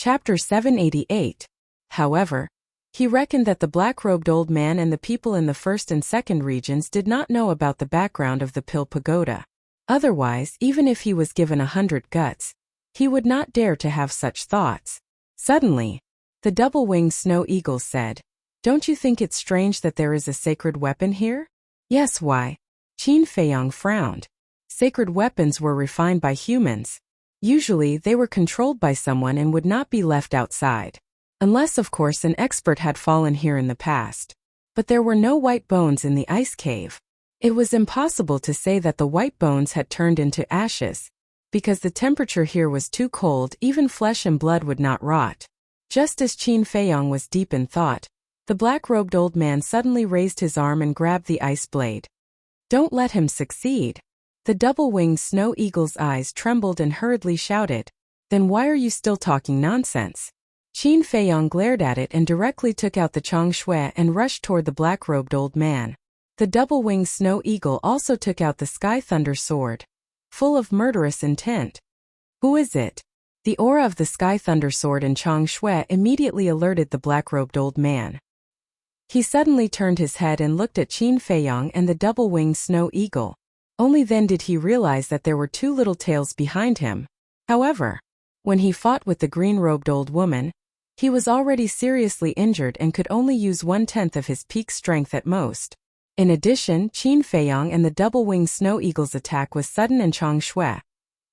Chapter 788. However, he reckoned that the black-robed old man and the people in the first and second regions did not know about the background of the Pill Pagoda. Otherwise, even if he was given 100 guts, he would not dare to have such thoughts. Suddenly, the double-winged snow eagle said, "Don't you think it's strange that there is a sacred weapon here?" "Yes, why?" Qin Feiyong frowned. Sacred weapons were refined by humans. Usually, they were controlled by someone and would not be left outside. Unless, of course, an expert had fallen here in the past. But there were no white bones in the ice cave. It was impossible to say that the white bones had turned into ashes. Because the temperature here was too cold, even flesh and blood would not rot. Just as Qin Feiyong was deep in thought, the black-robed old man suddenly raised his arm and grabbed the ice blade. "Don't let him succeed." The double-winged snow eagle's eyes trembled and hurriedly shouted, "Then why are you still talking nonsense?" Qin Feiyong glared at it and directly took out the chong shui and rushed toward the black-robed old man. The double-winged snow eagle also took out the sky thunder sword, full of murderous intent. "Who is it?" The aura of the sky thunder sword and chong shui immediately alerted the black-robed old man. He suddenly turned his head and looked at Qin Feiyong and the double-winged snow eagle. Only then did he realize that there were two little tails behind him. However, when he fought with the green-robed old woman, he was already seriously injured and could only use 1/10 of his peak strength at most. In addition, Qin Feiyong and the double-winged snow eagle's attack was sudden and chong shui,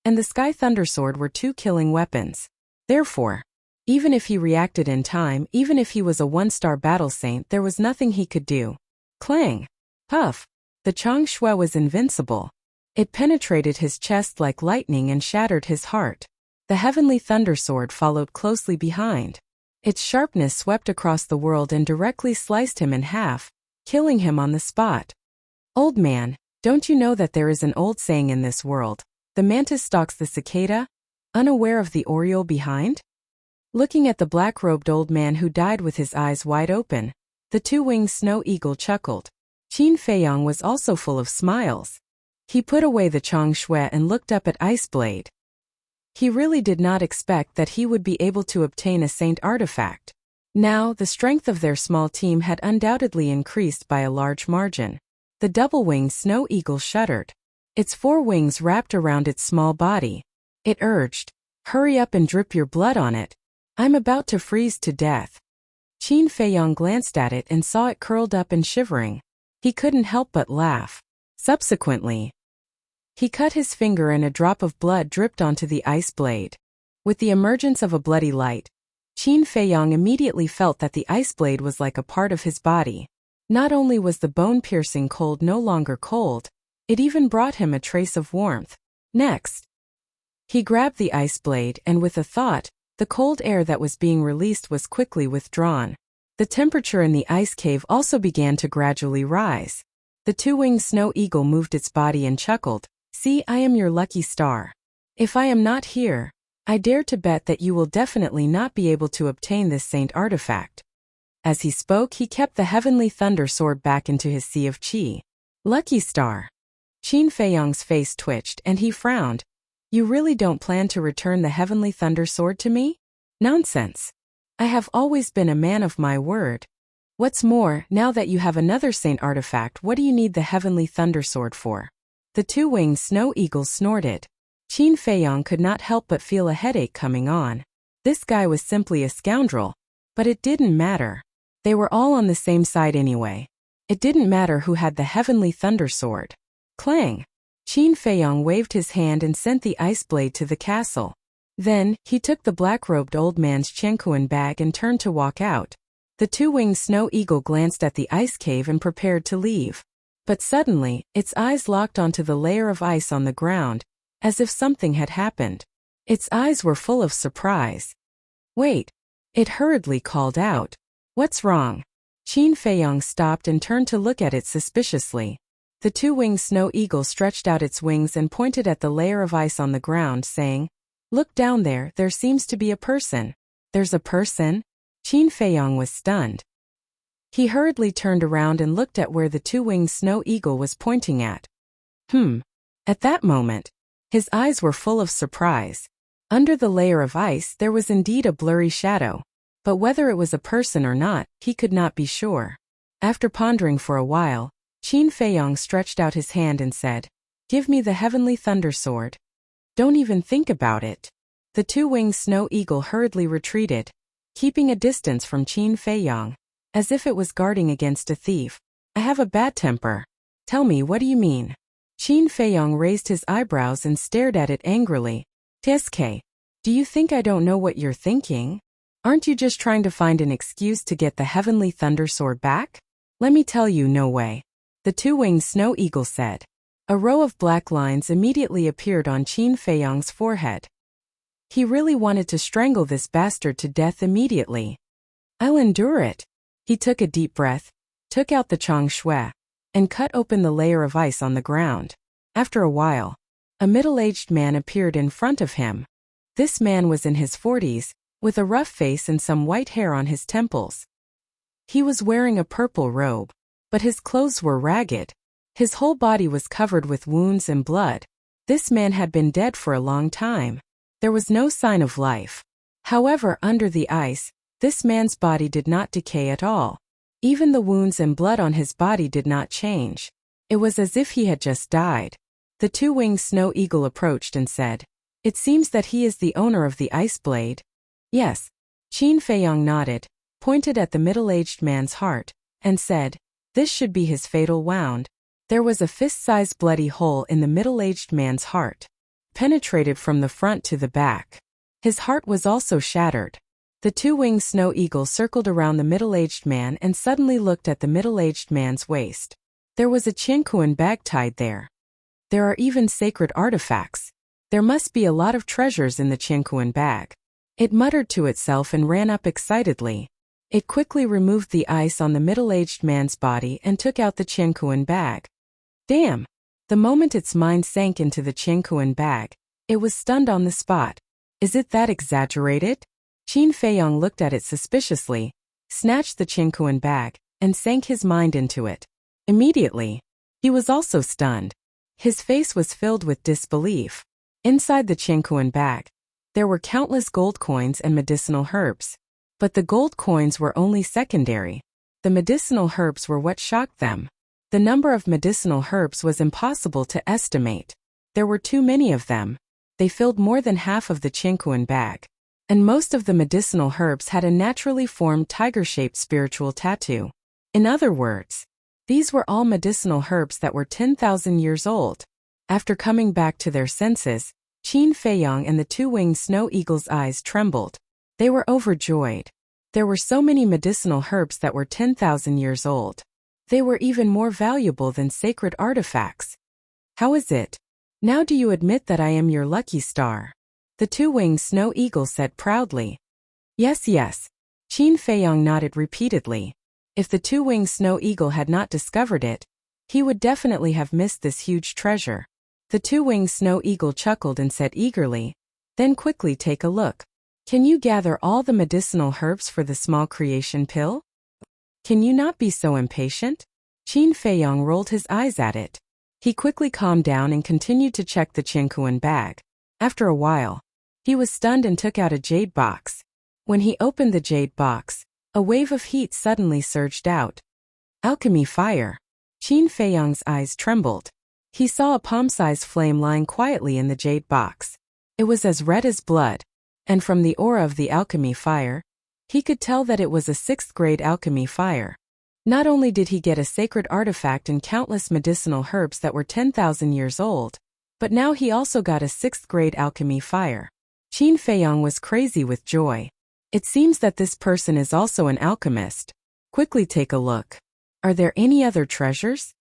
and the sky thunder sword were two killing weapons. Therefore, even if he reacted in time, even if he was a one-star battle saint, there was nothing he could do. Clang! Puff! The chong shui was invincible. It penetrated his chest like lightning and shattered his heart. The heavenly thunder sword followed closely behind. Its sharpness swept across the world and directly sliced him in half, killing him on the spot. "Old man, don't you know that there is an old saying in this world, the mantis stalks the cicada, unaware of the oriole behind?" Looking at the black-robed old man who died with his eyes wide open, the two-winged snow eagle chuckled. Qin Feiyong was also full of smiles. He put away the chong shui and looked up at Iceblade. He really did not expect that he would be able to obtain a saint artifact. Now, the strength of their small team had undoubtedly increased by a large margin. The double-winged snow eagle shuddered. Its four wings wrapped around its small body. It urged, "Hurry up and drip your blood on it. I'm about to freeze to death." Qin Feiyong glanced at it and saw it curled up and shivering. He couldn't help but laugh. Subsequently, he cut his finger and a drop of blood dripped onto the ice blade. With the emergence of a bloody light, Qin Feiyong immediately felt that the ice blade was like a part of his body. Not only was the bone-piercing cold no longer cold, it even brought him a trace of warmth. Next, he grabbed the ice blade and with a thought, the cold air that was being released was quickly withdrawn. The temperature in the ice cave also began to gradually rise. The two-winged snow eagle moved its body and chuckled, "See, I am your lucky star. If I am not here, I dare to bet that you will definitely not be able to obtain this saint artifact." As he spoke, he kept the heavenly thunder sword back into his sea of qi. "Lucky star." Qin Feiyong's face twitched and he frowned. "You really don't plan to return the heavenly thunder sword to me?" "Nonsense. I have always been a man of my word. What's more, now that you have another saint artifact, what do you need the heavenly thunder sword for?" The two-winged snow eagle snorted. Qin Feiyong could not help but feel a headache coming on. This guy was simply a scoundrel. But it didn't matter. They were all on the same side anyway. It didn't matter who had the heavenly thunder sword. Clang! Qin Feiyong waved his hand and sent the ice blade to the castle. Then, he took the black-robed old man's Qianquan bag and turned to walk out. The two-winged snow eagle glanced at the ice cave and prepared to leave. But suddenly, its eyes locked onto the layer of ice on the ground, as if something had happened. Its eyes were full of surprise. "Wait!" It hurriedly called out. "What's wrong?" Qin Feiyong stopped and turned to look at it suspiciously. The two-winged snow eagle stretched out its wings and pointed at the layer of ice on the ground, saying, "Look down there, there seems to be a person." "There's a person?" Qin Feiyong was stunned. He hurriedly turned around and looked at where the two-winged snow eagle was pointing at. At that moment, his eyes were full of surprise. Under the layer of ice there was indeed a blurry shadow, but whether it was a person or not, he could not be sure. After pondering for a while, Qin Feiyong stretched out his hand and said, "Give me the heavenly thunder sword." "Don't even think about it." The two-winged snow eagle hurriedly retreated, keeping a distance from Qin Feiyong, as if it was guarding against a thief. "I have a bad temper." "Tell me, what do you mean?" Qin Feiyong raised his eyebrows and stared at it angrily. "TSK, do you think I don't know what you're thinking? Aren't you just trying to find an excuse to get the heavenly thunder sword back? Let me tell you, no way." The two-winged snow eagle said. A row of black lines immediately appeared on Qin Feiyong's forehead. He really wanted to strangle this bastard to death immediately. "I'll endure it." He took a deep breath, took out the chong shui, and cut open the layer of ice on the ground. After a while, a middle-aged man appeared in front of him. This man was in his 40s, with a rough face and some white hair on his temples. He was wearing a purple robe, but his clothes were ragged. His whole body was covered with wounds and blood. This man had been dead for a long time. There was no sign of life. However, under the ice, this man's body did not decay at all. Even the wounds and blood on his body did not change. It was as if he had just died. The two-winged snow eagle approached and said, "It seems that he is the owner of the ice blade." "Yes." Qin Feiyong nodded, pointed at the middle-aged man's heart, and said, "This should be his fatal wound." There was a fist-sized bloody hole in the middle-aged man's heart, penetrated from the front to the back. His heart was also shattered. The two-winged snow eagle circled around the middle-aged man and suddenly looked at the middle-aged man's waist. There was a Qinkuan bag tied there. There are even sacred artifacts. There must be a lot of treasures in the Qinkuan bag. It muttered to itself and ran up excitedly. It quickly removed the ice on the middle-aged man's body and took out the Qinkuan bag. Damn! The moment its mind sank into the Qinkuan bag, it was stunned on the spot. Is it that exaggerated? Qin Feiyong looked at it suspiciously, snatched the Qinkuan bag, and sank his mind into it. Immediately, he was also stunned. His face was filled with disbelief. Inside the Qinkuan bag, there were countless gold coins and medicinal herbs. But the gold coins were only secondary. The medicinal herbs were what shocked them. The number of medicinal herbs was impossible to estimate. There were too many of them. They filled more than half of the Qinkuan bag. And most of the medicinal herbs had a naturally formed tiger-shaped spiritual tattoo. In other words, these were all medicinal herbs that were 10,000 years old. After coming back to their senses, Qin Feiyong and the two-winged snow eagle's eyes trembled. They were overjoyed. There were so many medicinal herbs that were 10,000 years old. They were even more valuable than sacred artifacts. "How is it? Now do you admit that I am your lucky star?" The two-winged snow eagle said proudly. "Yes, yes." Qin Feiyong nodded repeatedly. If the two-winged snow eagle had not discovered it, he would definitely have missed this huge treasure. The two-winged snow eagle chuckled and said eagerly, "Then quickly take a look. Can you gather all the medicinal herbs for the small creation pill? Can you not be so impatient?" Qin Feiyong rolled his eyes at it. He quickly calmed down and continued to check the Qinkuan bag. After a while, he was stunned and took out a jade box. When he opened the jade box, a wave of heat suddenly surged out. Alchemy fire. Qin Feiyong's eyes trembled. He saw a palm-sized flame lying quietly in the jade box. It was as red as blood, and from the aura of the alchemy fire, he could tell that it was a 6th-grade alchemy fire. Not only did he get a sacred artifact and countless medicinal herbs that were 10,000 years old, but now he also got a 6th-grade alchemy fire. Qin Feiyong was crazy with joy. It seems that this person is also an alchemist. Quickly take a look. Are there any other treasures?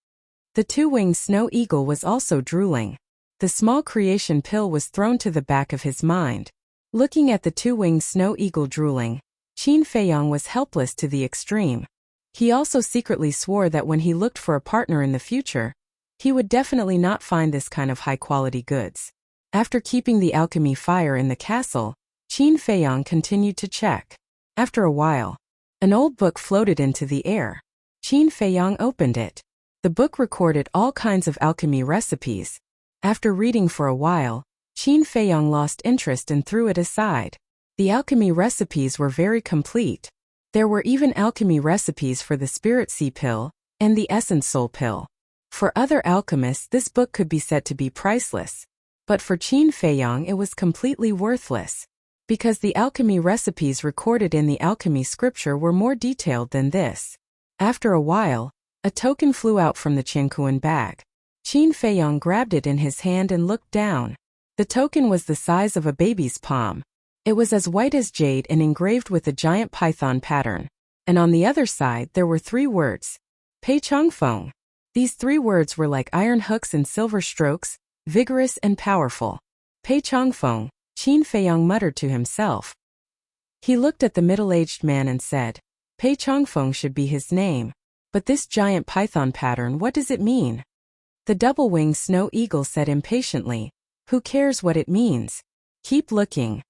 The two-winged snow eagle was also drooling. The small creation pill was thrown to the back of his mind. Looking at the two-winged snow eagle drooling, Qin Feiyong was helpless to the extreme. He also secretly swore that when he looked for a partner in the future, he would definitely not find this kind of high-quality goods. After keeping the alchemy fire in the castle, Qin Feiyong continued to check. After a while, an old book floated into the air. Qin Feiyong opened it. The book recorded all kinds of alchemy recipes. After reading for a while, Qin Feiyong lost interest and threw it aside. The alchemy recipes were very complete. There were even alchemy recipes for the Spirit Sea pill and the Essence Soul pill. For other alchemists, this book could be said to be priceless. But for Qin Feiyong it was completely worthless. Because the alchemy recipes recorded in the alchemy scripture were more detailed than this. After a while, a token flew out from the Qinkuan bag. Qin Feiyong grabbed it in his hand and looked down. The token was the size of a baby's palm. It was as white as jade and engraved with a giant python pattern. And on the other side there were 3 words. Pei Chongfeng. These 3 words were like iron hooks and silver strokes, vigorous and powerful. Pei Chongfeng, Qin Feiyong muttered to himself. He looked at the middle-aged man and said, Pei Chongfeng should be his name. But this giant python pattern, what does it mean? The double-winged snow eagle said impatiently, who cares what it means? Keep looking.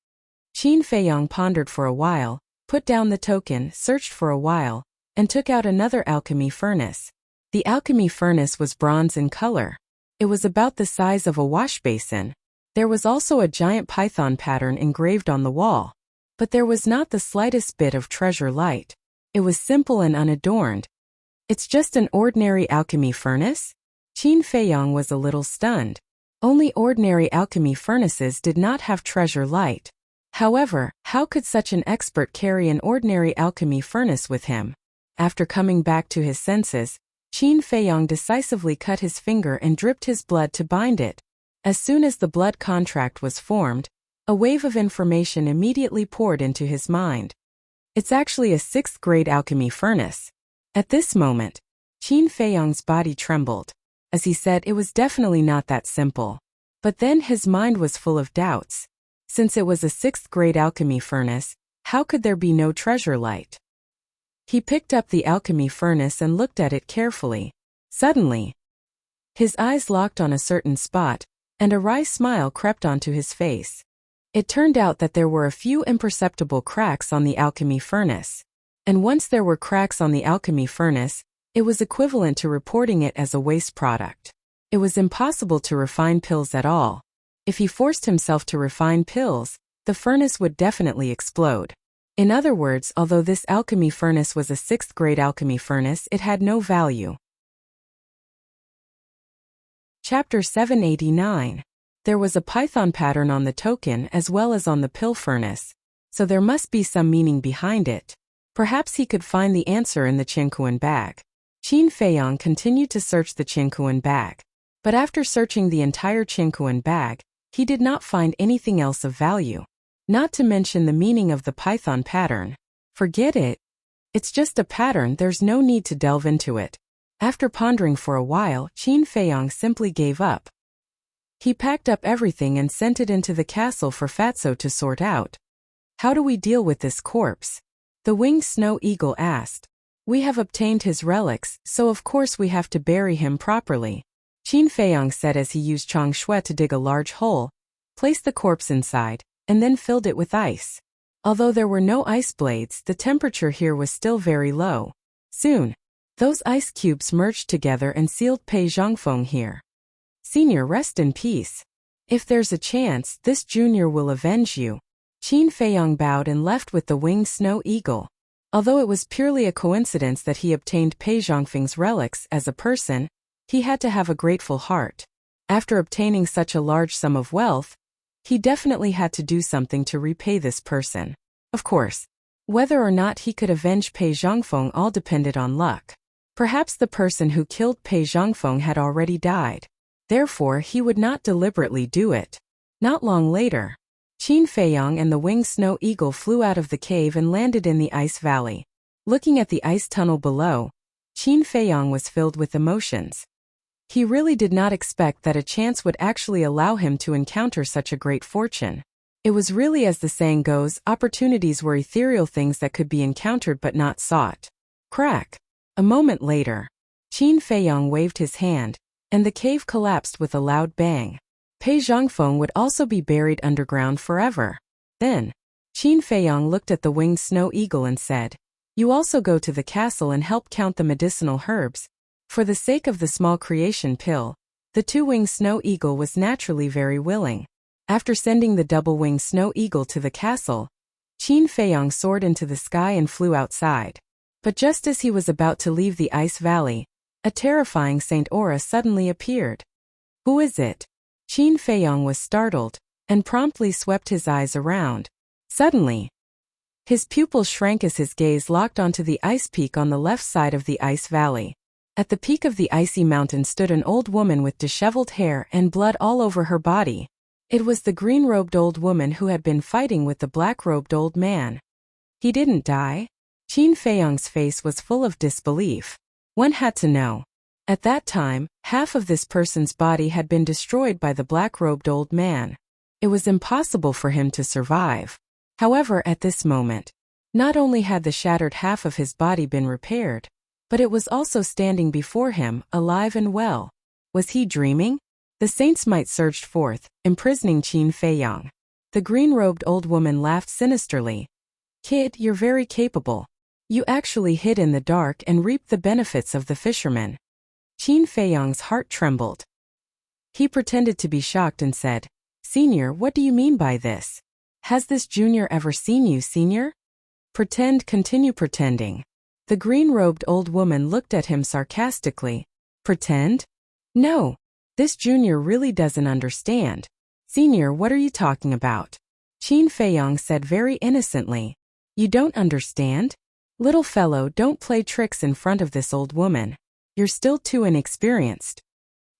Qin Feiyong pondered for a while, put down the token, searched for a while, and took out another alchemy furnace. The alchemy furnace was bronze in color. It was about the size of a wash basin. There was also a giant python pattern engraved on the wall. But there was not the slightest bit of treasure light. It was simple and unadorned. It's just an ordinary alchemy furnace? Qin Feiyong was a little stunned. Only ordinary alchemy furnaces did not have treasure light. However, how could such an expert carry an ordinary alchemy furnace with him? After coming back to his senses, Qin Feiyong decisively cut his finger and dripped his blood to bind it. As soon as the blood contract was formed, a wave of information immediately poured into his mind. It's actually a 6th-grade alchemy furnace. At this moment, Qin Feiyong's body trembled. As he said, it was definitely not that simple. But then his mind was full of doubts. Since it was a 6th-grade alchemy furnace, how could there be no treasure light? He picked up the alchemy furnace and looked at it carefully. Suddenly, his eyes locked on a certain spot, and a wry smile crept onto his face. It turned out that there were a few imperceptible cracks on the alchemy furnace. And once there were cracks on the alchemy furnace, it was equivalent to reporting it as a waste product. It was impossible to refine pills at all. If he forced himself to refine pills, the furnace would definitely explode. In other words, although this alchemy furnace was a 6th-grade alchemy furnace, it had no value. Chapter 789. There was a python pattern on the token as well as on the pill furnace, so there must be some meaning behind it. Perhaps he could find the answer in the Qinkuan bag. Qin Feiyong continued to search the Qinkuan bag. But after searching the entire Qinkuan bag, he did not find anything else of value. Not to mention the meaning of the python pattern. Forget it. It's just a pattern, there's no need to delve into it. After pondering for a while, Qin Feiyong simply gave up. He packed up everything and sent it into the castle for Fatso to sort out. How do we deal with this corpse? The winged snow eagle asked. We have obtained his relics, so of course we have to bury him properly. Qin Feiyong said as he used Chang Shui to dig a large hole, placed the corpse inside, and then filled it with ice. Although there were no ice blades, the temperature here was still very low. Soon, those ice cubes merged together and sealed Pei Zhongfeng here. Senior, rest in peace. If there's a chance, this junior will avenge you. Qin Feiyong bowed and left with the winged snow eagle. Although it was purely a coincidence that he obtained Pei Zhongfeng's relics as a person, he had to have a grateful heart. After obtaining such a large sum of wealth, he definitely had to do something to repay this person. Of course, whether or not he could avenge Pei Zhongfeng all depended on luck. Perhaps the person who killed Pei Zhongfeng had already died. Therefore, he would not deliberately do it. Not long later, Qin Feiyong and the winged snow eagle flew out of the cave and landed in the ice valley. Looking at the ice tunnel below, Qin Feiyong was filled with emotions. He really did not expect that a chance would actually allow him to encounter such a great fortune. It was really, as the saying goes, opportunities were ethereal things that could be encountered but not sought. Crack! A moment later, Qin Feiyong waved his hand, and the cave collapsed with a loud bang. Pei Zhongfeng would also be buried underground forever. Then, Qin Feiyong looked at the winged snow eagle and said, "You also go to the castle and help count the medicinal herbs." For the sake of the small creation pill, the two-winged snow eagle was naturally very willing. After sending the double-winged snow eagle to the castle, Qin Feiyong soared into the sky and flew outside. But just as he was about to leave the ice valley, a terrifying Saint Aura suddenly appeared. Who is it? Qin Feiyong was startled, and promptly swept his eyes around. Suddenly, his pupils shrank as his gaze locked onto the ice peak on the left side of the ice valley. At the peak of the icy mountain stood an old woman with disheveled hair and blood all over her body. It was the green-robed old woman who had been fighting with the black-robed old man. He didn't die? Qin Feiyong's face was full of disbelief. One had to know. At that time, half of this person's body had been destroyed by the black-robed old man. It was impossible for him to survive. However, at this moment, not only had the shattered half of his body been repaired, but it was also standing before him, alive and well. Was he dreaming? The saint's might surged forth, imprisoning Qin Feiyong. The green-robed old woman laughed sinisterly. Kid, you're very capable. You actually hid in the dark and reaped the benefits of the fisherman. Qin Feiyong's heart trembled. He pretended to be shocked and said, Senior, what do you mean by this? Has this junior ever seen you, Senior? Continue pretending. The green-robed old woman looked at him sarcastically. Pretend? No. This junior really doesn't understand. Senior, what are you talking about? Qin Feiyong said very innocently. You don't understand? Little fellow, don't play tricks in front of this old woman. You're still too inexperienced.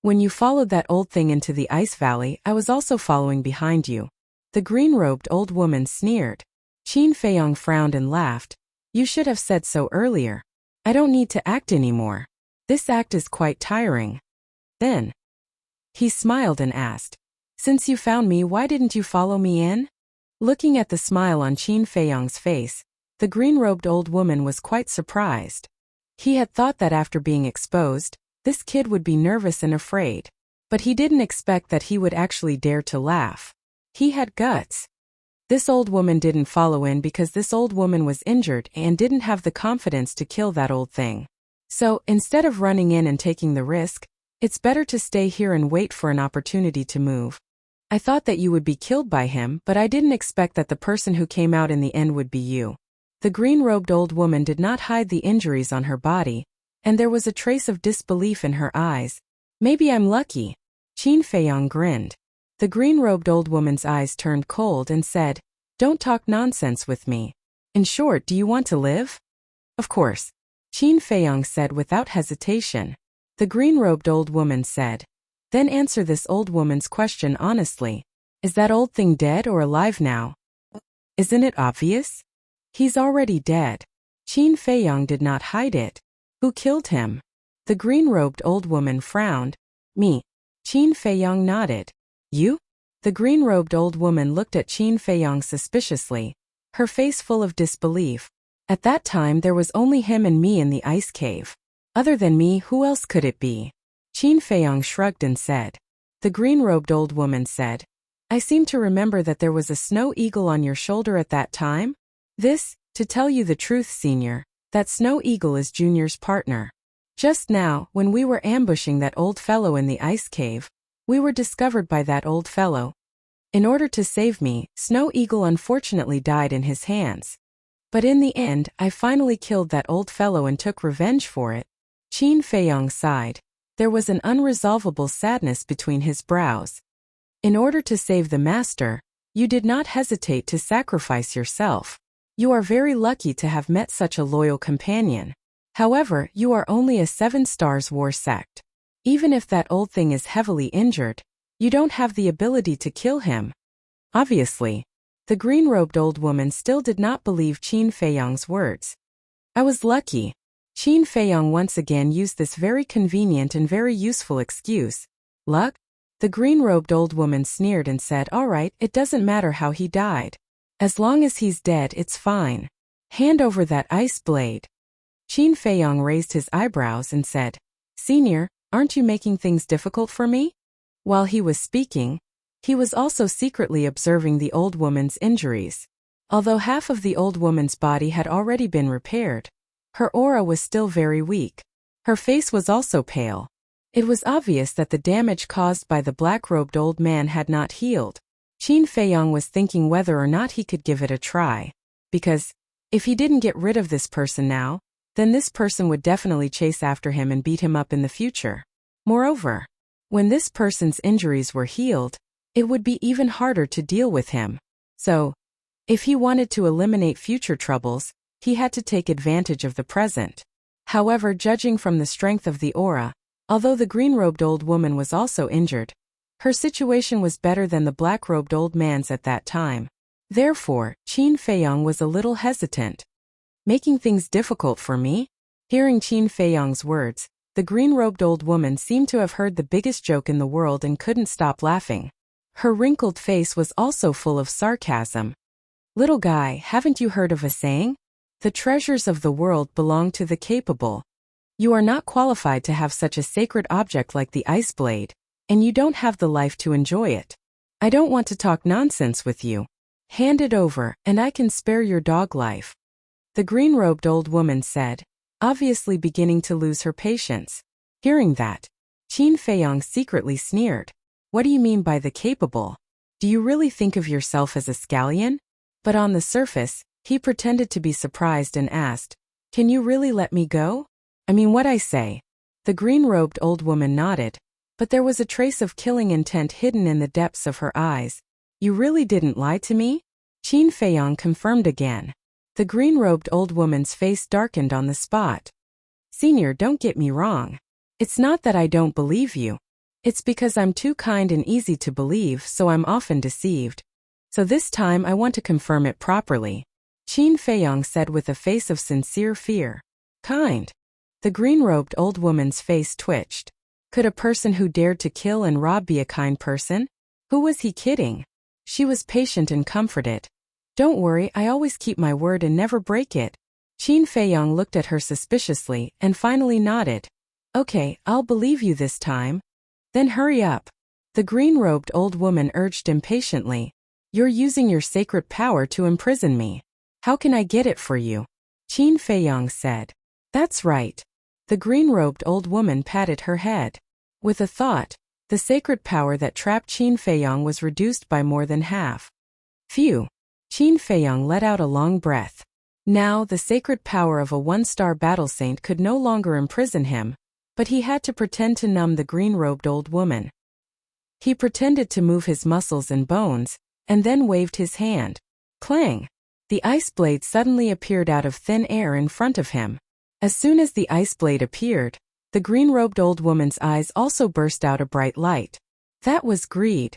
When you followed that old thing into the ice valley, I was also following behind you. The green-robed old woman sneered. Qin Feiyong frowned and laughed. You should have said so earlier. I don't need to act anymore. This act is quite tiring. Then he smiled and asked, Since you found me, why didn't you follow me in? Looking at the smile on Qin Feiyong's face, the green-robed old woman was quite surprised. He had thought that after being exposed, this kid would be nervous and afraid. But he didn't expect that he would actually dare to laugh. He had guts. This old woman didn't follow in because this old woman was injured and didn't have the confidence to kill that old thing. So, instead of running in and taking the risk, it's better to stay here and wait for an opportunity to move. I thought that you would be killed by him, but I didn't expect that the person who came out in the end would be you. The green-robed old woman did not hide the injuries on her body, and there was a trace of disbelief in her eyes. Maybe I'm lucky. Qin Feiyong grinned. The green-robed old woman's eyes turned cold and said, Don't talk nonsense with me. In short, do you want to live? Of course. Qin Feiyong said without hesitation. The green-robed old woman said, Then answer this old woman's question honestly. Is that old thing dead or alive now? Isn't it obvious? He's already dead. Qin Feiyong did not hide it. Who killed him? The green-robed old woman frowned. Me. Qin Feiyong nodded. You? The green-robed old woman looked at Qin Feiyong suspiciously, her face full of disbelief. At that time there was only him and me in the ice cave. Other than me, who else could it be? Qin Feiyong shrugged and said. The green-robed old woman said, I seem to remember that there was a snow eagle on your shoulder at that time? To tell you the truth, Senior, that snow eagle is Junior's partner. Just now, when we were ambushing that old fellow in the ice cave, we were discovered by that old fellow. In order to save me, Snow Eagle unfortunately died in his hands. But in the end, I finally killed that old fellow and took revenge for it. Qin Feiyong sighed. There was an unresolvable sadness between his brows. In order to save the master, you did not hesitate to sacrifice yourself. You are very lucky to have met such a loyal companion. However, you are only a 7 stars war sect. Even if that old thing is heavily injured, you don't have the ability to kill him. Obviously. The green-robed old woman still did not believe Qin Feiyong's words. I was lucky. Qin Feiyong once again used this very convenient and very useful excuse. Luck? The green-robed old woman sneered and said, All right, it doesn't matter how he died. As long as he's dead, it's fine. Hand over that ice blade. Qin Feiyong raised his eyebrows and said, Senior, aren't you making things difficult for me? While he was speaking, he was also secretly observing the old woman's injuries. Although half of the old woman's body had already been repaired, her aura was still very weak. Her face was also pale. It was obvious that the damage caused by the black-robed old man had not healed. Qin Feiyong was thinking whether or not he could give it a try. Because, if he didn't get rid of this person now, then this person would definitely chase after him and beat him up in the future. Moreover, when this person's injuries were healed, it would be even harder to deal with him. So, if he wanted to eliminate future troubles, he had to take advantage of the present. However, judging from the strength of the aura, although the green-robed old woman was also injured, her situation was better than the black-robed old man's at that time. Therefore, Qin Feiyong was a little hesitant. Making things difficult for me? Hearing Qin Feiyong's words, the green-robed old woman seemed to have heard the biggest joke in the world and couldn't stop laughing. Her wrinkled face was also full of sarcasm. Little guy, haven't you heard of a saying? The treasures of the world belong to the capable. You are not qualified to have such a sacred object like the ice blade, and you don't have the life to enjoy it. I don't want to talk nonsense with you. Hand it over, and I can spare your dog life. The green-robed old woman said, obviously beginning to lose her patience. Hearing that, Qin Feiyong secretly sneered. What do you mean by the capable? Do you really think of yourself as a scallion? But on the surface, he pretended to be surprised and asked, can you really let me go? I mean what I say. The green-robed old woman nodded, but there was a trace of killing intent hidden in the depths of her eyes. You really didn't lie to me? Qin Feiyong confirmed again. The green-robed old woman's face darkened on the spot. Senior, don't get me wrong. It's not that I don't believe you. It's because I'm too kind and easy to believe, so I'm often deceived. So this time I want to confirm it properly. Qin Feiyong said with a face of sincere fear. Kind. The green-robed old woman's face twitched. Could a person who dared to kill and rob be a kind person? Who was he kidding? She was patient and comforted. Don't worry, I always keep my word and never break it. Qin Feiyong looked at her suspiciously and finally nodded. Okay, I'll believe you this time. Then hurry up. The green-robed old woman urged impatiently. You're using your sacred power to imprison me. How can I get it for you? Qin Feiyong said. That's right. The green-robed old woman patted her head. With a thought, the sacred power that trapped Qin Feiyong was reduced by more than half. Phew. Qin Feiyong let out a long breath. Now, the sacred power of a one-star battle saint could no longer imprison him, but he had to pretend to numb the green-robed old woman. He pretended to move his muscles and bones, and then waved his hand. Clang! The ice blade suddenly appeared out of thin air in front of him. As soon as the ice blade appeared, the green-robed old woman's eyes also burst out a bright light. That was greed.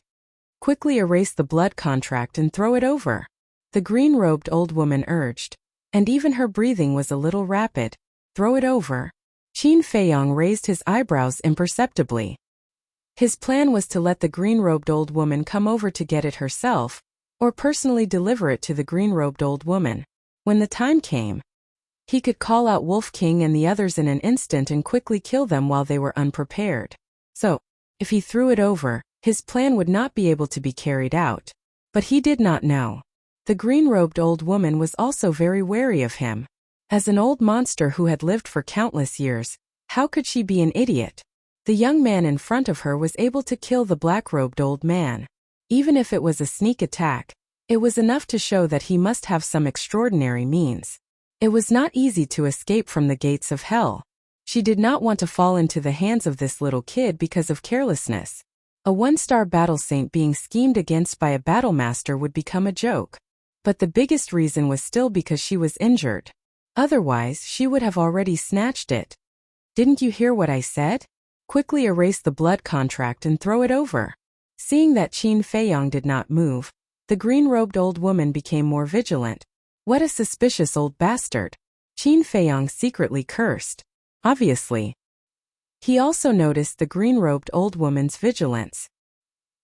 Quickly erase the blood contract and throw it over. The green-robed old woman urged, and even her breathing was a little rapid. Throw it over. Qin Feiyong raised his eyebrows imperceptibly. His plan was to let the green-robed old woman come over to get it herself, or personally deliver it to the green-robed old woman. When the time came, he could call out Wolf King and the others in an instant and quickly kill them while they were unprepared. So, if he threw it over, his plan would not be able to be carried out. But he did not know. The green-robed old woman was also very wary of him. As an old monster who had lived for countless years, how could she be an idiot? The young man in front of her was able to kill the black-robed old man. Even if it was a sneak attack, it was enough to show that he must have some extraordinary means. It was not easy to escape from the gates of hell. She did not want to fall into the hands of this little kid because of carelessness. A one-star battle saint being schemed against by a battle master would become a joke. But the biggest reason was still because she was injured. Otherwise, she would have already snatched it. Didn't you hear what I said? Quickly erase the blood contract and throw it over. Seeing that Qin Feiyong did not move, the green-robed old woman became more vigilant. What a suspicious old bastard. Qin Feiyong secretly cursed. Obviously. He also noticed the green-robed old woman's vigilance.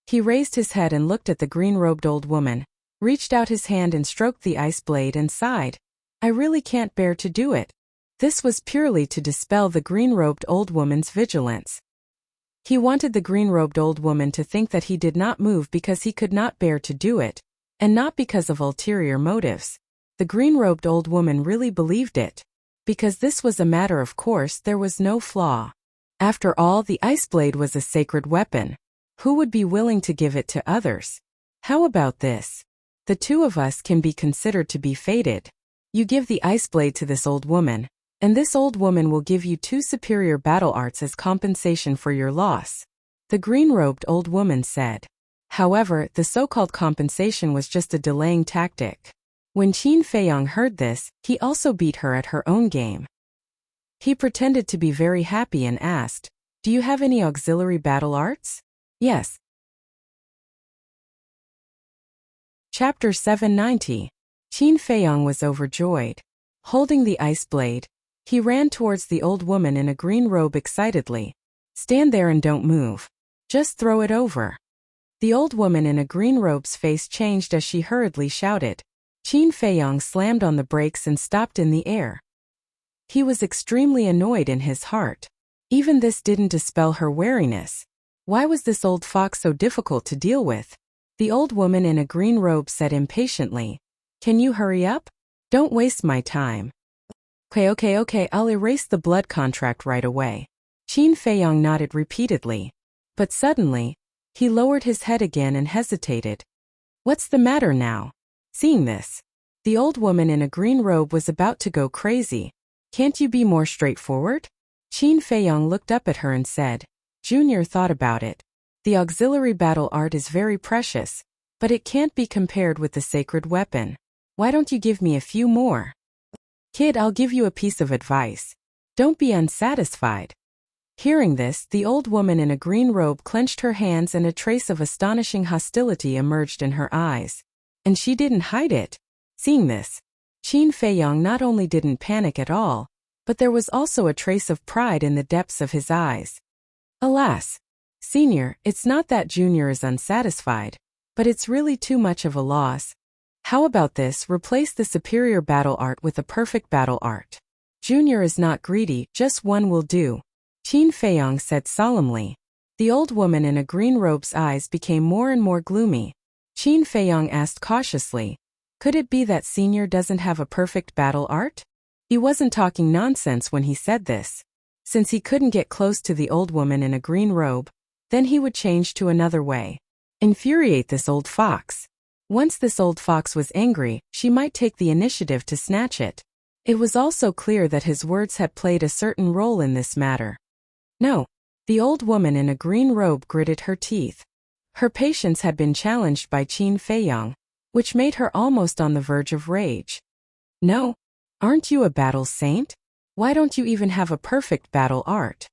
He raised his head and looked at the green-robed old woman, reached out his hand and stroked the ice blade and sighed. I really can't bear to do it. This was purely to dispel the green-robed old woman's vigilance. He wanted the green-robed old woman to think that he did not move because he could not bear to do it, and not because of ulterior motives. The green-robed old woman really believed it. Because this was a matter of course, there was no flaw. After all, the ice blade was a sacred weapon. Who would be willing to give it to others? How about this? The two of us can be considered to be fated. You give the ice blade to this old woman, and this old woman will give you 2 superior battle arts as compensation for your loss," the green-robed old woman said. However, the so-called compensation was just a delaying tactic. When Qin Feiyang heard this, he also beat her at her own game. He pretended to be very happy and asked, "Do you have any auxiliary battle arts?" "Yes." Chapter 790. Qin Feiyang was overjoyed. Holding the ice blade, he ran towards the old woman in a green robe excitedly. "Stand there and don't move. Just throw it over." The old woman in a green robe's face changed as she hurriedly shouted. Qin Feiyang slammed on the brakes and stopped in the air. He was extremely annoyed in his heart. Even this didn't dispel her wariness. Why was this old fox so difficult to deal with? The old woman in a green robe said impatiently, "Can you hurry up? Don't waste my time." Okay, I'll erase the blood contract right away." Qin Feiyang nodded repeatedly. But suddenly, he lowered his head again and hesitated. "What's the matter now?" Seeing this, the old woman in a green robe was about to go crazy. "Can't you be more straightforward?" Qin Feiyang looked up at her and said, "Junior thought about it. The auxiliary battle art is very precious, but it can't be compared with the sacred weapon. Why don't you give me a few more?" "Kid, I'll give you a piece of advice. Don't be unsatisfied." Hearing this, the old woman in a green robe clenched her hands and a trace of astonishing hostility emerged in her eyes. And she didn't hide it. Seeing this, Qin Feiyang not only didn't panic at all, but there was also a trace of pride in the depths of his eyes. "Alas, Senior, it's not that Junior is unsatisfied, but it's really too much of a loss. How about this? Replace the superior battle art with a perfect battle art. Junior is not greedy, just one will do," Qin Feiyang said solemnly. The old woman in a green robe's eyes became more and more gloomy. Qin Feiyang asked cautiously, "Could it be that Senior doesn't have a perfect battle art?" He wasn't talking nonsense when he said this. Since he couldn't get close to the old woman in a green robe, then he would change to another way. Infuriate this old fox. Once this old fox was angry, she might take the initiative to snatch it. It was also clear that his words had played a certain role in this matter. "No." The old woman in a green robe gritted her teeth. Her patience had been challenged by Qin Feiyang, which made her almost on the verge of rage. "No? Aren't you a battle saint? Why don't you even have a perfect battle art?"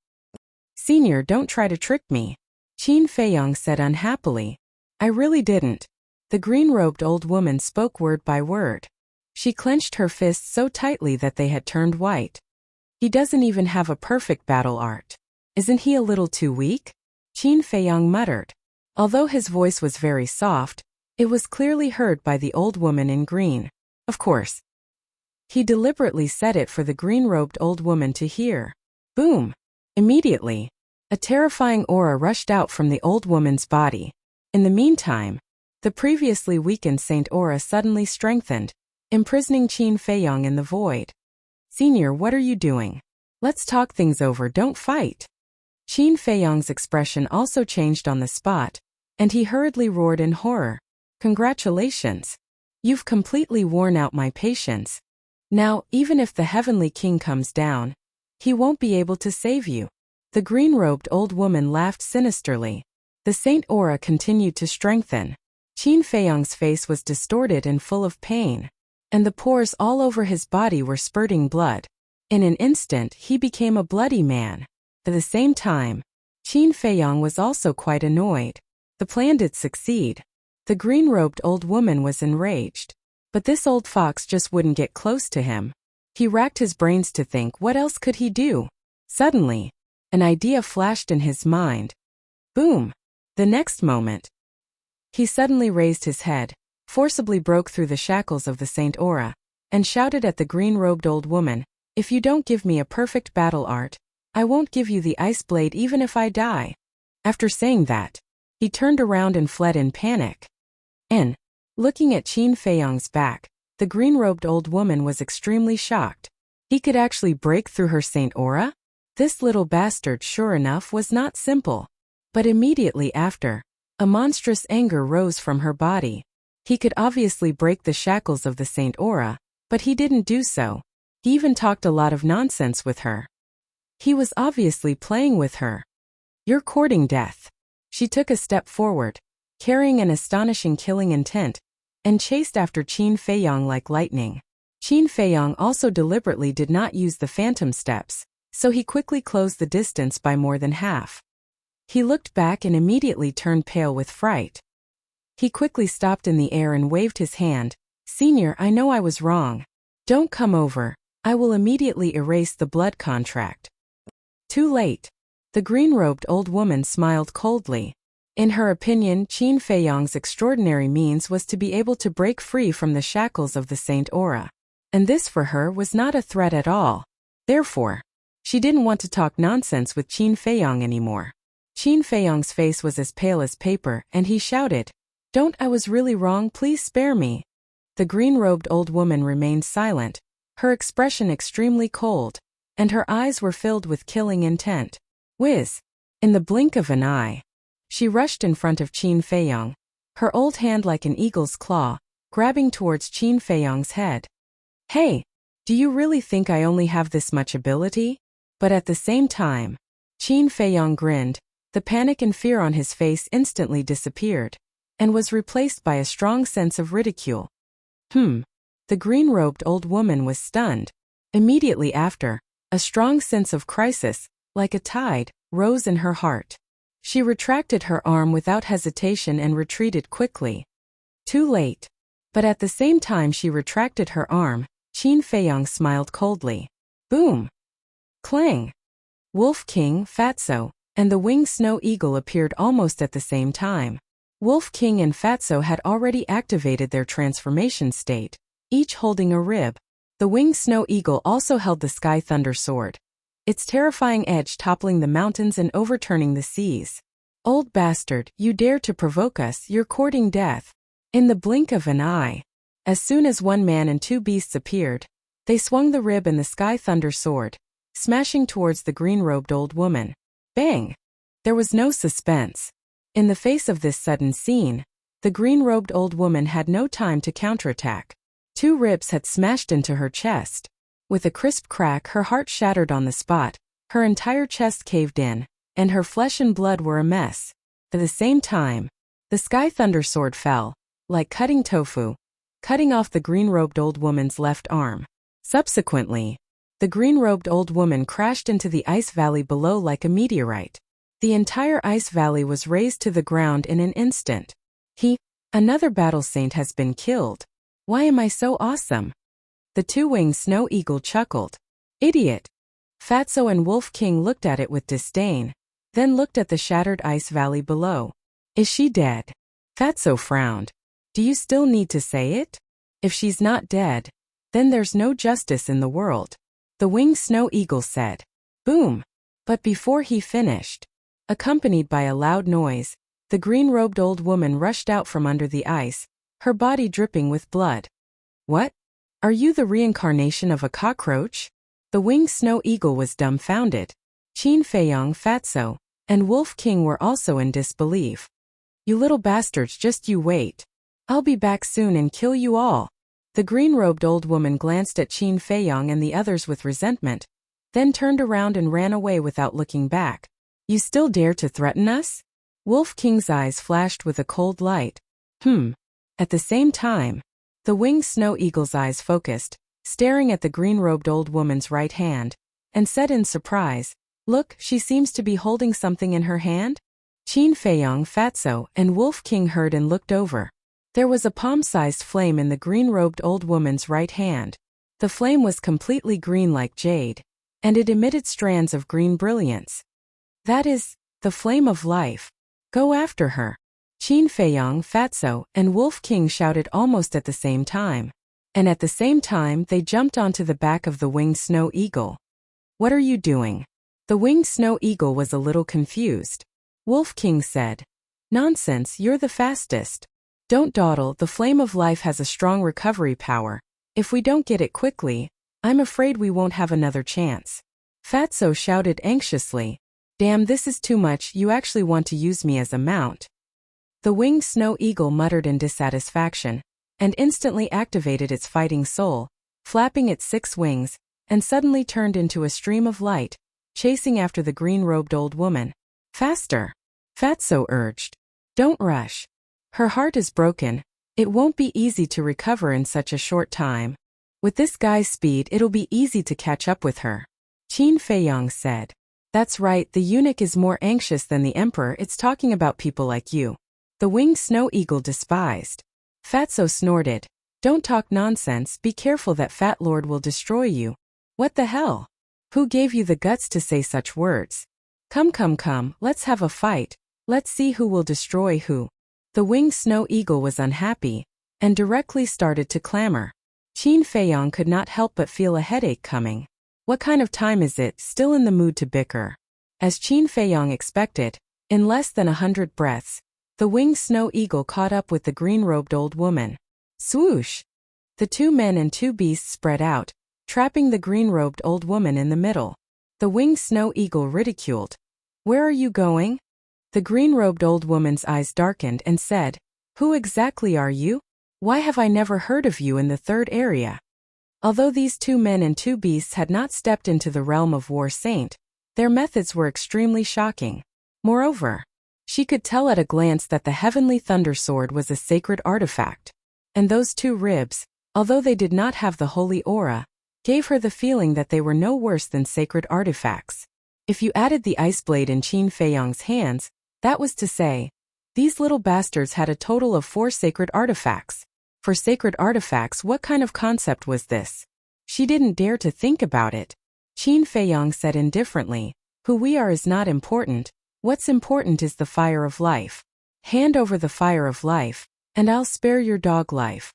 "Senior, don't try to trick me," Qin Feiyang said unhappily. "I really didn't." The green-robed old woman spoke word by word. She clenched her fists so tightly that they had turned white. "He doesn't even have a perfect battle art. Isn't he a little too weak?" Qin Feiyang muttered. Although his voice was very soft, it was clearly heard by the old woman in green. Of course. He deliberately said it for the green-robed old woman to hear. Boom! Immediately, a terrifying aura rushed out from the old woman's body. In the meantime, the previously weakened Saint aura suddenly strengthened, imprisoning Qin Feiyang in the void. "Senior, what are you doing? Let's talk things over, don't fight." Qin Feiyang's expression also changed on the spot, and he hurriedly roared in horror. "Congratulations! You've completely worn out my patience. Now, even if the Heavenly King comes down, he won't be able to save you." The green-robed old woman laughed sinisterly. The Saint aura continued to strengthen. Qin Feiyang's face was distorted and full of pain, and the pores all over his body were spurting blood. In an instant, he became a bloody man. At the same time, Qin Feiyang was also quite annoyed. The plan did succeed. The green-robed old woman was enraged. But this old fox just wouldn't get close to him. He racked his brains to think what else could he do. Suddenly, an idea flashed in his mind. Boom! The next moment, he suddenly raised his head, forcibly broke through the shackles of the Saint aura, and shouted at the green-robed old woman, "If you don't give me a perfect battle art, I won't give you the ice blade even if I die." After saying that, he turned around and fled in panic. And, looking at Qin Feiyang's back, the green-robed old woman was extremely shocked. He could actually break through her Saint aura? This little bastard, sure enough, was not simple. But immediately after, A monstrous anger rose from her body. He could obviously break the shackles of the Saint Aura, but he didn't do so. He even talked a lot of nonsense with her. He was obviously playing with her. You're courting death. She took a step forward, carrying an astonishing killing intent, and chased after Qin Feiyong like lightning. Qin Feiyong also deliberately did not use the phantom steps, so he quickly closed the distance by more than half. He looked back and immediately turned pale with fright. He quickly stopped in the air and waved his hand. Senior, I know I was wrong. Don't come over. I will immediately erase the blood contract. Too late. The green-robed old woman smiled coldly. In her opinion, Qin Feiyong's extraordinary means was to be able to break free from the shackles of the Saint Aura. And this for her was not a threat at all. Therefore, she didn't want to talk nonsense with Qin Feiyong anymore. Qin Feiyong's face was as pale as paper, and he shouted, "Don't, I was really wrong, please spare me." The green-robed old woman remained silent, her expression extremely cold, and her eyes were filled with killing intent. Whiz! In the blink of an eye, she rushed in front of Qin Feiyong, her old hand like an eagle's claw, grabbing towards Qin Feiyong's head. Hey! Do you really think I only have this much ability? But at the same time, Qin Feiyong grinned. The panic and fear on his face instantly disappeared, and was replaced by a strong sense of ridicule. The green-robed old woman was stunned. Immediately after, a strong sense of crisis, like a tide, rose in her heart. She retracted her arm without hesitation and retreated quickly. Too late. But at the same time she retracted her arm, Qin Feiyong smiled coldly. Boom! Clang! Wolf King, Fatso, and the winged snow eagle appeared almost at the same time. Wolf King and Fatso had already activated their transformation state, each holding a rib. The winged snow eagle also held the sky thunder sword, its terrifying edge toppling the mountains and overturning the seas. Old bastard, you dare to provoke us, you're courting death. In the blink of an eye, as soon as one man and two beasts appeared, they swung the rib and the sky thunder sword, smashing towards the green-robed old woman. Bang! There was no suspense. In the face of this sudden scene, the green-robed old woman had no time to counterattack. Two ribs had smashed into her chest. With a crisp crack, her heart shattered on the spot, her entire chest caved in, and her flesh and blood were a mess. At the same time, the sky thunder sword fell, like cutting tofu, cutting off the green-robed old woman's left arm. Subsequently, the green-robed old woman crashed into the ice valley below like a meteorite. The entire ice valley was razed to the ground in an instant. Another battle saint has been killed. Why am I so awesome? The two-winged snow eagle chuckled. Idiot! Fatso and Wolf King looked at it with disdain, then looked at the shattered ice valley below. Is she dead? Fatso frowned. Do you still need to say it? If she's not dead, then there's no justice in the world. The winged snow eagle said. Boom! But before he finished, accompanied by a loud noise, the green-robed old woman rushed out from under the ice, her body dripping with blood. What? Are you the reincarnation of a cockroach? The winged snow eagle was dumbfounded. Qin Feiyong, Fatso, and Wolf King were also in disbelief. You little bastards, just you wait. I'll be back soon and kill you all. The green-robed old woman glanced at Qin Feiyong and the others with resentment, then turned around and ran away without looking back. You still dare to threaten us? Wolf King's eyes flashed with a cold light. At the same time, the winged snow eagle's eyes focused, staring at the green-robed old woman's right hand, and said in surprise, Look, she seems to be holding something in her hand? Qin Feiyong, Fatso, and Wolf King heard and looked over. There was a palm-sized flame in the green-robed old woman's right hand. The flame was completely green like jade, and it emitted strands of green brilliance. That is, the flame of life. Go after her. Qin Feiyong, Fatso, and Wolf King shouted almost at the same time. And at the same time they jumped onto the back of the winged snow eagle. What are you doing? The winged snow eagle was a little confused. Wolf King said, Nonsense, you're the fastest. Don't dawdle, the flame of life has a strong recovery power. If we don't get it quickly, I'm afraid we won't have another chance. Fatso shouted anxiously, Damn, this is too much, you actually want to use me as a mount. The winged snow eagle muttered in dissatisfaction, and instantly activated its fighting soul, flapping its 6 wings, and suddenly turned into a stream of light, chasing after the green-robed old woman. Faster! Fatso urged. Don't rush. Her heart is broken. It won't be easy to recover in such a short time. With this guy's speed, it'll be easy to catch up with her. Qin Feiyang said. That's right, the eunuch is more anxious than the emperor. It's talking about people like you. The winged snow eagle despised. Fatso snorted. Don't talk nonsense, be careful, that fat lord will destroy you. What the hell? Who gave you the guts to say such words? Come, let's have a fight. Let's see who will destroy who. The winged snow eagle was unhappy, and directly started to clamor. Qin Feiyang could not help but feel a headache coming. What kind of time is it, still in the mood to bicker? As Qin Feiyang expected, in less than 100 breaths, the winged snow eagle caught up with the green-robed old woman. Swoosh! The 2 men and 2 beasts spread out, trapping the green-robed old woman in the middle. The winged snow eagle ridiculed. Where are you going? The green-robed old woman's eyes darkened and said, Who exactly are you? Why have I never heard of you in the 3rd area? Although these 2 men and 2 beasts had not stepped into the realm of War Saint, their methods were extremely shocking. Moreover, she could tell at a glance that the heavenly thunder sword was a sacred artifact. And those 2 ribs, although they did not have the holy aura, gave her the feeling that they were no worse than sacred artifacts. If you added the ice blade in Qin Feiyang's hands, that was to say, these little bastards had a total of 4 sacred artifacts. For sacred artifacts, what kind of concept was this? She didn't dare to think about it. Qin Feiyang said indifferently, Who we are is not important. What's important is the fire of life. Hand over the fire of life, and I'll spare your dog life.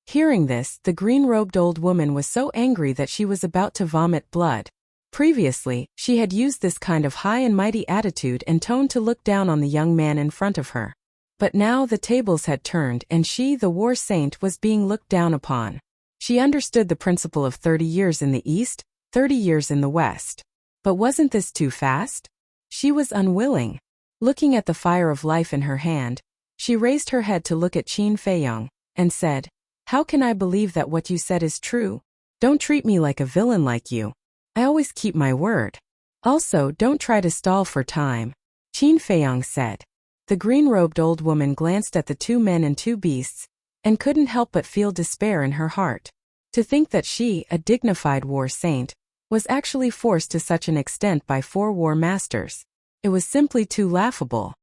Hearing this, the green-robed old woman was so angry that she was about to vomit blood. Previously, she had used this kind of high and mighty attitude and tone to look down on the young man in front of her. But now the tables had turned and she, the war saint, was being looked down upon. She understood the principle of 30 years in the East, 30 years in the West. But wasn't this too fast? She was unwilling. Looking at the fire of life in her hand, she raised her head to look at Qin Feiyang, and said, How can I believe that what you said is true? Don't treat me like a villain like you. I always keep my word. Also, don't try to stall for time. Qin Feiyang said. The green-robed old woman glanced at the 2 men and 2 beasts, and couldn't help but feel despair in her heart. To think that she, a dignified war saint, was actually forced to such an extent by 4 war masters. It was simply too laughable.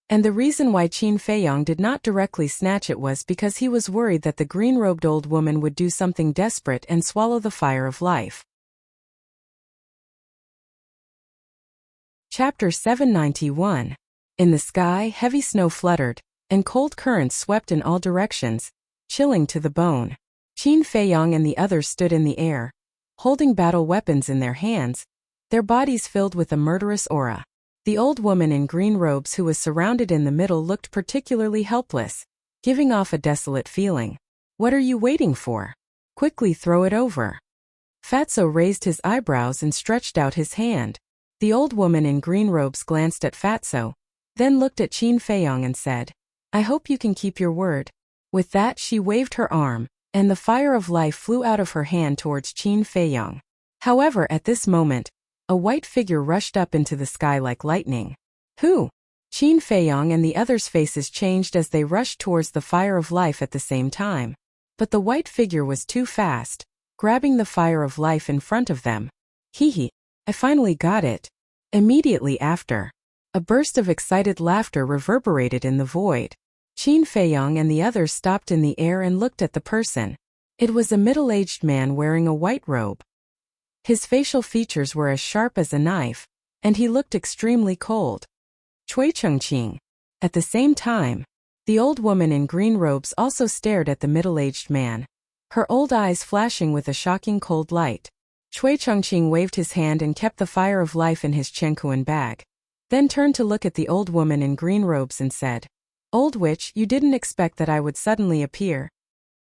And the reason why Qin Feiyang did not directly snatch it was because he was worried that the green-robed old woman would do something desperate and swallow the fire of life. Chapter 791. In the sky, heavy snow fluttered, and cold currents swept in all directions, chilling to the bone. Qin Feiyang and the others stood in the air, holding battle weapons in their hands, their bodies filled with a murderous aura. The old woman in green robes who was surrounded in the middle looked particularly helpless, giving off a desolate feeling. What are you waiting for? Quickly throw it over. Fatso raised his eyebrows and stretched out his hand. The old woman in green robes glanced at Fatso, then looked at Qin Feiyang and said, I hope you can keep your word. With that she waved her arm, and the fire of life flew out of her hand towards Qin Feiyang. However, at this moment, a white figure rushed up into the sky like lightning. Who? Qin Feiyang and the others' faces changed as they rushed towards the fire of life at the same time. But the white figure was too fast, grabbing the fire of life in front of them. Hee, I finally got it. Immediately after, a burst of excited laughter reverberated in the void. Qin Feiyang and the others stopped in the air and looked at the person. It was a middle-aged man wearing a white robe. His facial features were as sharp as a knife, and he looked extremely cold. Cui Chengqing. At the same time, the old woman in green robes also stared at the middle-aged man, her old eyes flashing with a shocking cold light. Cui Chengqing waved his hand and kept the fire of life in his chenkuan bag, then turned to look at the old woman in green robes and said, Old witch, you didn't expect that I would suddenly appear.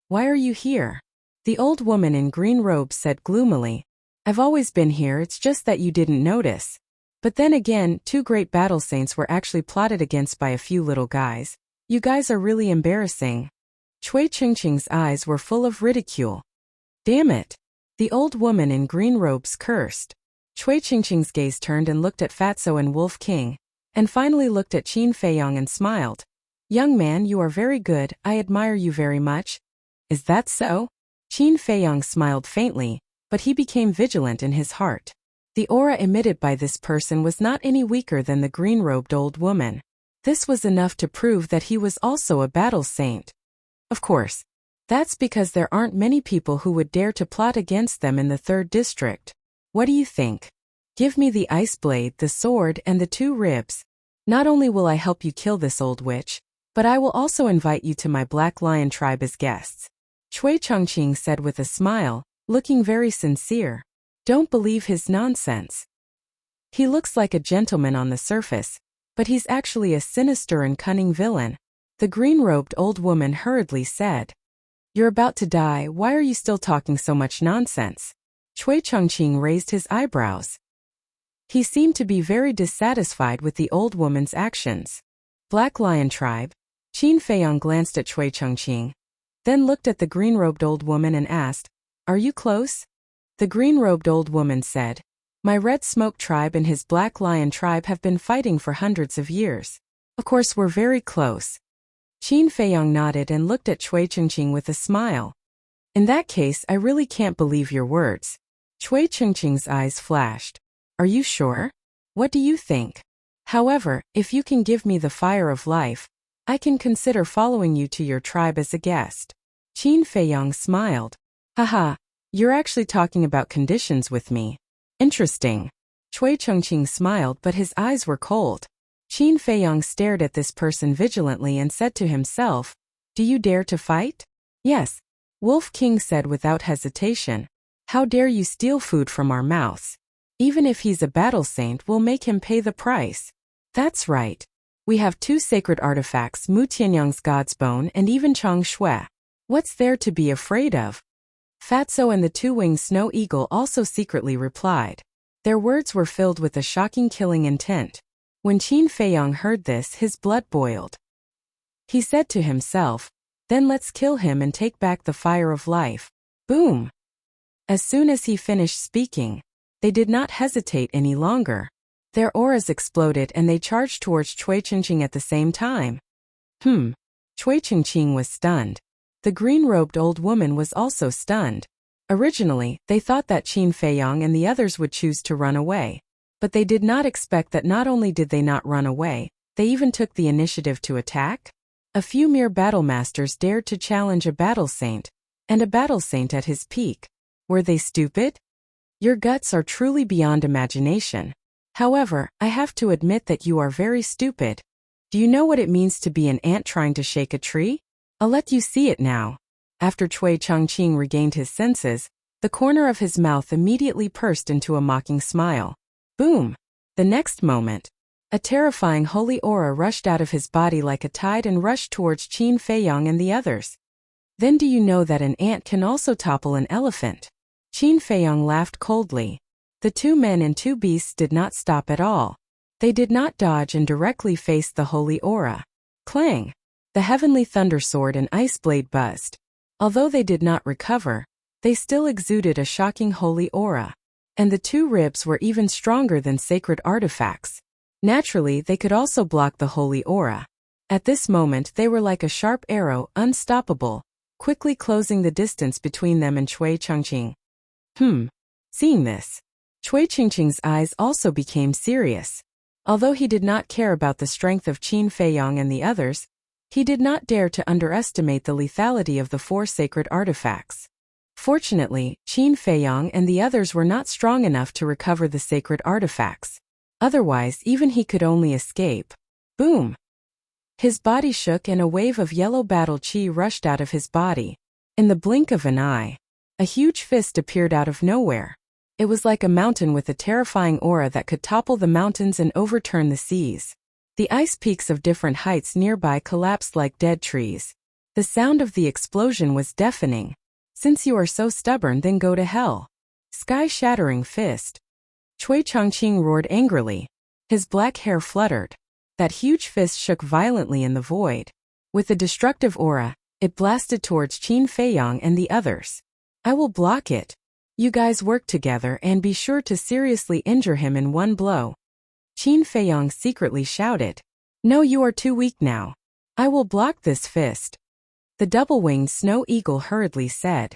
Why are you here? The old woman in green robes said gloomily, I've always been here, it's just that you didn't notice. But then again, 2 great battle saints were actually plotted against by a few little guys. You guys are really embarrassing. Chui Chingqing's eyes were full of ridicule. Damn it! The old woman in green robes cursed. Chui Chingqing's gaze turned and looked at Fatso and Wolf King, and finally looked at Qin Feiyong and smiled. Young man, you are very good, I admire you very much. Is that so? Qin Feiyong smiled faintly, but he became vigilant in his heart. The aura emitted by this person was not any weaker than the green-robed old woman. This was enough to prove that he was also a battle saint. Of course, that's because there aren't many people who would dare to plot against them in the 3rd district. What do you think? Give me the ice blade, the sword, and the 2 ribs. Not only will I help you kill this old witch, but I will also invite you to my Black Lion tribe as guests. Chui Chongqing said with a smile, looking very sincere. Don't believe his nonsense. He looks like a gentleman on the surface, but he's actually a sinister and cunning villain. The green-robed old woman hurriedly said. You're about to die, why are you still talking so much nonsense? Chui Chongqing raised his eyebrows. He seemed to be very dissatisfied with the old woman's actions. Black Lion tribe. Qin Feiyong glanced at Chui Chongqing, then looked at the green-robed old woman and asked, Are you close? The green-robed old woman said, My Red Smoke tribe and his Black Lion tribe have been fighting for hundreds of years. Of course we're very close. Qin Feiyong nodded and looked at Chui Chongqing with a smile. In that case, I really can't believe your words. Chui Chongqing's eyes flashed. Are you sure? What do you think? However, if you can give me the fire of life, I can consider following you to your tribe as a guest. Qin Feiyong smiled. Haha, you're actually talking about conditions with me. Interesting. Chui Chongqing smiled, but his eyes were cold. Qin Feiyong stared at this person vigilantly and said to himself, Do you dare to fight? Yes. Wolf King said without hesitation. How dare you steal food from our mouths? Even if he's a battle saint, we'll make him pay the price. That's right. We have 2 sacred artifacts, Mu Tianyang's God's Bone and even Chang Shui. What's there to be afraid of? Fatso and the 2-winged snow eagle also secretly replied. Their words were filled with a shocking killing intent. When Qin Feiyong heard this, his blood boiled. He said to himself, Then let's kill him and take back the fire of life. Boom! As soon as he finished speaking, they did not hesitate any longer. Their auras exploded and they charged towards Chui Chongqing at the same time. Chui Chongqing was stunned. The green-robed old woman was also stunned. Originally, they thought that Qin Feiyong and the others would choose to run away. But they did not expect that not only did they not run away, they even took the initiative to attack. A few mere battle masters dared to challenge a battle saint, and a battle saint at his peak. Were they stupid? Your guts are truly beyond imagination. However, I have to admit that you are very stupid. Do you know what it means to be an ant trying to shake a tree? I'll let you see it now. After Chui Chongqing regained his senses, the corner of his mouth immediately pursed into a mocking smile. Boom! The next moment, a terrifying holy aura rushed out of his body like a tide and rushed towards Qin Feiyong and the others. Then do you know that an ant can also topple an elephant? Qin Feiyong laughed coldly. The 2 men and 2 beasts did not stop at all. They did not dodge and directly faced the holy aura. Clang! The heavenly thunder sword and ice blade buzzed. Although they did not recover, they still exuded a shocking holy aura. And the 2 ribs were even stronger than sacred artifacts. Naturally, they could also block the holy aura. At this moment, they were like a sharp arrow, unstoppable, quickly closing the distance between them and Chui Chongqing. Seeing this, Chui Chongqing's eyes also became serious. Although he did not care about the strength of Qin Feiyong and the others, he did not dare to underestimate the lethality of the 4 sacred artifacts. Fortunately, Qin Feiyong and the others were not strong enough to recover the sacred artifacts. Otherwise, even he could only escape. Boom! His body shook and a wave of yellow battle chi rushed out of his body. In the blink of an eye, a huge fist appeared out of nowhere. It was like a mountain with a terrifying aura that could topple the mountains and overturn the seas. The ice peaks of different heights nearby collapsed like dead trees. The sound of the explosion was deafening. Since you are so stubborn, then go to hell. Sky-shattering fist. Chui Chongqing roared angrily. His black hair fluttered. That huge fist shook violently in the void. With a destructive aura, it blasted towards Qin Feiyang and the others. I will block it. You guys work together and be sure to seriously injure him in one blow. Qin Feiyang secretly shouted. No, you are too weak now. I will block this fist. The double-winged snow eagle hurriedly said.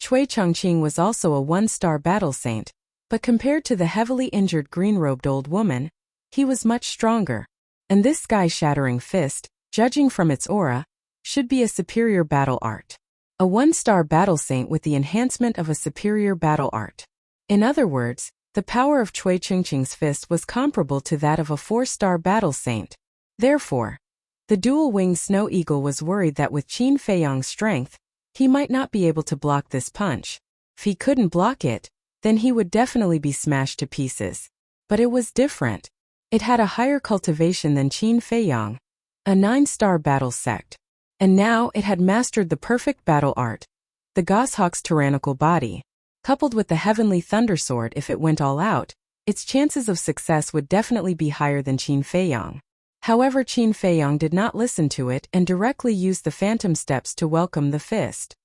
Cui Chongqing was also a one-star battle saint, but compared to the heavily injured green-robed old woman, he was much stronger. And this sky-shattering fist, judging from its aura, should be a superior battle art. A one-star battle saint with the enhancement of a superior battle art. In other words, the power of Cui Chongqing's fist was comparable to that of a four-star battle saint. Therefore, the dual-winged snow eagle was worried that with Qin Feiyang's strength, he might not be able to block this punch. If he couldn't block it, then he would definitely be smashed to pieces. But it was different. It had a higher cultivation than Qin Feiyang, a 9-star battle sect. And now it had mastered the perfect battle art, the goshawk's tyrannical body. Coupled with the heavenly thundersword, if it went all out, its chances of success would definitely be higher than Qin Feiyang. However, Qin Feiyang did not listen to it and directly used the phantom steps to welcome the fist.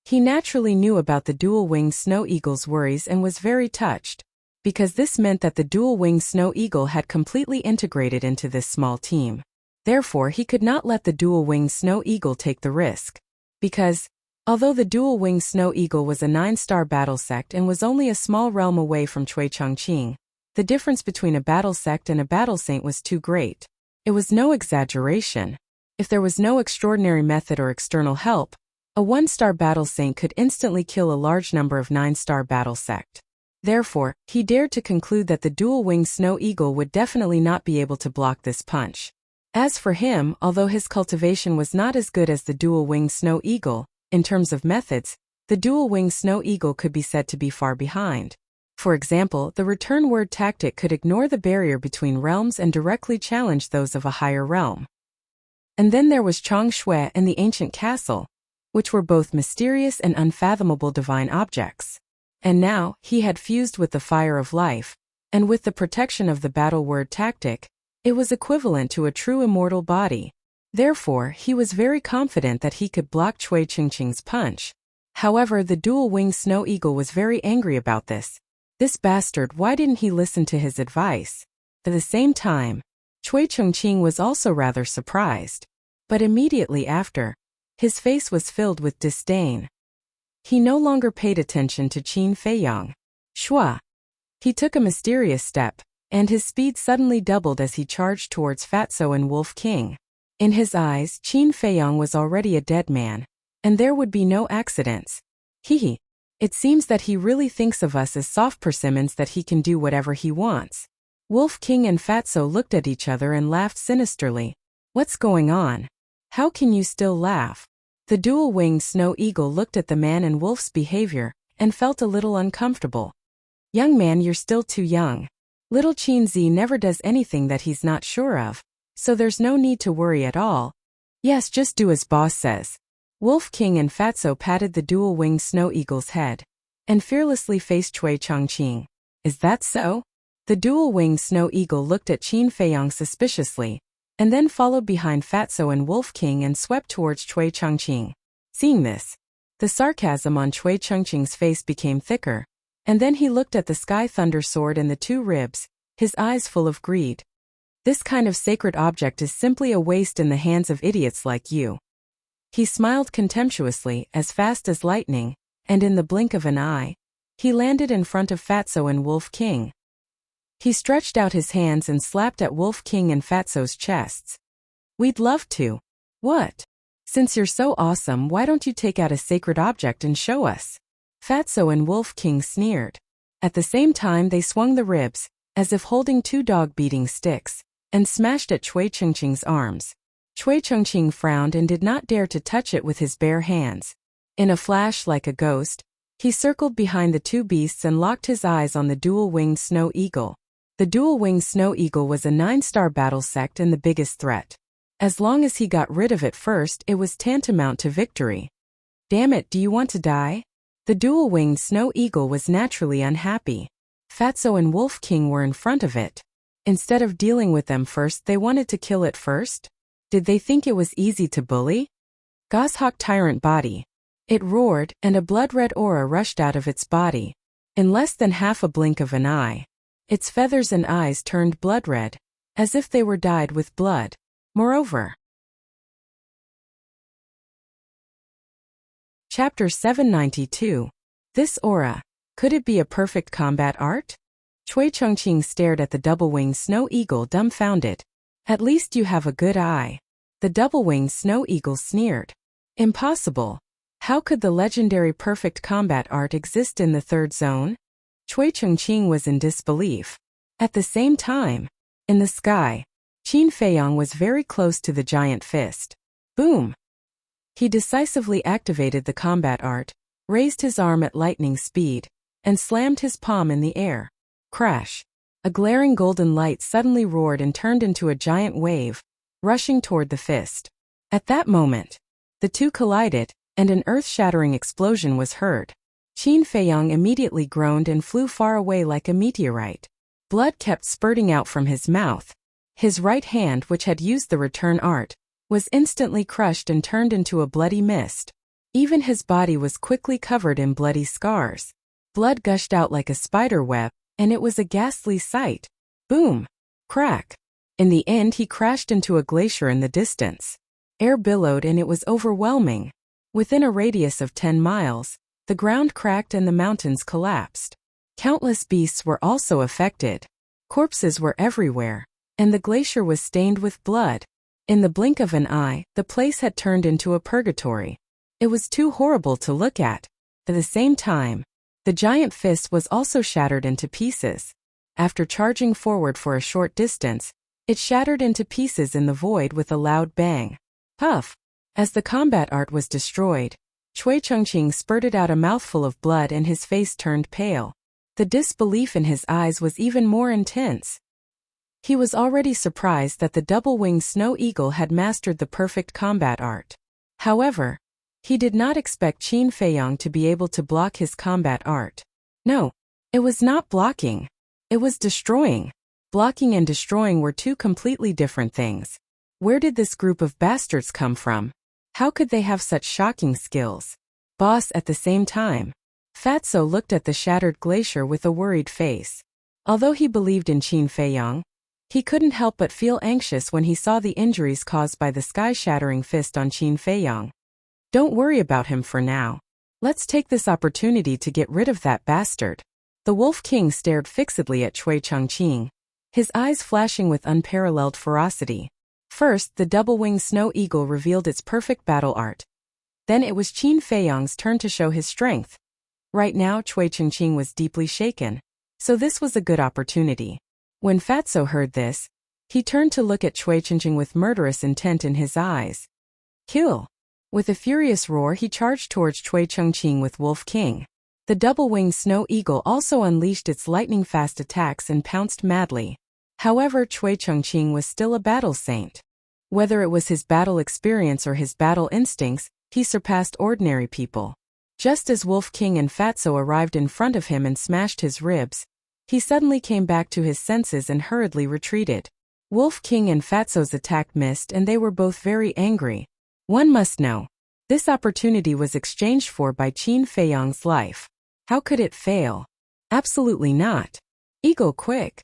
He naturally knew about the dual-winged snow eagle's worries and was very touched, because this meant that the dual-winged snow eagle had completely integrated into this small team. Therefore, he could not let the dual-winged snow eagle take the risk. Because, although the dual-winged snow eagle was a 9-star battle sect and was only a small realm away from Cui Chongqing, the difference between a battle sect and a battle saint was too great. It was no exaggeration. If there was no extraordinary method or external help, a 1-star battle saint could instantly kill a large number of 9-star battle sect. Therefore, he dared to conclude that the dual-winged snow eagle would definitely not be able to block this punch. As for him, although his cultivation was not as good as the dual-winged snow eagle, in terms of methods, the dual-winged snow eagle could be said to be far behind. For example, the return word tactic could ignore the barrier between realms and directly challenge those of a higher realm. And then there was Chong Shui and the ancient castle, which were both mysterious and unfathomable divine objects. And now, he had fused with the fire of life, and with the protection of the battle word tactic, it was equivalent to a true immortal body. Therefore, he was very confident that he could block Cui Chongqing's punch. However, the dual-winged snow eagle was very angry about this. This bastard, why didn't he listen to his advice? At the same time, Cui Chongqing was also rather surprised. But immediately after, his face was filled with disdain. He no longer paid attention to Qin Feiyang. Shua. He took a mysterious step, and his speed suddenly doubled as he charged towards Fatso and Wolf King. In his eyes, Qin Feiyang was already a dead man, and there would be no accidents. Hee. It seems that he really thinks of us as soft persimmons that he can do whatever he wants. Wolf King and Fatso looked at each other and laughed sinisterly. What's going on? How can you still laugh? The dual-winged snow eagle looked at the man and wolf's behavior, and felt a little uncomfortable. Young man, you're still too young. Little Qin Zi never does anything that he's not sure of, so there's no need to worry at all. Yes, just do as boss says. Wolf King and Fatso patted the dual-winged snow eagle's head, and fearlessly faced Cui Chongqing. Is that so? The dual-winged snow eagle looked at Qin Feiyang suspiciously, and then followed behind Fatso and Wolf King and swept towards Cui Chongqing. Seeing this, the sarcasm on Cui Chongqing's face became thicker, and then he looked at the sky thunder sword and the two ribs, his eyes full of greed. This kind of sacred object is simply a waste in the hands of idiots like you. He smiled contemptuously, as fast as lightning, and in the blink of an eye, he landed in front of Fatso and Wolf King. He stretched out his hands and slapped at Wolf King and Fatso's chests. We'd love to. What? Since you're so awesome, why don't you take out a sacred object and show us? Fatso and Wolf King sneered. At the same time they swung the ribs, as if holding two dog-beating sticks, and smashed at Cui Chongqing's arms. Cui Chongqing frowned and did not dare to touch it with his bare hands. In a flash like a ghost, he circled behind the two beasts and locked his eyes on the dual-winged snow eagle. The dual-winged snow eagle was a 9-star battle sect and the biggest threat. As long as he got rid of it first, it was tantamount to victory. Damn it, do you want to die? The dual-winged snow eagle was naturally unhappy. Fatso and Wolf King were in front of it. Instead of dealing with them first, they wanted to kill it first? Did they think it was easy to bully? Goshawk tyrant body. It roared, and a blood-red aura rushed out of its body. In less than half a blink of an eye, its feathers and eyes turned blood-red, as if they were dyed with blood. Moreover, Chapter 792. This aura. Could it be a perfect combat art? Chui Chengqing stared at the double-winged snow eagle dumbfounded. At least you have a good eye. The double-winged snow eagle sneered. Impossible. How could the legendary perfect combat art exist in the third zone? Chui Chengqing was in disbelief. At the same time, in the sky, Qin Feiyang was very close to the giant fist. Boom! He decisively activated the combat art, raised his arm at lightning speed, and slammed his palm in the air. Crash! A glaring golden light suddenly roared and turned into a giant wave, rushing toward the fist. At that moment, the two collided, and an earth-shattering explosion was heard. Qin Feiyang immediately groaned and flew far away like a meteorite. Blood kept spurting out from his mouth. His right hand, which had used the return art, was instantly crushed and turned into a bloody mist. Even his body was quickly covered in bloody scars. Blood gushed out like a spider web, and it was a ghastly sight. Boom! Crack! In the end, he crashed into a glacier in the distance. Air billowed and it was overwhelming. Within a radius of 10 miles, the ground cracked and the mountains collapsed. Countless beasts were also affected. Corpses were everywhere, and the glacier was stained with blood. In the blink of an eye, the place had turned into a purgatory. It was too horrible to look at. At the same time, the giant fist was also shattered into pieces. After charging forward for a short distance, it shattered into pieces in the void with a loud bang. Puff! As the combat art was destroyed, Chui Chengqing spurted out a mouthful of blood and his face turned pale. The disbelief in his eyes was even more intense. He was already surprised that the double-winged snow eagle had mastered the perfect combat art. However, he did not expect Qin Feiyang to be able to block his combat art. No, it was not blocking. It was destroying. Blocking and destroying were two completely different things. Where did this group of bastards come from? How could they have such shocking skills? Boss, at the same time, Fatso looked at the shattered glacier with a worried face. Although he believed in Qin Feiyang, he couldn't help but feel anxious when he saw the injuries caused by the sky-shattering fist on Qin Feiyang. Don't worry about him for now. Let's take this opportunity to get rid of that bastard. The Wolf King stared fixedly at Chui Chengqing, his eyes flashing with unparalleled ferocity. First, the double-winged snow eagle revealed its perfect battle art. Then it was Qin Feiyang's turn to show his strength. Right now, Chui Chengqing was deeply shaken, so this was a good opportunity. When Fatso heard this, he turned to look at Chui Chengqing with murderous intent in his eyes. Kill! With a furious roar, he charged towards Chui Chengqing with Wolf King. The double-winged snow eagle also unleashed its lightning-fast attacks and pounced madly. However, Chui Chengqing was still a battle saint. Whether it was his battle experience or his battle instincts, he surpassed ordinary people. Just as Wolf King and Fatso arrived in front of him and smashed his ribs, he suddenly came back to his senses and hurriedly retreated. Wolf King and Fatso's attack missed and they were both very angry. One must know, this opportunity was exchanged for by Qin Feiyang's life. How could it fail? Absolutely not. Eagle, quick!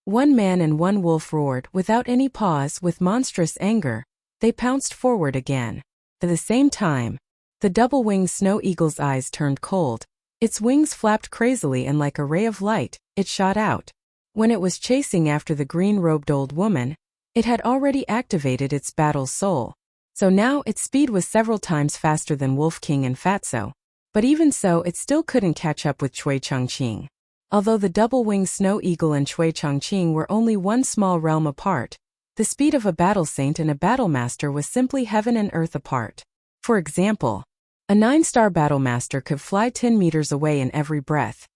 One man and one wolf roared without any pause with monstrous anger. They pounced forward again. At the same time, the double-winged snow eagle's eyes turned cold. Its wings flapped crazily and like a ray of light, it shot out. When it was chasing after the green-robed old woman, it had already activated its battle soul. So now its speed was several times faster than Wolf King and Fatso. But even so, it still couldn't catch up with Chui Chengqing. Although the double-winged snow eagle and Chui Chengqing were only one small realm apart, the speed of a battle saint and a battle master was simply heaven and earth apart. For example, a 9-star battle master could fly 10 meters away in every breath,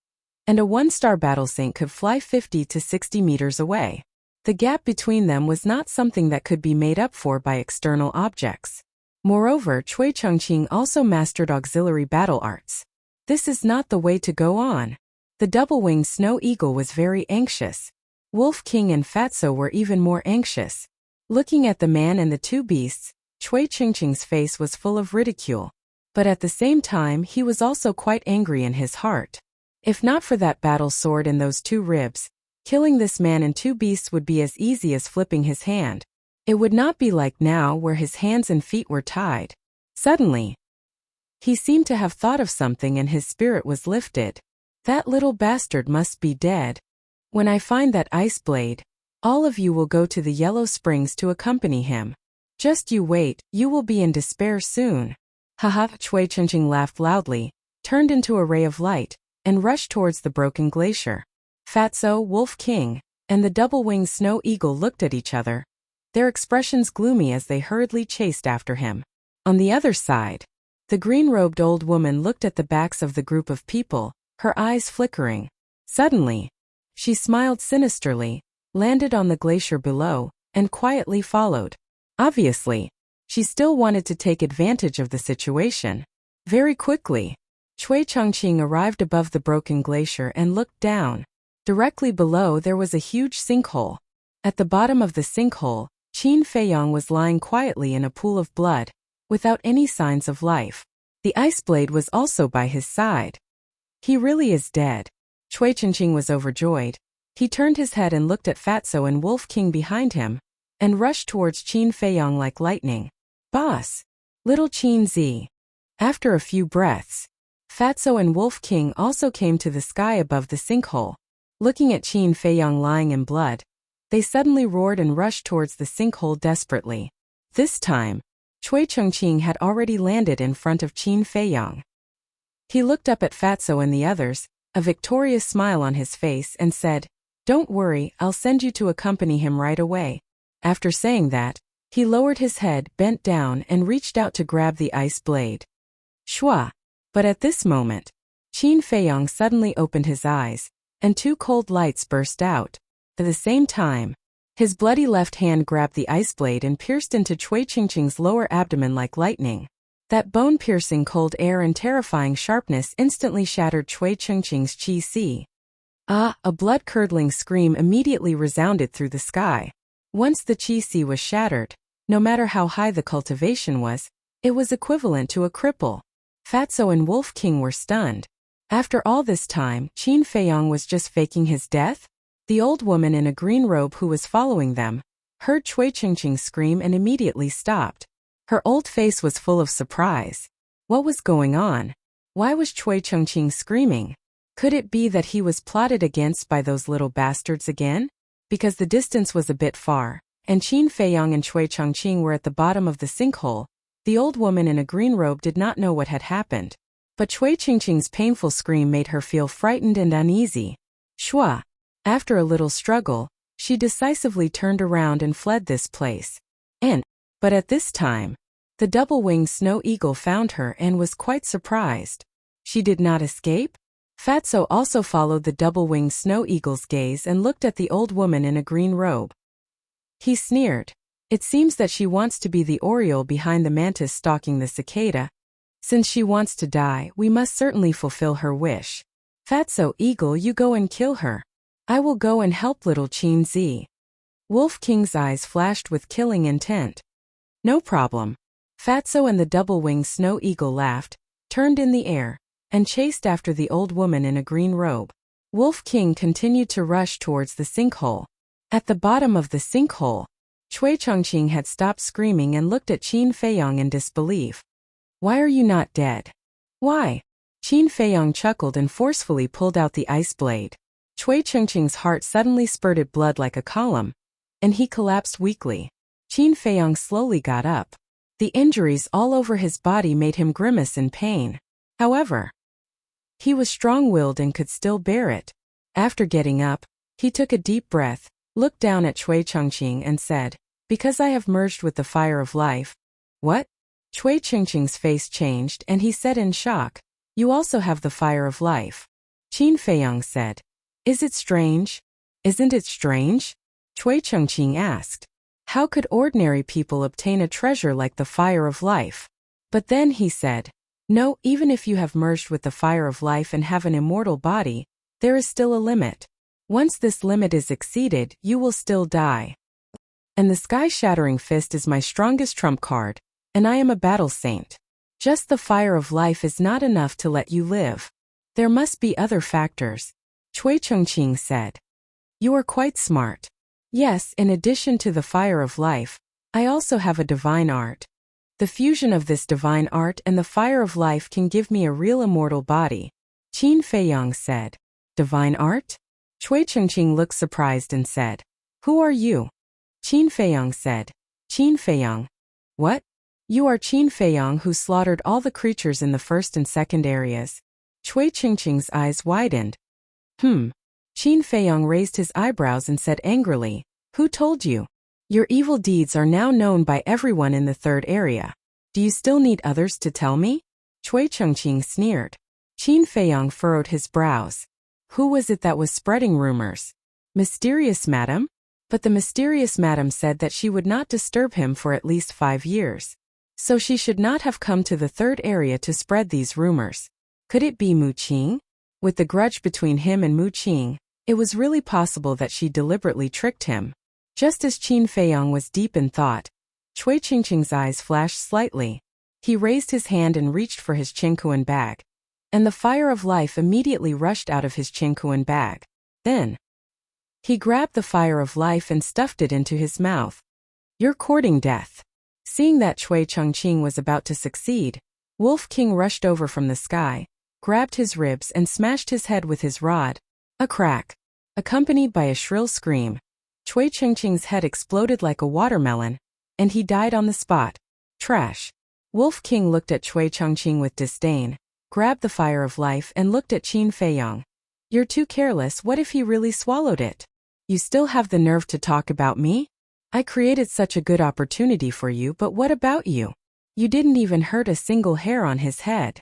and a 1-star battle saint could fly 50 to 60 meters away. The gap between them was not something that could be made up for by external objects. Moreover, Chui Chengqing also mastered auxiliary battle arts. This is not the way to go on. The double-winged snow eagle was very anxious. Wolf King and Fatso were even more anxious. Looking at the man and the two beasts, Cui Chingching's face was full of ridicule. But at the same time he was also quite angry in his heart. If not for that battle sword and those two ribs, killing this man and two beasts would be as easy as flipping his hand. It would not be like now where his hands and feet were tied. Suddenly, he seemed to have thought of something and his spirit was lifted. That little bastard must be dead. When I find that ice blade, all of you will go to the Yellow Springs to accompany him. Just you wait, you will be in despair soon. Haha, Cui Chingching laughed loudly, turned into a ray of light, and rushed towards the broken glacier. Fatso, Wolf King, and the double-winged snow eagle looked at each other, their expressions gloomy as they hurriedly chased after him. On the other side, the green-robed old woman looked at the backs of the group of people, her eyes flickering. Suddenly, she smiled sinisterly, landed on the glacier below, and quietly followed. Obviously, she still wanted to take advantage of the situation. Very quickly, Cui Chongqing arrived above the broken glacier and looked down. Directly below there was a huge sinkhole. At the bottom of the sinkhole, Qin Feiyong was lying quietly in a pool of blood, without any signs of life. The ice blade was also by his side. He really is dead. Cui Chongqing was overjoyed. He turned his head and looked at Fatso and Wolf King behind him, and rushed towards Qin Feiyong like lightning. Boss! Little Qin Zi. After a few breaths, Fatso and Wolf King also came to the sky above the sinkhole. Looking at Qin Feiyong lying in blood, they suddenly roared and rushed towards the sinkhole desperately. This time, Cui Chongqing had already landed in front of Qin Feiyong. He looked up at Fatso and the others, a victorious smile on his face, and said, "Don't worry, I'll send you to accompany him right away." After saying that, he lowered his head, bent down, and reached out to grab the ice blade. Shua! But at this moment, Qin Feiyong suddenly opened his eyes, and two cold lights burst out. At the same time, his bloody left hand grabbed the ice blade and pierced into Cui Chingching's lower abdomen like lightning. That bone-piercing cold air and terrifying sharpness instantly shattered Cui Chingching's qi. A blood-curdling scream immediately resounded through the sky. Once the qi was shattered, no matter how high the cultivation was, it was equivalent to a cripple. Fatso and Wolf King were stunned. After all this time, Qin Feiyong was just faking his death? The old woman in a green robe who was following them heard Cui Chingching scream and immediately stopped. Her old face was full of surprise. What was going on? Why was Cui Chingching screaming? Could it be that he was plotted against by those little bastards again? Because the distance was a bit far, and Qin Feiyong and Cui Chongqing were at the bottom of the sinkhole, the old woman in a green robe did not know what had happened. But Cui Chingching's painful scream made her feel frightened and uneasy. Shua! After a little struggle, she decisively turned around and fled this place. But at this time, the double-winged snow eagle found her and was quite surprised. She did not escape? Fatso also followed the double-winged snow eagle's gaze and looked at the old woman in a green robe. He sneered. It seems that she wants to be the oriole behind the mantis stalking the cicada. Since she wants to die, we must certainly fulfill her wish. Fatso Eagle, you go and kill her. I will go and help little Qin Zi. Wolf King's eyes flashed with killing intent. No problem. Fatso and the double-winged snow eagle laughed, turned in the air, and chased after the old woman in a green robe. Wolf King continued to rush towards the sinkhole. At the bottom of the sinkhole, Cui Chongqing had stopped screaming and looked at Qin Feiyong in disbelief. Why are you not dead? Why? Qin Feiyong chuckled and forcefully pulled out the ice blade. Cui Chongqing's heart suddenly spurted blood like a column, and he collapsed weakly. Qin Feiyong slowly got up. The injuries all over his body made him grimace in pain. However, he was strong-willed and could still bear it. After getting up, he took a deep breath, looked down at Cui Chongqing and said, "Because I have merged with the fire of life." What? Cui Chongqing's face changed and he said in shock, "You also have the fire of life." Qin Feiyong said, "Is it strange? Isn't it strange?" Cui Chongqing asked. How could ordinary people obtain a treasure like the fire of life? But then he said, "No, even if you have merged with the fire of life and have an immortal body, there is still a limit. Once this limit is exceeded, you will still die." and the sky-shattering fist is my strongest trump card, and I am a battle saint. Just the fire of life is not enough to let you live. There must be other factors, Cui Chengqing said. You are quite smart. Yes, in addition to the fire of life, I also have a divine art. The fusion of this divine art and the fire of life can give me a real immortal body, Qin Feiyang said. Divine art? Cui Chengqing looked surprised and said, Who are you? Qin Feiyang said. Qin Feiyang. What? You are Qin Feiyang who slaughtered all the creatures in the first and second areas. Cui Chengqing's eyes widened. Qin Feiyang raised his eyebrows and said angrily, Who told you? Your evil deeds are now known by everyone in the third area. Do you still need others to tell me? Cui Chengqing sneered. Qin Feiyang furrowed his brows. Who was it that was spreading rumors? Mysterious Madam? But the mysterious madam said that she would not disturb him for at least 5 years. So she should not have come to the third area to spread these rumors. Could it be Mu Qing? With the grudge between him and Mu Qing, it was really possible that she deliberately tricked him. Just as Qin Feiyang was deep in thought, Cui Chengqing's eyes flashed slightly. He raised his hand and reached for his Qingkuan bag. And the fire of life immediately rushed out of his Qingkuan bag. Then, he grabbed the fire of life and stuffed it into his mouth. You're courting death. Seeing that Cui Chengqing was about to succeed, Wolf King rushed over from the sky, grabbed his ribs and smashed his head with his rod. A crack, accompanied by a shrill scream. Cui Chengqing's head exploded like a watermelon, and he died on the spot. Trash. Wolf King looked at Cui Chengqing with disdain, grabbed the fire of life and looked at Qin Feiyang. You're too careless. What if he really swallowed it? You still have the nerve to talk about me? I created such a good opportunity for you, but what about you? You didn't even hurt a single hair on his head.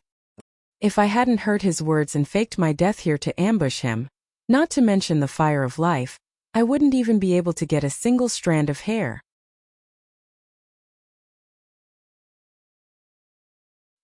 If I hadn't heard his words and faked my death here to ambush him, not to mention the fire of life, I wouldn't even be able to get a single strand of hair.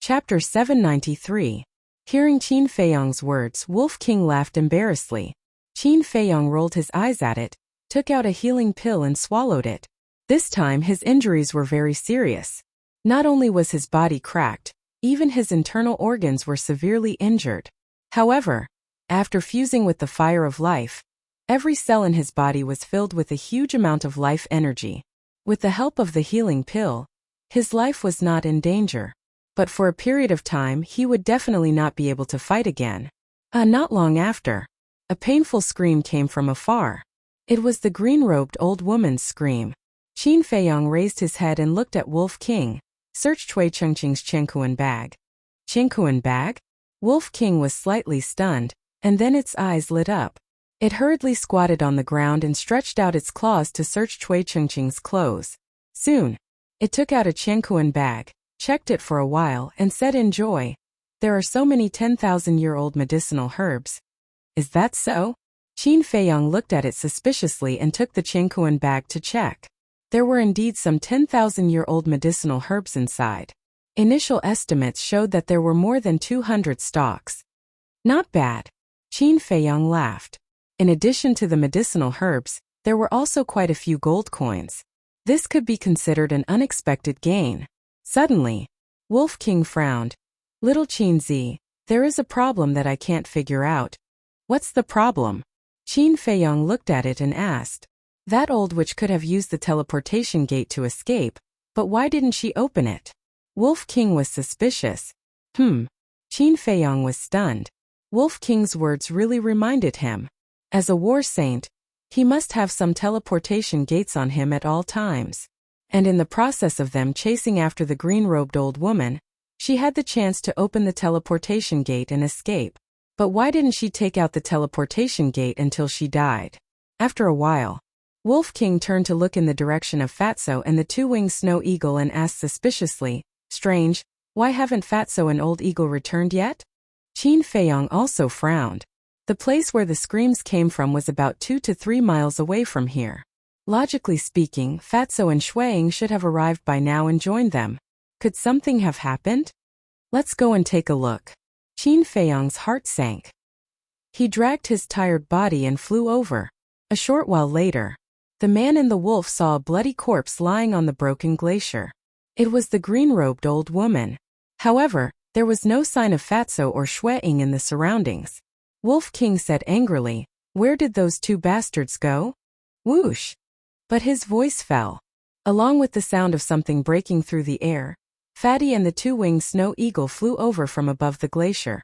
Chapter 793. Hearing Qin Feiyang's words, Wolf King laughed embarrassedly. Qin Feiyang rolled his eyes at it, took out a healing pill and swallowed it. This time his injuries were very serious. Not only was his body cracked, even his internal organs were severely injured. However, after fusing with the fire of life, every cell in his body was filled with a huge amount of life energy. With the help of the healing pill, his life was not in danger. But for a period of time he would definitely not be able to fight again. Not long after, a painful scream came from afar. It was the green-robed old woman's scream. Qin Feiyang raised his head and looked at Wolf King, searched Cui Chengqing's Qingkuan bag. Qingkuan bag? Wolf King was slightly stunned, and then its eyes lit up. It hurriedly squatted on the ground and stretched out its claws to search Cui Chengqing's clothes. Soon, it took out a Qingkuan bag, checked it for a while and said in joy, There are so many 10,000-year-old medicinal herbs. Is that so? Qin Feiyang looked at it suspiciously and took the Qingkuan bag to check. There were indeed some 10,000-year-old medicinal herbs inside. Initial estimates showed that there were more than 200 stalks. Not bad. Qin Feiyang laughed. In addition to the medicinal herbs, there were also quite a few gold coins. This could be considered an unexpected gain. Suddenly, Wolf King frowned. Little Qin Zi, there is a problem that I can't figure out. What's the problem? Qin Feiyang looked at it and asked. That old witch could have used the teleportation gate to escape, but why didn't she open it? Wolf King was suspicious. Qin Feiyang was stunned. Wolf King's words really reminded him. As a war saint, he must have some teleportation gates on him at all times. And in the process of them chasing after the green-robed old woman, she had the chance to open the teleportation gate and escape. But why didn't she take out the teleportation gate until she died? After a while, Wolf King turned to look in the direction of Fatso and the two-winged snow eagle and asked suspiciously, Strange, why haven't Fatso and Old Eagle returned yet? Qin Feiyang also frowned. The place where the screams came from was about 2 to 3 miles away from here. Logically speaking, Fatso and Shuang should have arrived by now and joined them. Could something have happened? Let's go and take a look. Qin Feiyang's heart sank. He dragged his tired body and flew over. A short while later, The man and the wolf saw a bloody corpse lying on the broken glacier. It was the green-robed old woman. However, there was no sign of Fatso or Shui-ing in the surroundings. Wolf King said angrily, "Where did those two bastards go?" Whoosh! But his voice fell. Along with the sound of something breaking through the air, Fatty and the two-winged snow eagle flew over from above the glacier.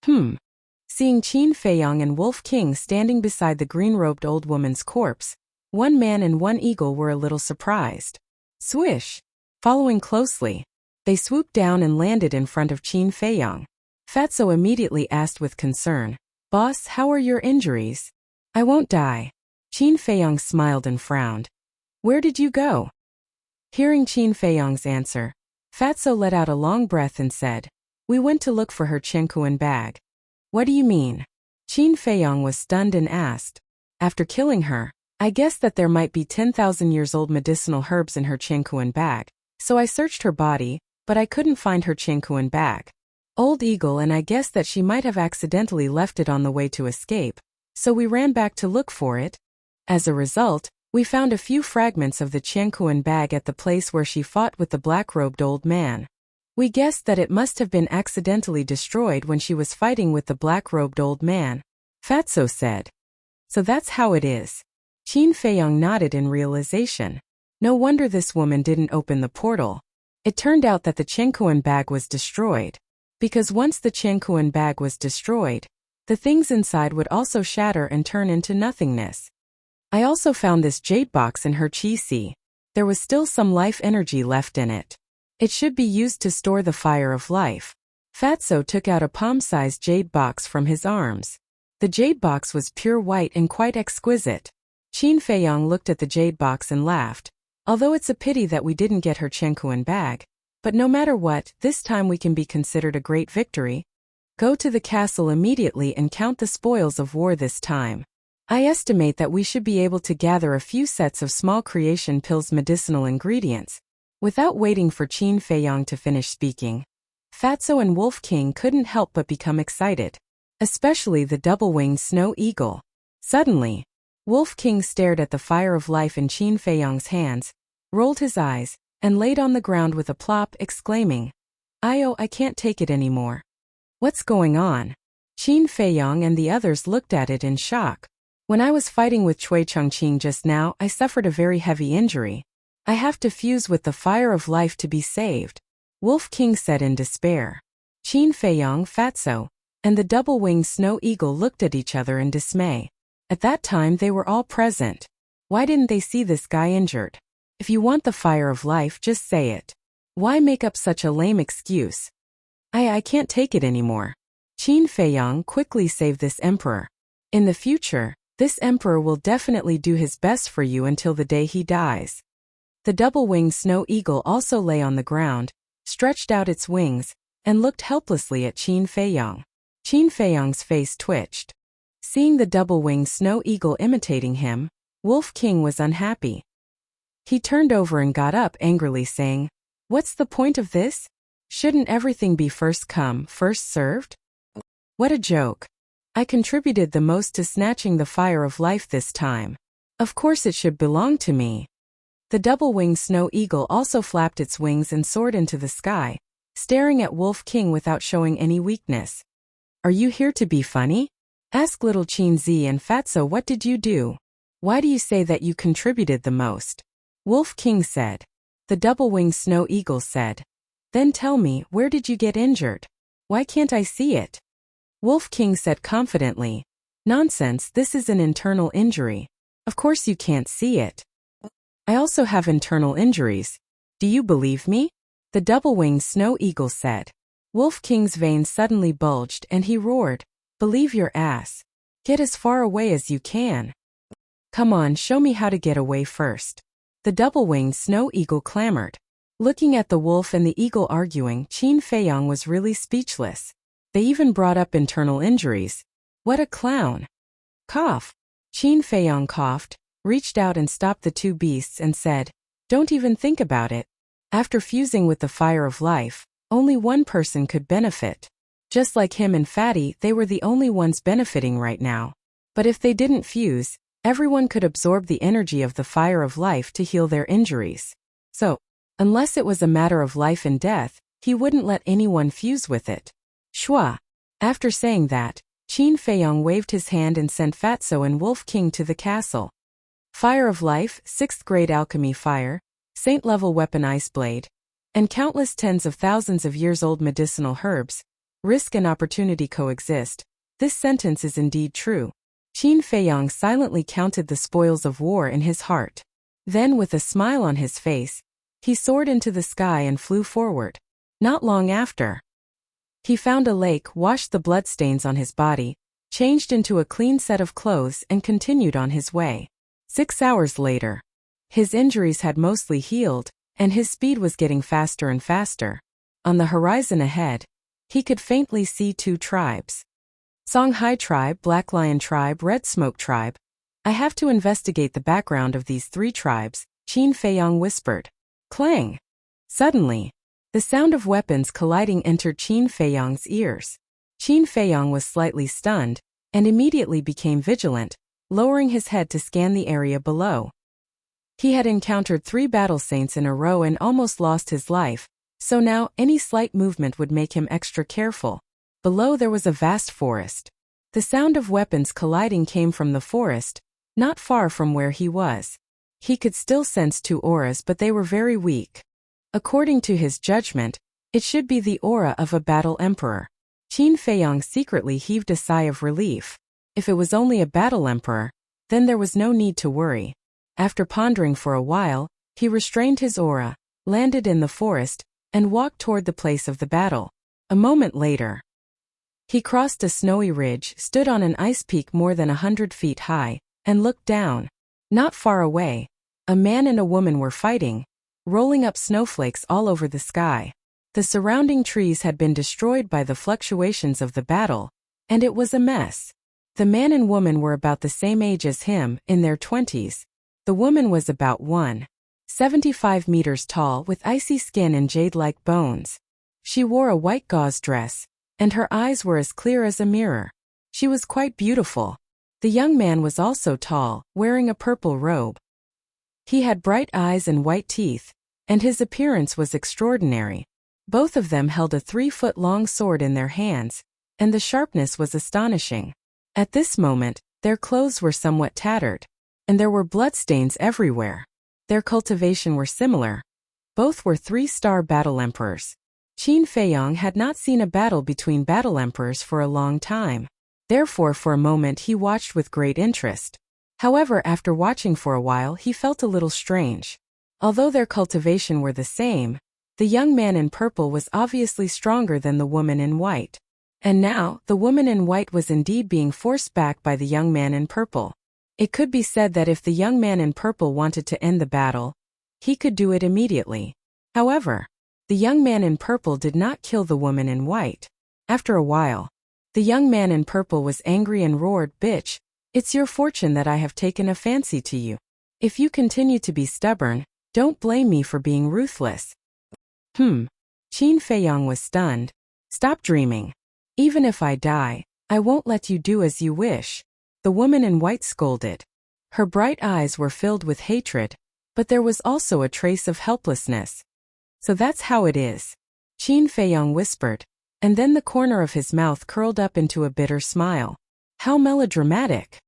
Seeing Qin Feiyang and Wolf King standing beside the green-robed old woman's corpse, one man and one eagle were a little surprised. Swish! Following closely, they swooped down and landed in front of Qin Feiyang. Fatso immediately asked with concern, "Boss, how are your injuries?" "I won't die." Qin Feiyang smiled and frowned. "Where did you go?" Hearing Qin Feiyang's answer, Fatso let out a long breath and said, "We went to look for her Chenkuan bag." "What do you mean?" Qin Feiyang was stunned and asked. "After killing her, I guessed that there might be 10,000 years old medicinal herbs in her Chenkuan bag, so I searched her body, but I couldn't find her Chenkuan bag. Old Eagle and I guessed that she might have accidentally left it on the way to escape, so we ran back to look for it. As a result, we found a few fragments of the Chenkuan bag at the place where she fought with the black-robed old man. We guessed that it must have been accidentally destroyed when she was fighting with the black-robed old man," Fatso said. "So that's how it is." Qin Feiyang nodded in realization. No wonder this woman didn't open the portal. It turned out that the Chenkuan bag was destroyed. Because once the Chenkuan bag was destroyed, the things inside would also shatter and turn into nothingness. "I also found this jade box in her chi-si. There was still some life energy left in it. It should be used to store the fire of life." Fatso took out a palm-sized jade box from his arms. The jade box was pure white and quite exquisite. Qin Feiyang looked at the jade box and laughed. "Although it's a pity that we didn't get her Chenkuan bag, but no matter what, this time we can be considered a great victory. Go to the castle immediately and count the spoils of war this time. I estimate that we should be able to gather a few sets of small creation pills medicinal ingredients." Without waiting for Qin Feiyang to finish speaking, Fatso and Wolf King couldn't help but become excited, especially the double-winged snow eagle. Suddenly, Wolf King stared at the fire of life in Qin Feiyang's hands, rolled his eyes, and laid on the ground with a plop, exclaiming, I can't take it anymore." "What's going on?" Qin Feiyang and the others looked at it in shock. "When I was fighting with Chui Chongqing just now, I suffered a very heavy injury. I have to fuse with the fire of life to be saved," Wolf King said in despair. Qin Feiyang, Fatso, and the double-winged snow eagle looked at each other in dismay. At that time they were all present. Why didn't they see this guy injured? If you want the fire of life, just say it. Why make up such a lame excuse? I can't take it anymore." Qin Feiyang quickly saved this emperor. "In the future, this emperor will definitely do his best for you until the day he dies." The double-winged snow eagle also lay on the ground, stretched out its wings, and looked helplessly at Qin Feiyang. Qin Feiyang's face twitched. Seeing the double-winged snow eagle imitating him, Wolf King was unhappy. He turned over and got up angrily saying, "What's the point of this? Shouldn't everything be first come, first served? What a joke. I contributed the most to snatching the fire of life this time. Of course it should belong to me." The double-winged snow eagle also flapped its wings and soared into the sky, staring at Wolf King without showing any weakness. "Are you here to be funny? Ask little Qin Zi and Fatso, what did you do? Why do you say that you contributed the most?" Wolf King said. The double-winged snow eagle said, "Then tell me, where did you get injured? Why can't I see it?" Wolf King said confidently, "Nonsense, this is an internal injury. Of course you can't see it. I also have internal injuries. Do you believe me?" The double-winged snow eagle said. Wolf King's veins suddenly bulged and he roared, "Believe your ass. Get as far away as you can. Come on, show me how to get away first." The double-winged snow eagle clamored. Looking at the wolf and the eagle arguing, Qin Feiyang was really speechless. They even brought up internal injuries. What a clown. Cough. Qin Feiyang coughed, reached out and stopped the two beasts and said, "Don't even think about it. After fusing with the fire of life, only one person could benefit. Just like him and Fatty, they were the only ones benefiting right now. But if they didn't fuse, Everyone could absorb the energy of the fire of life to heal their injuries. So, unless it was a matter of life and death, he wouldn't let anyone fuse with it. Shua. After saying that, Qin Feiyong waved his hand and sent Fatso and Wolf King to the castle. Fire of Life, 6th grade alchemy fire, saint-level weapon ice blade, and countless tens of thousands of years-old medicinal herbs. Risk and opportunity coexist. This sentence is indeed true. Qin Feiyong silently counted the spoils of war in his heart. Then, with a smile on his face, he soared into the sky and flew forward. Not long after, he found a lake, washed the bloodstains on his body, changed into a clean set of clothes and continued on his way. 6 hours later, his injuries had mostly healed, and his speed was getting faster and faster. On the horizon ahead, he could faintly see 2 tribes. Songhai Tribe, Black Lion Tribe, Red Smoke Tribe. I have to investigate the background of these 3 tribes, Qin Feiyong whispered. Clang! Suddenly, the sound of weapons colliding entered Qin Feiyong's ears. Qin Feiyong was slightly stunned, and immediately became vigilant, lowering his head to scan the area below. He had encountered 3 battle saints in a row and almost lost his life, so now any slight movement would make him extra careful. Below there was a vast forest. The sound of weapons colliding came from the forest, not far from where he was. He could still sense 2 auras, but they were very weak. According to his judgment, it should be the aura of a battle emperor. Qin Feiyong secretly heaved a sigh of relief. If it was only a battle emperor, then there was no need to worry. After pondering for a while, he restrained his aura, landed in the forest, and walked toward the place of the battle. A moment later, he crossed a snowy ridge, stood on an ice peak more than 100 feet high, and looked down. Not far away, a man and a woman were fighting, rolling up snowflakes all over the sky. The surrounding trees had been destroyed by the fluctuations of the battle, and it was a mess. The man and woman were about the same age as him, in their 20s. The woman was about 1.75 meters tall with icy skin and jade-like bones. She wore a white gauze dress, and her eyes were as clear as a mirror. She was quite beautiful. The young man was also tall, wearing a purple robe. He had bright eyes and white teeth, and his appearance was extraordinary. Both of them held a 3-foot-long sword in their hands, and the sharpness was astonishing. At this moment, their clothes were somewhat tattered, and there were bloodstains everywhere. Their cultivation were similar. Both were 3-star battle emperors. Qin Feiyong had not seen a battle between battle emperors for a long time. Therefore, for a moment he watched with great interest. However, after watching for a while he felt a little strange. Although their cultivation were the same, the young man in purple was obviously stronger than the woman in white. And now, the woman in white was indeed being forced back by the young man in purple. It could be said that if the young man in purple wanted to end the battle, he could do it immediately. However, the young man in purple did not kill the woman in white. After a while, the young man in purple was angry and roared, "Bitch, it's your fortune that I have taken a fancy to you. If you continue to be stubborn, don't blame me for being ruthless." Qin Feiyong was stunned. "Stop dreaming. Even if I die, I won't let you do as you wish," the woman in white scolded. Her bright eyes were filled with hatred, but there was also a trace of helplessness. "So that's how it is," Qin Feiyong whispered, and then the corner of his mouth curled up into a bitter smile. How melodramatic.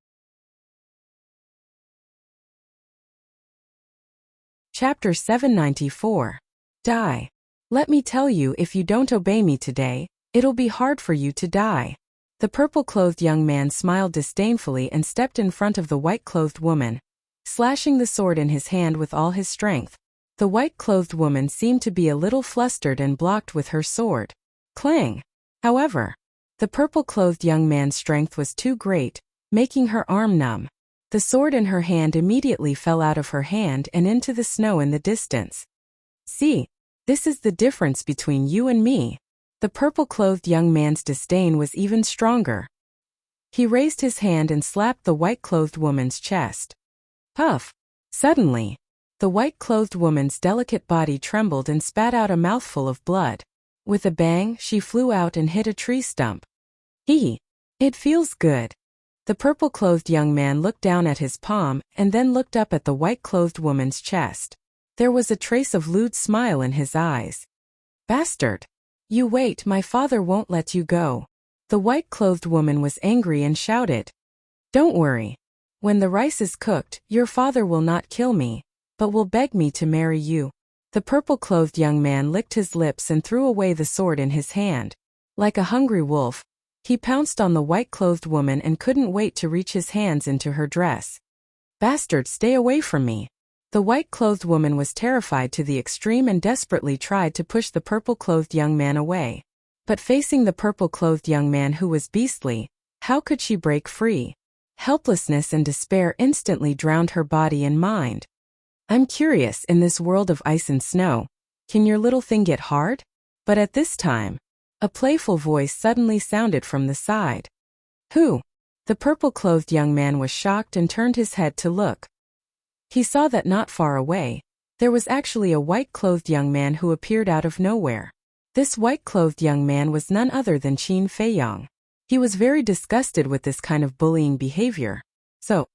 Chapter 794. Die. Let me tell you, if you don't obey me today, it'll be hard for you to die. The purple-clothed young man smiled disdainfully and stepped in front of the white-clothed woman, slashing the sword in his hand with all his strength. The white-clothed woman seemed to be a little flustered and blocked with her sword. Clang! However, the purple-clothed young man's strength was too great, making her arm numb. The sword in her hand immediately fell out of her hand and into the snow in the distance. "See, this is the difference between you and me." The purple-clothed young man's disdain was even stronger. He raised his hand and slapped the white-clothed woman's chest. Puff! Suddenly, the white-clothed woman's delicate body trembled and spat out a mouthful of blood. With a bang, she flew out and hit a tree stump. It feels good. The purple-clothed young man looked down at his palm and then looked up at the white-clothed woman's chest. There was a trace of lewd smile in his eyes. Bastard! You wait, my father won't let you go. The white-clothed woman was angry and shouted. Don't worry. When the rice is cooked, your father will not kill me, but will beg me to marry you. The purple-clothed young man licked his lips and threw away the sword in his hand. Like a hungry wolf, he pounced on the white-clothed woman and couldn't wait to reach his hands into her dress. Bastard, stay away from me. The white-clothed woman was terrified to the extreme and desperately tried to push the purple-clothed young man away. But facing the purple-clothed young man who was beastly, how could she break free? Helplessness and despair instantly drowned her body and mind. I'm curious, in this world of ice and snow, can your little thing get hard? But at this time, a playful voice suddenly sounded from the side. Who? The purple-clothed young man was shocked and turned his head to look. He saw that not far away, there was actually a white-clothed young man who appeared out of nowhere. This white-clothed young man was none other than Qin Feiyang. He was very disgusted with this kind of bullying behavior. So,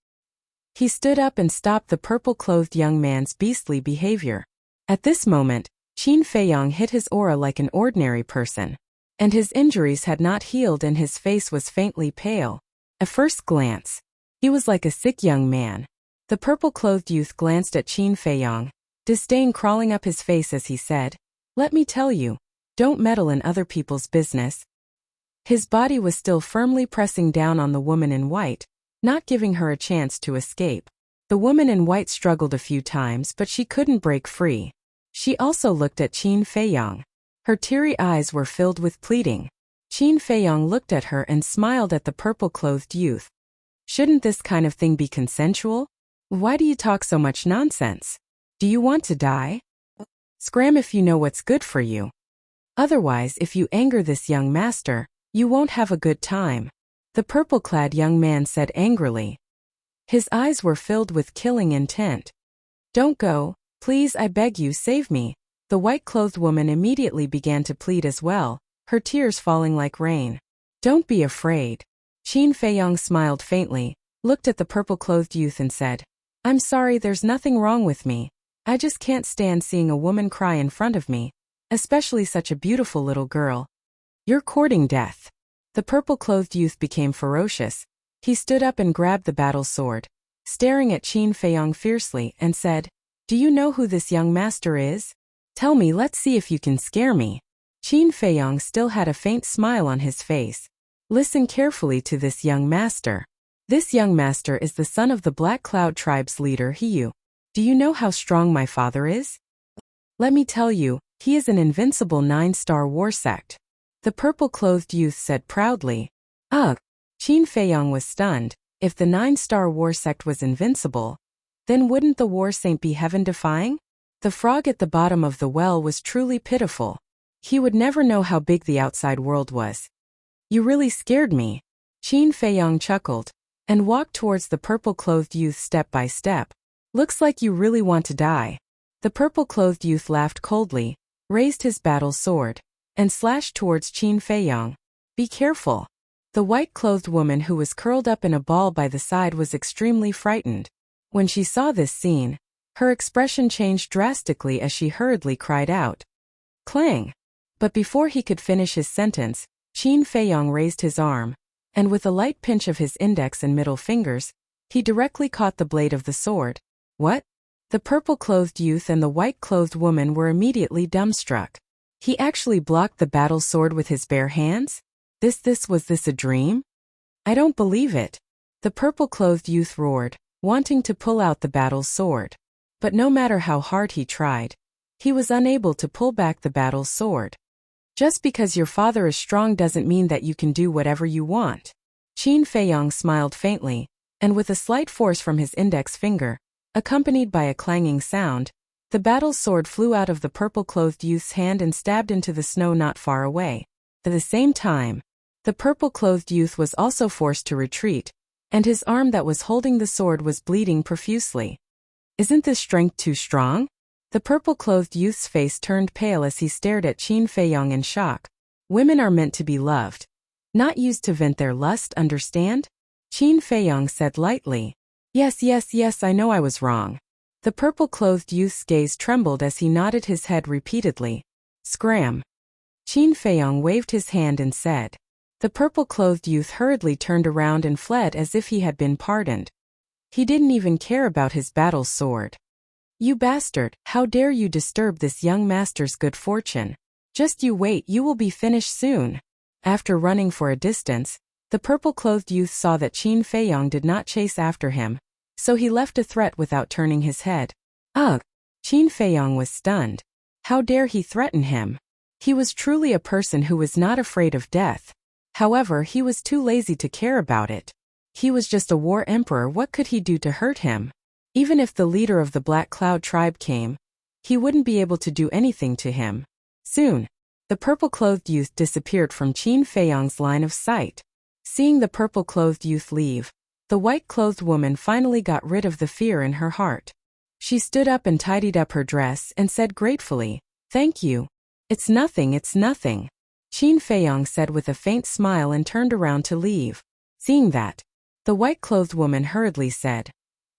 he stood up and stopped the purple-clothed young man's beastly behavior. At this moment, Qin Feiyang hit his aura like an ordinary person. And his injuries had not healed and his face was faintly pale. At first glance, he was like a sick young man. The purple-clothed youth glanced at Qin Feiyang, disdain crawling up his face as he said, Let me tell you, don't meddle in other people's business. His body was still firmly pressing down on the woman in white, not giving her a chance to escape. The woman in white struggled a few times but she couldn't break free. She also looked at Qin Feiyang. Her teary eyes were filled with pleading. Qin Feiyang looked at her and smiled at the purple-clothed youth. Shouldn't this kind of thing be consensual? Why do you talk so much nonsense? Do you want to die? Scram if you know what's good for you. Otherwise, if you anger this young master, you won't have a good time. The purple-clad young man said angrily. His eyes were filled with killing intent. Don't go, please, I beg you, save me. The white-clothed woman immediately began to plead as well, her tears falling like rain. Don't be afraid. Qin Feiyang smiled faintly, looked at the purple-clothed youth and said, I'm sorry, there's nothing wrong with me. I just can't stand seeing a woman cry in front of me, especially such a beautiful little girl. You're courting death. The purple-clothed youth became ferocious. He stood up and grabbed the battle sword, staring at Qin Feiyang fiercely, and said, Do you know who this young master is? Tell me, let's see if you can scare me. Qin Feiyang still had a faint smile on his face. Listen carefully to this young master. This young master is the son of the Black Cloud tribe's leader Hiyu. Do you know how strong my father is? Let me tell you, he is an invincible 9-star war sect. The purple-clothed youth said proudly. Ugh! Qin Feiyang was stunned. If the 9-star war sect was invincible, then wouldn't the war saint be heaven-defying? The frog at the bottom of the well was truly pitiful. He would never know how big the outside world was. You really scared me. Qin Feiyang chuckled, and walked towards the purple-clothed youth step by step. Looks like you really want to die. The purple-clothed youth laughed coldly, raised his battle sword, and slashed towards Qin Feiyang. Be careful. The white-clothed woman who was curled up in a ball by the side was extremely frightened. When she saw this scene, her expression changed drastically as she hurriedly cried out. Clang! But before he could finish his sentence, Qin Feiyang raised his arm, and with a light pinch of his index and middle fingers, he directly caught the blade of the sword. What? The purple-clothed youth and the white-clothed woman were immediately dumbstruck. He actually blocked the battle sword with his bare hands? Was this a dream? I don't believe it. The purple-clothed youth roared, wanting to pull out the battle sword. But no matter how hard he tried, he was unable to pull back the battle sword. Just because your father is strong doesn't mean that you can do whatever you want. Qin Feiyang smiled faintly, and with a slight force from his index finger, accompanied by a clanging sound, the battle sword flew out of the purple-clothed youth's hand and stabbed into the snow not far away. At the same time, the purple-clothed youth was also forced to retreat, and his arm that was holding the sword was bleeding profusely. Isn't this strength too strong? The purple-clothed youth's face turned pale as he stared at Qin Feiyang in shock. Women are meant to be loved, not used to vent their lust, understand? Qin Feiyang said lightly. Yes, yes, yes, I know I was wrong. The purple-clothed youth's gaze trembled as he nodded his head repeatedly. Scram. Qin Feiyang waved his hand and said. The purple-clothed youth hurriedly turned around and fled as if he had been pardoned. He didn't even care about his battle sword. You bastard, how dare you disturb this young master's good fortune? Just you wait, you will be finished soon. After running for a distance, the purple-clothed youth saw that Qin Feiyang did not chase after him, so he left a threat without turning his head. Ugh! Qin Feiyang was stunned. How dare he threaten him? He was truly a person who was not afraid of death. However, he was too lazy to care about it. He was just a war emperor, what could he do to hurt him? Even if the leader of the Black Cloud tribe came, he wouldn't be able to do anything to him. Soon, the purple-clothed youth disappeared from Qin Feiyang's line of sight. Seeing the purple-clothed youth leave, the white-clothed woman finally got rid of the fear in her heart. She stood up and tidied up her dress and said gratefully, Thank you. It's nothing, it's nothing. Qin Feiyang said with a faint smile and turned around to leave. Seeing that, the white-clothed woman hurriedly said,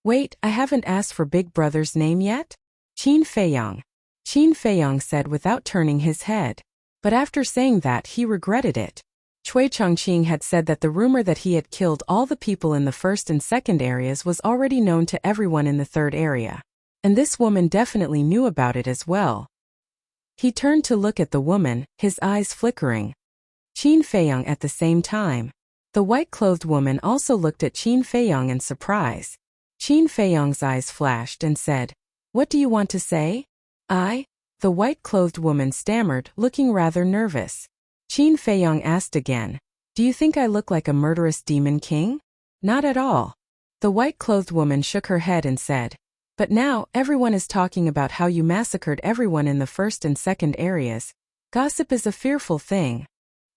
Wait, I haven't asked for Big Brother's name yet? Qin Feiyang. Qin Feiyang said without turning his head. But after saying that, he regretted it. Cui Chongqing had said that the rumor that he had killed all the people in the first and second areas was already known to everyone in the third area. And this woman definitely knew about it as well. He turned to look at the woman, his eyes flickering. Qin Feiyang at the same time. The white-clothed woman also looked at Qin Feiyang in surprise. Qin Feiyang's eyes flashed and said, What do you want to say? The white-clothed woman stammered, looking rather nervous. Qin Feiyang asked again, Do you think I look like a murderous demon king? Not at all. The white-clothed woman shook her head and said, But now, everyone is talking about how you massacred everyone in the first and second areas. Gossip is a fearful thing.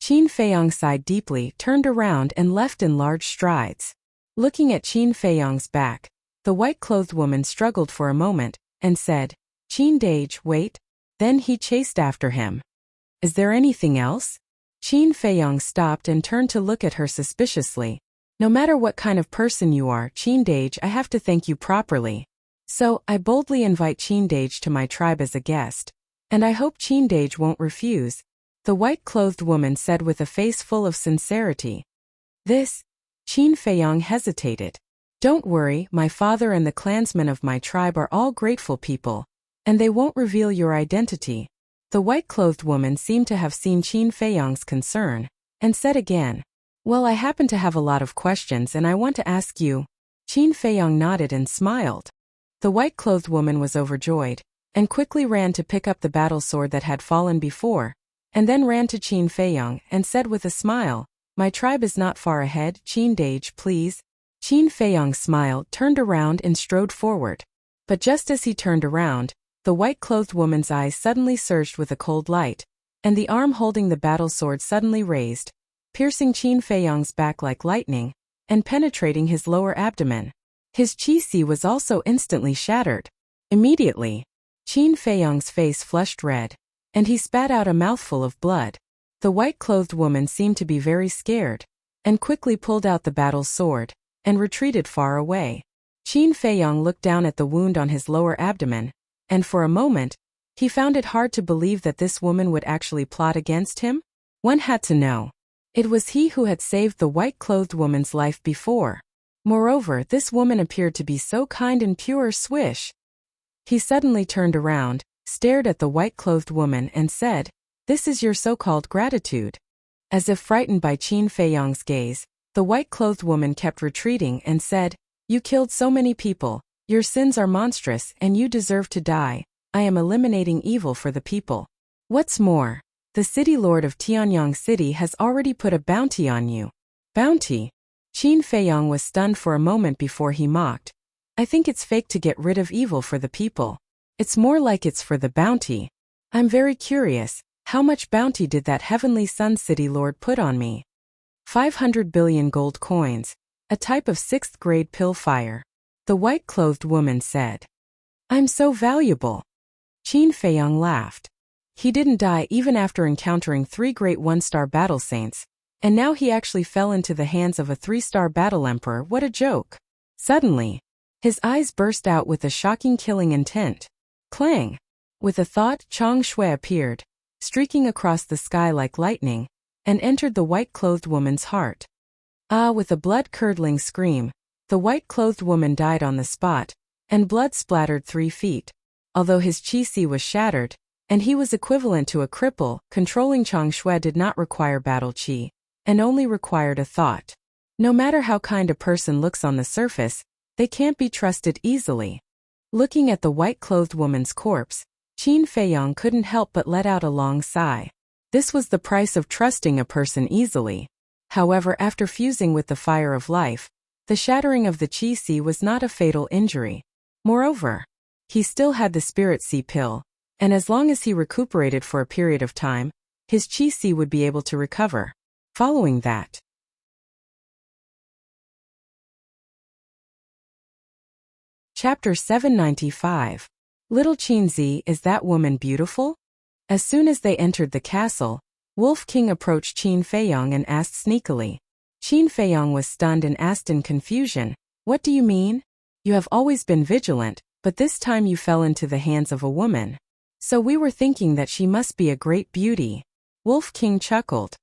Qin Feiyang sighed deeply, turned around and left in large strides. Looking at Qin Feiyang's back, the white-clothed woman struggled for a moment, and said, Qin Dage, wait. Then he chased after him. Is there anything else? Qin Feiyang stopped and turned to look at her suspiciously. No matter what kind of person you are, Qin Dage, I have to thank you properly. So, I boldly invite Qin Dage to my tribe as a guest. And I hope Qin Dage won't refuse. The white-clothed woman said with a face full of sincerity. This? Qin Feiyang hesitated. Don't worry, my father and the clansmen of my tribe are all grateful people. And they won't reveal your identity. The white-clothed woman seemed to have seen Qin Feiyang's concern, and said again, Well, I happen to have a lot of questions and I want to ask you. Qin Feiyang nodded and smiled. The white-clothed woman was overjoyed, and quickly ran to pick up the battle sword that had fallen before, and then ran to Qin Feiyang and said with a smile, My tribe is not far ahead, Qin Dage, please. Qin Feiyang smiled, turned around and strode forward. But just as he turned around, the white-clothed woman's eyes suddenly surged with a cold light, and the arm holding the battle sword suddenly raised, piercing Qin Feiyang's back like lightning, and penetrating his lower abdomen. His chi-si was also instantly shattered. Immediately, Qin Feiyang's face flushed red, and he spat out a mouthful of blood. The white-clothed woman seemed to be very scared, and quickly pulled out the battle sword, and retreated far away. Qin Feiyang looked down at the wound on his lower abdomen, and for a moment, he found it hard to believe that this woman would actually plot against him. One had to know. It was he who had saved the white-clothed woman's life before. Moreover, this woman appeared to be so kind and pure. Swish. He suddenly turned around, stared at the white-clothed woman and said, This is your so-called gratitude. As if frightened by Qin Feiyang's gaze, the white-clothed woman kept retreating and said, You killed so many people. Your sins are monstrous and you deserve to die. I am eliminating evil for the people. What's more, the city lord of Tianyang City has already put a bounty on you. Bounty? Qin Feiyang was stunned for a moment before he mocked. I think it's fake to get rid of evil for the people. It's more like it's for the bounty. I'm very curious, how much bounty did that Heavenly Sun City Lord put on me? 500 billion gold coins, a type of 6th grade pill fire. The white-clothed woman said. I'm so valuable. Qin Feiyang laughed. He didn't die even after encountering 3 great 1-star battle saints. And now he actually fell into the hands of a 3-star battle emperor. What a joke. Suddenly, his eyes burst out with a shocking killing intent. Clang! With a thought, Chang Shui appeared, streaking across the sky like lightning, and entered the white-clothed woman's heart. Ah! With a blood-curdling scream, the white-clothed woman died on the spot, and blood splattered 3 feet. Although his qi was shattered, and he was equivalent to a cripple, controlling Chang Shui did not require battle qi, and only required a thought. No matter how kind a person looks on the surface, they can't be trusted easily. Looking at the white-clothed woman's corpse, Qin Feiyang couldn't help but let out a long sigh. This was the price of trusting a person easily. However, after fusing with the fire of life, the shattering of the qi was not a fatal injury. Moreover, he still had the spirit C pill, and as long as he recuperated for a period of time, his qi would be able to recover. Following that, Chapter 795. Little Qinzi, is that woman beautiful? As soon as they entered the castle, Wolf King approached Qin Feiyang and asked sneakily. Qin Feiyang was stunned and asked in confusion, "What do you mean? You have always been vigilant, but this time you fell into the hands of a woman. So we were thinking that she must be a great beauty." Wolf King chuckled.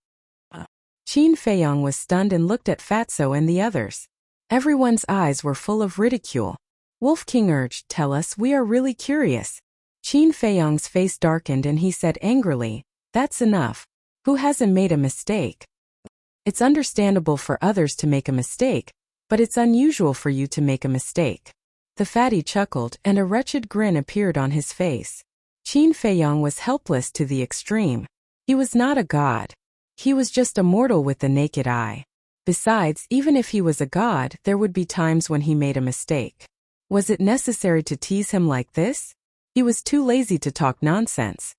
Qin Feiyang was stunned and looked at Fatso and the others. Everyone's eyes were full of ridicule. Wolf King urged, "Tell us, we are really curious." Qin Feiyang's face darkened and he said angrily, "That's enough. Who hasn't made a mistake? It's understandable for others to make a mistake, but it's unusual for you to make a mistake." The fatty chuckled and a wretched grin appeared on his face. Qin Feiyang was helpless to the extreme. He was not a god. He was just a mortal with the naked eye. Besides, even if he was a god, there would be times when he made a mistake. Was it necessary to tease him like this? He was too lazy to talk nonsense.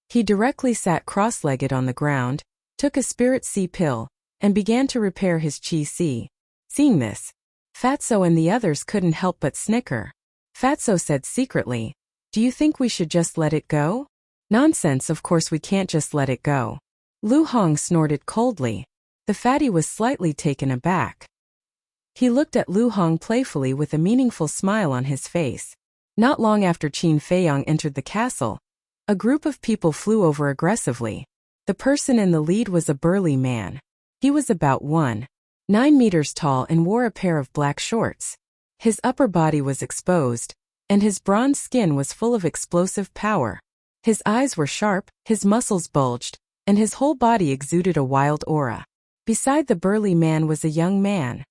He directly sat cross-legged on the ground, took a spirit C pill, and began to repair his qi. Seeing this, Fatso and the others couldn't help but snicker. Fatso said secretly, "Do you think we should just let it go?" "Nonsense, of course we can't just let it go." Lu Hong snorted coldly. The fatty was slightly taken aback. He looked at Lu Hong playfully with a meaningful smile on his face. Not long after Qin Feiyang entered the castle, a group of people flew over aggressively. The person in the lead was a burly man. He was about 1.9 meters tall and wore a pair of black shorts. His upper body was exposed, and his bronze skin was full of explosive power. His eyes were sharp, his muscles bulged, and his whole body exuded a wild aura. Beside the burly man was a young man.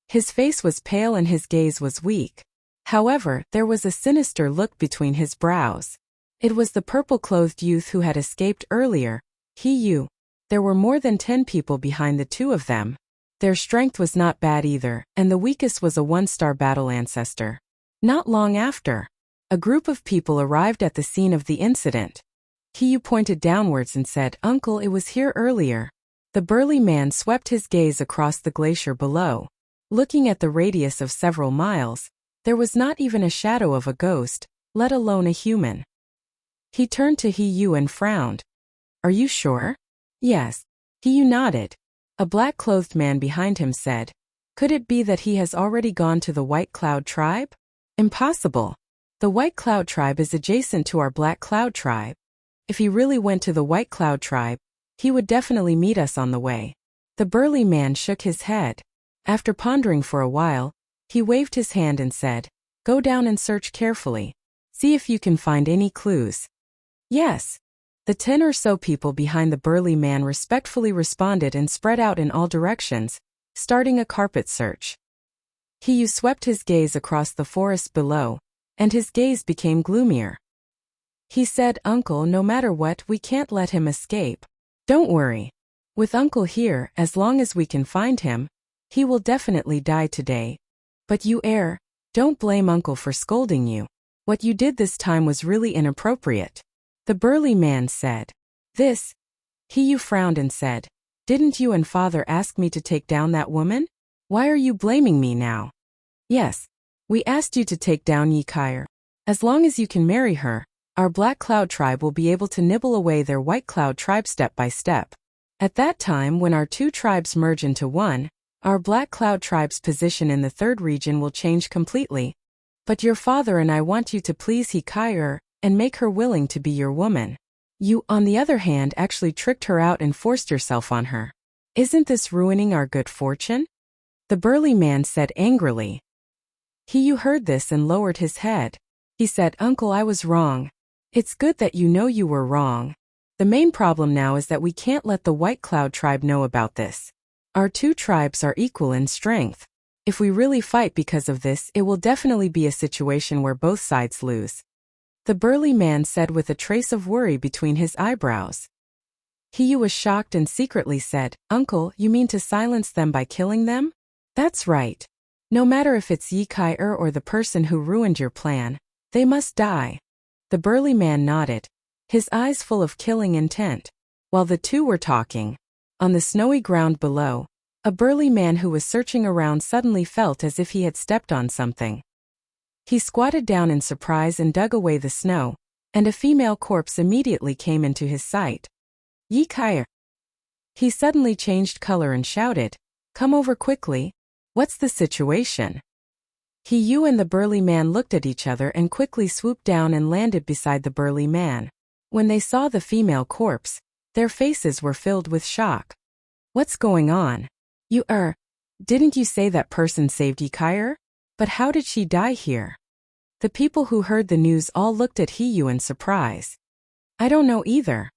His face was pale and his gaze was weak. However, there was a sinister look between his brows. It was the purple-clothed youth who had escaped earlier, He Yu. There were more than 10 people behind the two of them. Their strength was not bad either, and the weakest was a 1-star battle ancestor. Not long after, a group of people arrived at the scene of the incident. He Yu pointed downwards and said, "Uncle, it was here earlier." The burly man swept his gaze across the glacier below. Looking at the radius of several miles, there was not even a shadow of a ghost, let alone a human. He turned to He Yu and frowned. "Are you sure?" "Yes." He Yu nodded. A black-clothed man behind him said, "Could it be that he has already gone to the White Cloud tribe?" "Impossible. The White Cloud tribe is adjacent to our Black Cloud tribe. If he really went to the White Cloud tribe, he would definitely meet us on the way." The burly man shook his head. After pondering for a while, he waved his hand and said, "Go down and search carefully. See if you can find any clues." "Yes." The 10 or so people behind the burly man respectfully responded and spread out in all directions, starting a carpet search. He Yu swept his gaze across the forest below, and his gaze became gloomier. He said, "Uncle, no matter what, we can't let him escape. Don't worry. With Uncle here, as long as we can find him, he will definitely die today. But you don't blame Uncle for scolding you. What you did this time was really inappropriate." The burly man said. "This?" He Yu frowned and said, "Didn't you and Father ask me to take down that woman? Why are you blaming me now?" "Yes. We asked you to take down Yi Kair. As long as you can marry her, our Black Cloud tribe will be able to nibble away their White Cloud tribe step by step. At that time, when our two tribes merge into one, our Black Cloud tribe's position in the third region will change completely. But your father and I want you to please Hikayer and make her willing to be your woman. You, on the other hand, actually tricked her out and forced yourself on her. Isn't this ruining our good fortune? The burly man said angrily. Hiyu heard this and lowered his head. He said, Uncle, I was wrong. It's good that you know you were wrong. The main problem now is that we can't let the White Cloud tribe know about this. Our two tribes are equal in strength. If we really fight because of this, it will definitely be a situation where both sides lose. The burly man said with a trace of worry between his eyebrows. Hiyu was shocked and secretly said, Uncle, you mean to silence them by killing them? That's right. No matter if it's Hikayer or the person who ruined your plan, they must die. The burly man nodded, his eyes full of killing intent. While the two were talking, on the snowy ground below, a burly man who was searching around suddenly felt as if he had stepped on something. He squatted down in surprise and dug away the snow, and a female corpse immediately came into his sight. Hikayer! He suddenly changed color and shouted, Come over quickly. What's the situation? Hiyu and the burly man looked at each other and quickly swooped down and landed beside the burly man. When they saw the female corpse, their faces were filled with shock. What's going on? Didn't you say that person saved Hikayer? But how did she die here? The people who heard the news all looked at Hiyu in surprise. I don't know either.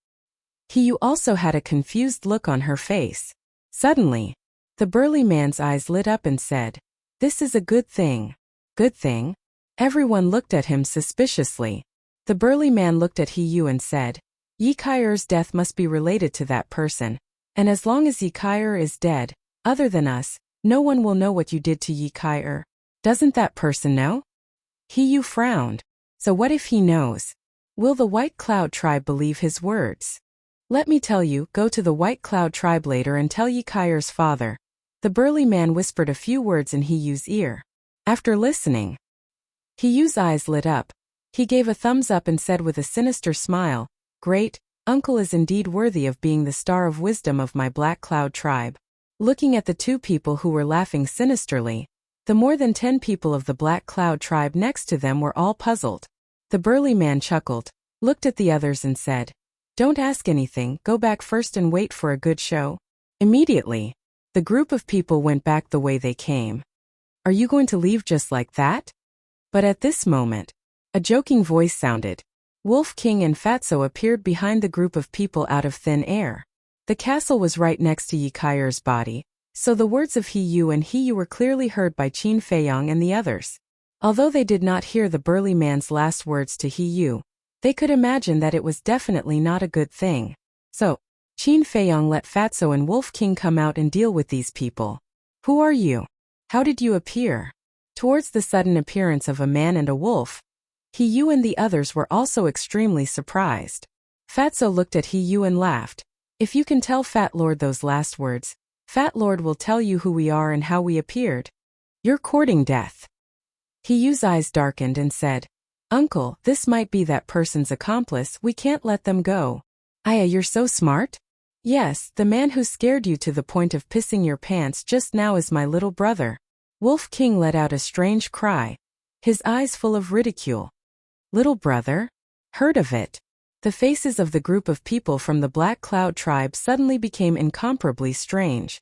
Hiyu also had a confused look on her face. Suddenly, the burly man's eyes lit up and said, This is a good thing. Good thing? Everyone looked at him suspiciously. The burly man looked at Hiyu and said, Hikayer's death must be related to that person, and as long as Hikayer is dead, other than us, no one will know what you did to Hikayer. Doesn't that person know? Hiyu frowned. So what if he knows? Will the White Cloud tribe believe his words? Let me tell you, go to the White Cloud tribe later and tell Hikayer's father. The burly man whispered a few words in Hiyu's ear. After listening, Hiyu's eyes lit up. He gave a thumbs up and said with a sinister smile, Great, Uncle is indeed worthy of being the star of wisdom of my Black Cloud tribe. Looking at the two people who were laughing sinisterly, the more than 10 people of the Black Cloud tribe next to them were all puzzled. The burly man chuckled, looked at the others and said, Don't ask anything, go back first and wait for a good show. Immediately, the group of people went back the way they came. Are you going to leave just like that? But at this moment, a joking voice sounded. Wolf King and Fatso appeared behind the group of people out of thin air. The castle was right next to Hikayer's body, so the words of Hiyu and Hiyu were clearly heard by Qin Feiyong and the others. Although they did not hear the burly man's last words to Hiyu, they could imagine that it was definitely not a good thing. So, Qin Feiyong let Fatso and Wolf King come out and deal with these people. Who are you? How did you appear? Towards the sudden appearance of a man and a wolf, Hiyu and the others were also extremely surprised. Fatso looked at Hiyu and laughed. If you can tell Fat Lord those last words, Fat Lord will tell you who we are and how we appeared. You're courting death. Hiyu's eyes darkened and said, Uncle, this might be that person's accomplice, we can't let them go. Aya, you're so smart? Yes, the man who scared you to the point of pissing your pants just now is my little brother. Wolf King let out a strange cry, his eyes full of ridicule. Little brother? Heard of it? The faces of the group of people from the Black Cloud tribe suddenly became incomparably strange.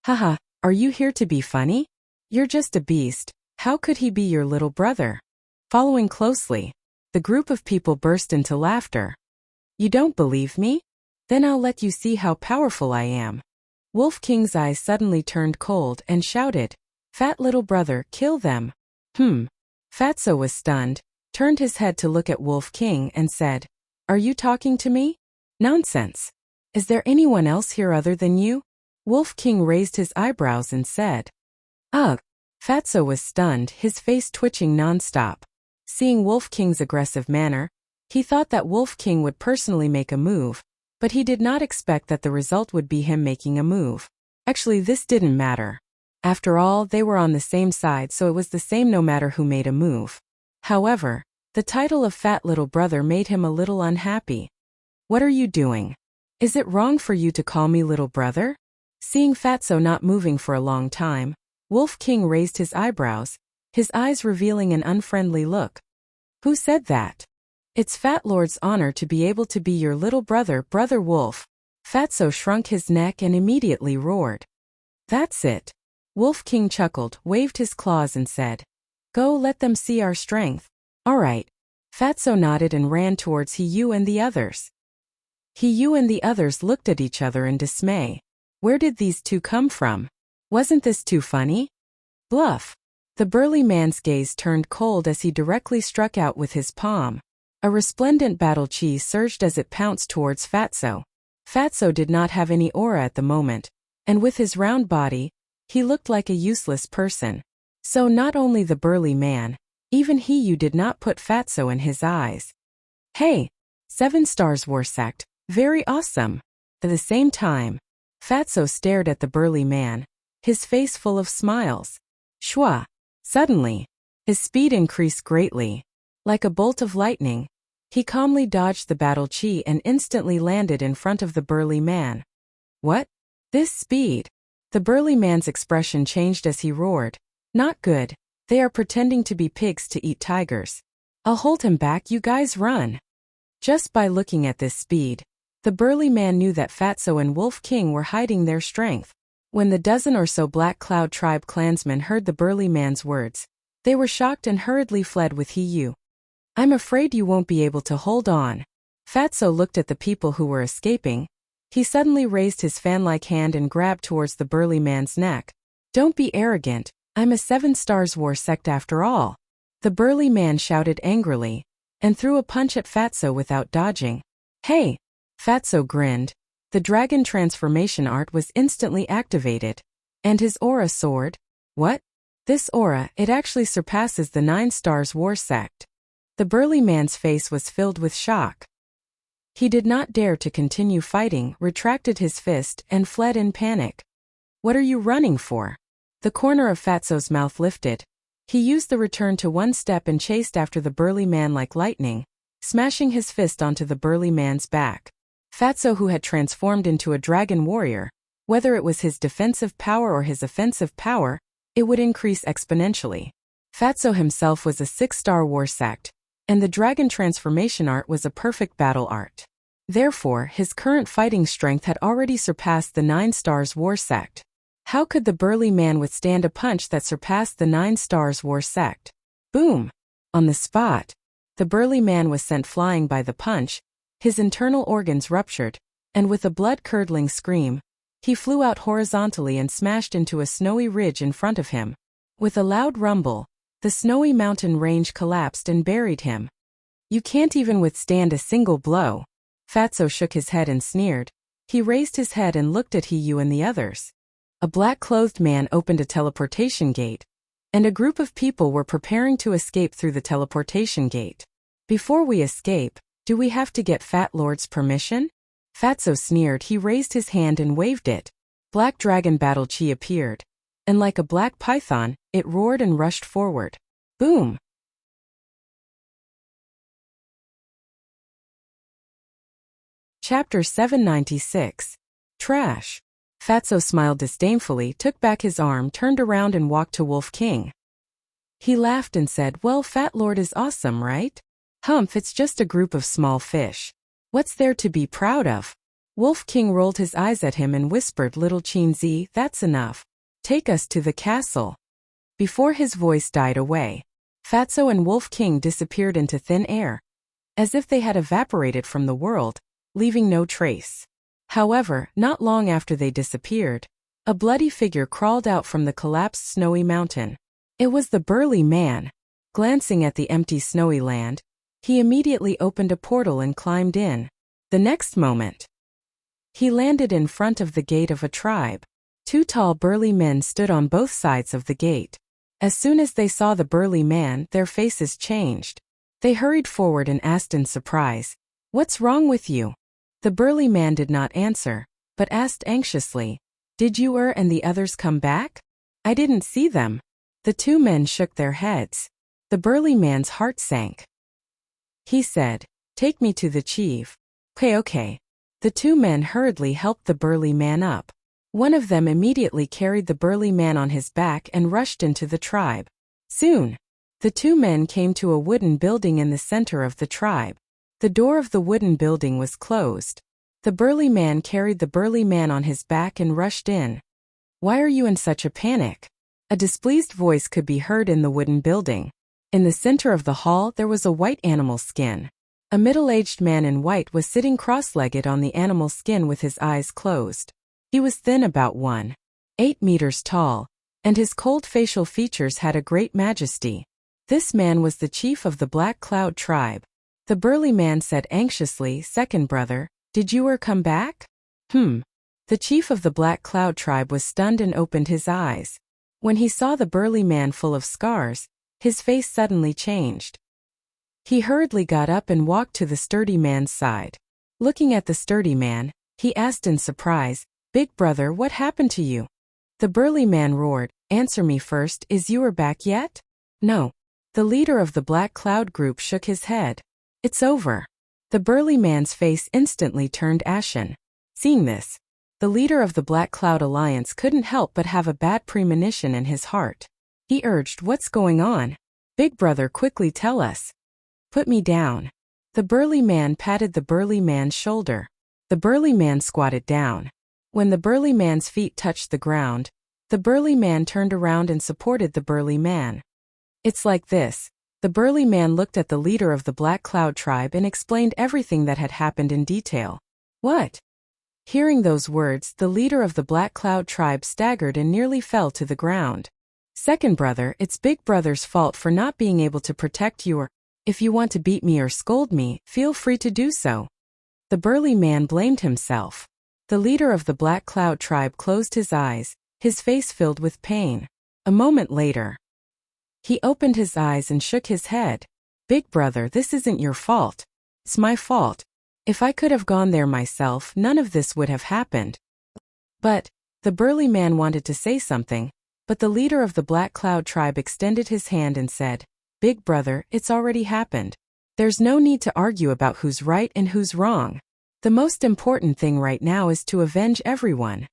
Haha, are you here to be funny? You're just a beast. How could he be your little brother? Following closely, the group of people burst into laughter. You don't believe me? Then I'll let you see how powerful I am. Wolf King's eyes suddenly turned cold and shouted, Fat little brother, kill them. Fatso was stunned, turned his head to look at Wolf King and said, Are you talking to me? Nonsense. Is there anyone else here other than you? Wolf King raised his eyebrows and said, Ugh. Fatso was stunned, his face twitching non-stop. Seeing Wolf King's aggressive manner, he thought that Wolf King would personally make a move, but he did not expect that the result would be him making a move. Actually, this didn't matter. After all, they were on the same side, so it was the same no matter who made a move. However, the title of Fat Little Brother made him a little unhappy. What are you doing? Is it wrong for you to call me little brother? Seeing Fatso not moving for a long time, Wolf King raised his eyebrows, his eyes revealing an unfriendly look. Who said that? It's Fat Lord's honor to be able to be your little brother, Brother Wolf. Fatso shrunk his neck and immediately roared. That's it. Wolf King chuckled, waved his claws and said, Go let them see our strength. All right. Fatso nodded and ran towards Hiyu and the others. Hiyu and the others looked at each other in dismay. Where did these two come from? Wasn't this too funny? Bluff. The burly man's gaze turned cold as he directly struck out with his palm. A resplendent battle chi surged as it pounced towards Fatso. Fatso did not have any aura at the moment, and with his round body, he looked like a useless person. So not only the burly man, even Hiyu did not put Fatso in his eyes. Hey! 7 stars war sect, very awesome. At the same time, Fatso stared at the burly man, his face full of smiles. Shwa! Suddenly, his speed increased greatly. Like a bolt of lightning, he calmly dodged the battle chi and instantly landed in front of the burly man. What? This speed? The burly man's expression changed as he roared. Not good. They are pretending to be pigs to eat tigers. I'll hold him back, you guys run. Just by looking at this speed, the burly man knew that Fatso and Wolf King were hiding their strength. When the dozen or so Black Cloud tribe clansmen heard the burly man's words, they were shocked and hurriedly fled with Hiyu. I'm afraid you won't be able to hold on. Fatso looked at the people who were escaping. He suddenly raised his fan-like hand and grabbed towards the burly man's neck. Don't be arrogant, I'm a 7 stars war sect after all. The burly man shouted angrily, and threw a punch at Fatso without dodging. Hey! Fatso grinned. The dragon transformation art was instantly activated. And his aura soared. What? This aura, it actually surpasses the 9 stars war sect. The burly man's face was filled with shock. He did not dare to continue fighting, retracted his fist, and fled in panic. What are you running for? The corner of Fatso's mouth lifted. He used the return to one step and chased after the burly man like lightning, smashing his fist onto the burly man's back. Fatso, who had transformed into a dragon warrior, whether it was his defensive power or his offensive power, it would increase exponentially. Fatso himself was a 6-star war sect, and the dragon transformation art was a perfect battle art. Therefore, his current fighting strength had already surpassed the 9 stars war sect. How could the burly man withstand a punch that surpassed the 9 stars war sect? Boom! On the spot, the burly man was sent flying by the punch, his internal organs ruptured, and with a blood-curdling scream, he flew out horizontally and smashed into a snowy ridge in front of him. With a loud rumble, the snowy mountain range collapsed and buried him. You can't even withstand a single blow. Fatso shook his head and sneered. He raised his head and looked at Hiyu and the others. A black-clothed man opened a teleportation gate, and a group of people were preparing to escape through the teleportation gate. Before we escape, do we have to get Fat Lord's permission? Fatso sneered. He raised his hand and waved it. Black Dragon Battle Chi appeared, and like a black python, it roared and rushed forward. Boom! Chapter 796. Trash. Fatso smiled disdainfully, took back his arm, turned around and walked to Wolf King. He laughed and said, Well, Fat Lord is awesome, right? Humph, it's just a group of small fish. What's there to be proud of? Wolf King rolled his eyes at him and whispered, Little Chinzi, that's enough. Take us to the castle. Before his voice died away, Fatso and Wolf King disappeared into thin air, as if they had evaporated from the world, leaving no trace. However, not long after they disappeared, a bloody figure crawled out from the collapsed snowy mountain. It was the burly man. Glancing at the empty snowy land, he immediately opened a portal and climbed in. The next moment, he landed in front of the gate of a tribe. 2 tall burly men stood on both sides of the gate. As soon as they saw the burly man, their faces changed. They hurried forward and asked in surprise, What's wrong with you? The burly man did not answer, but asked anxiously, Did you and the others come back? I didn't see them. The 2 men shook their heads. The burly man's heart sank. He said, Take me to the chief. Okay. The two men hurriedly helped the burly man up. One of them immediately carried the burly man on his back and rushed into the tribe. Soon, the two men came to a wooden building in the center of the tribe. The door of the wooden building was closed. The burly man carried the burly man on his back and rushed in. "Why are you in such a panic?" A displeased voice could be heard in the wooden building. In the center of the hall there was a white animal skin. A middle-aged man in white was sitting cross-legged on the animal skin with his eyes closed. He was thin, about 1.8 meters tall, and his cold facial features had a great majesty. This man was the chief of the Black Cloud tribe. The burly man said anxiously, "Second brother, did you come back?" The chief of the Black Cloud tribe was stunned and opened his eyes. When he saw the burly man full of scars, his face suddenly changed. He hurriedly got up and walked to the sturdy man's side. Looking at the sturdy man, he asked in surprise, "Big brother, what happened to you?" The burly man roared, "Answer me first, is you back yet?" "No." The leader of the Black Cloud group shook his head. "It's over." The burly man's face instantly turned ashen. Seeing this, the leader of the Black Cloud Alliance couldn't help but have a bad premonition in his heart. He urged, "What's going on? Big brother, quickly tell us." "Put me down." The burly man patted the burly man's shoulder. The burly man squatted down. When the burly man's feet touched the ground, the burly man turned around and supported the burly man. "It's like this." The burly man looked at the leader of the Black Cloud tribe and explained everything that had happened in detail. "What?" Hearing those words, the leader of the Black Cloud tribe staggered and nearly fell to the ground. "Second brother, it's Big Brother's fault for not being able to protect you, or if you want to beat me or scold me, feel free to do so." The burly man blamed himself. The leader of the Black Cloud tribe closed his eyes, his face filled with pain. A moment later, he opened his eyes and shook his head. "Big brother, this isn't your fault. It's my fault. If I could have gone there myself, none of this would have happened." But the burly man wanted to say something, but the leader of the Black Cloud tribe extended his hand and said, "Big brother, it's already happened. There's no need to argue about who's right and who's wrong. The most important thing right now is to avenge everyone."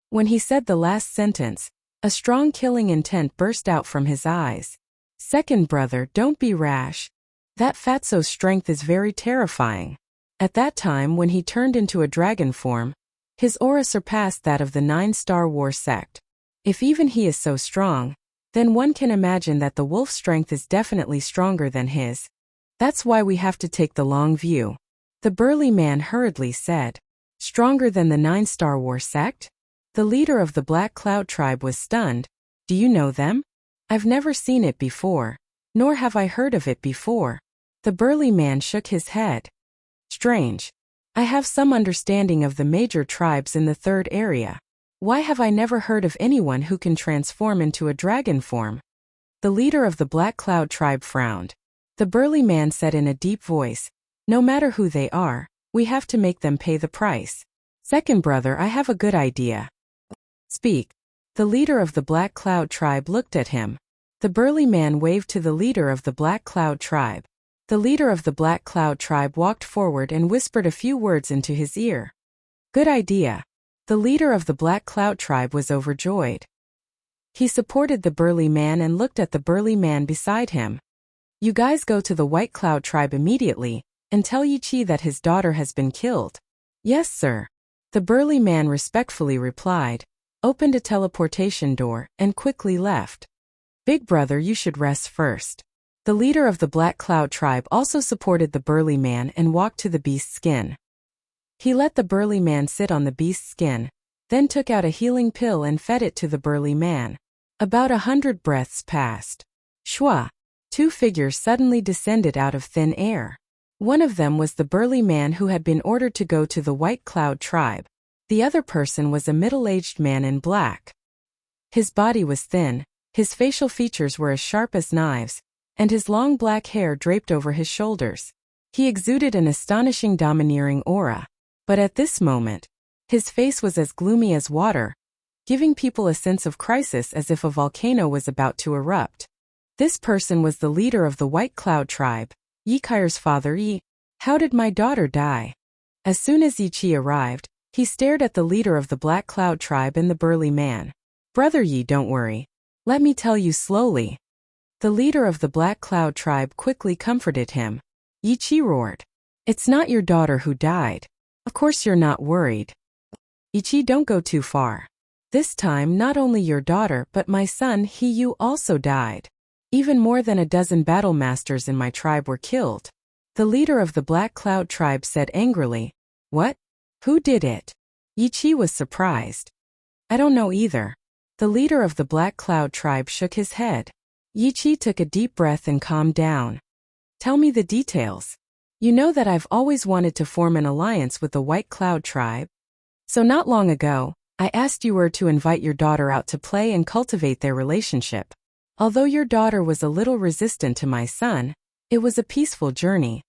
When he said the last sentence, a strong killing intent burst out from his eyes. "Second brother, don't be rash. That fatso's strength is very terrifying." At that time, when he turned into a dragon form, his aura surpassed that of the 9-Star War sect. If even he is so strong, then one can imagine that the wolf's strength is definitely stronger than his. That's why we have to take the long view. The burly man hurriedly said, "Stronger than the 9-Star War sect?" The leader of the Black Cloud tribe was stunned. "Do you know them?" "I've never seen it before, nor have I heard of it before." The burly man shook his head. "Strange. I have some understanding of the major tribes in the third area. Why have I never heard of anyone who can transform into a dragon form?" The leader of the Black Cloud tribe frowned. The burly man said in a deep voice, "No matter who they are, we have to make them pay the price. Second brother, I have a good idea." "Speak." The leader of the Black Cloud tribe looked at him. The burly man waved to the leader of the Black Cloud tribe. The leader of the Black Cloud tribe walked forward and whispered a few words into his ear. "Good idea." The leader of the Black Cloud tribe was overjoyed. He supported the burly man and looked at the burly man beside him. "You guys go to the White Cloud tribe immediately, and tell Yichi that his daughter has been killed." "Yes, sir." The burly man respectfully replied, opened a teleportation door, and quickly left. "Big brother, you should rest first." The leader of the Black Cloud tribe also supported the burly man and walked to the beast's skin. He let the burly man sit on the beast's skin, then took out a healing pill and fed it to the burly man. About 100 breaths passed. Shwa! 2 figures suddenly descended out of thin air. One of them was the burly man who had been ordered to go to the White Cloud tribe. The other person was a middle-aged man in black. His body was thin, his facial features were as sharp as knives, and his long black hair draped over his shoulders. He exuded an astonishing domineering aura. But at this moment, his face was as gloomy as water, giving people a sense of crisis as if a volcano was about to erupt. This person was the leader of the White Cloud tribe, Yikair's father Yi. "How did my daughter die?" As soon as Yichi arrived, he stared at the leader of the Black Cloud tribe and the burly man. Brother Yi, don't worry. Let me tell you slowly. The leader of the Black Cloud tribe quickly comforted him. Yichi roared. It's not your daughter who died. Of course you're not worried. Yichi, don't go too far. This time not only your daughter but my son Hiyu also died. Even more than a dozen battle masters in my tribe were killed. The leader of the Black Cloud tribe said angrily. What? Who did it? Yichi was surprised. I don't know either. The leader of the Black Cloud tribe shook his head. Yichi took a deep breath and calmed down. Tell me the details. You know that I've always wanted to form an alliance with the White Cloud tribe. So not long ago, I asked you to invite your daughter out to play and cultivate their relationship. Although your daughter was a little resistant to my son, it was a peaceful journey.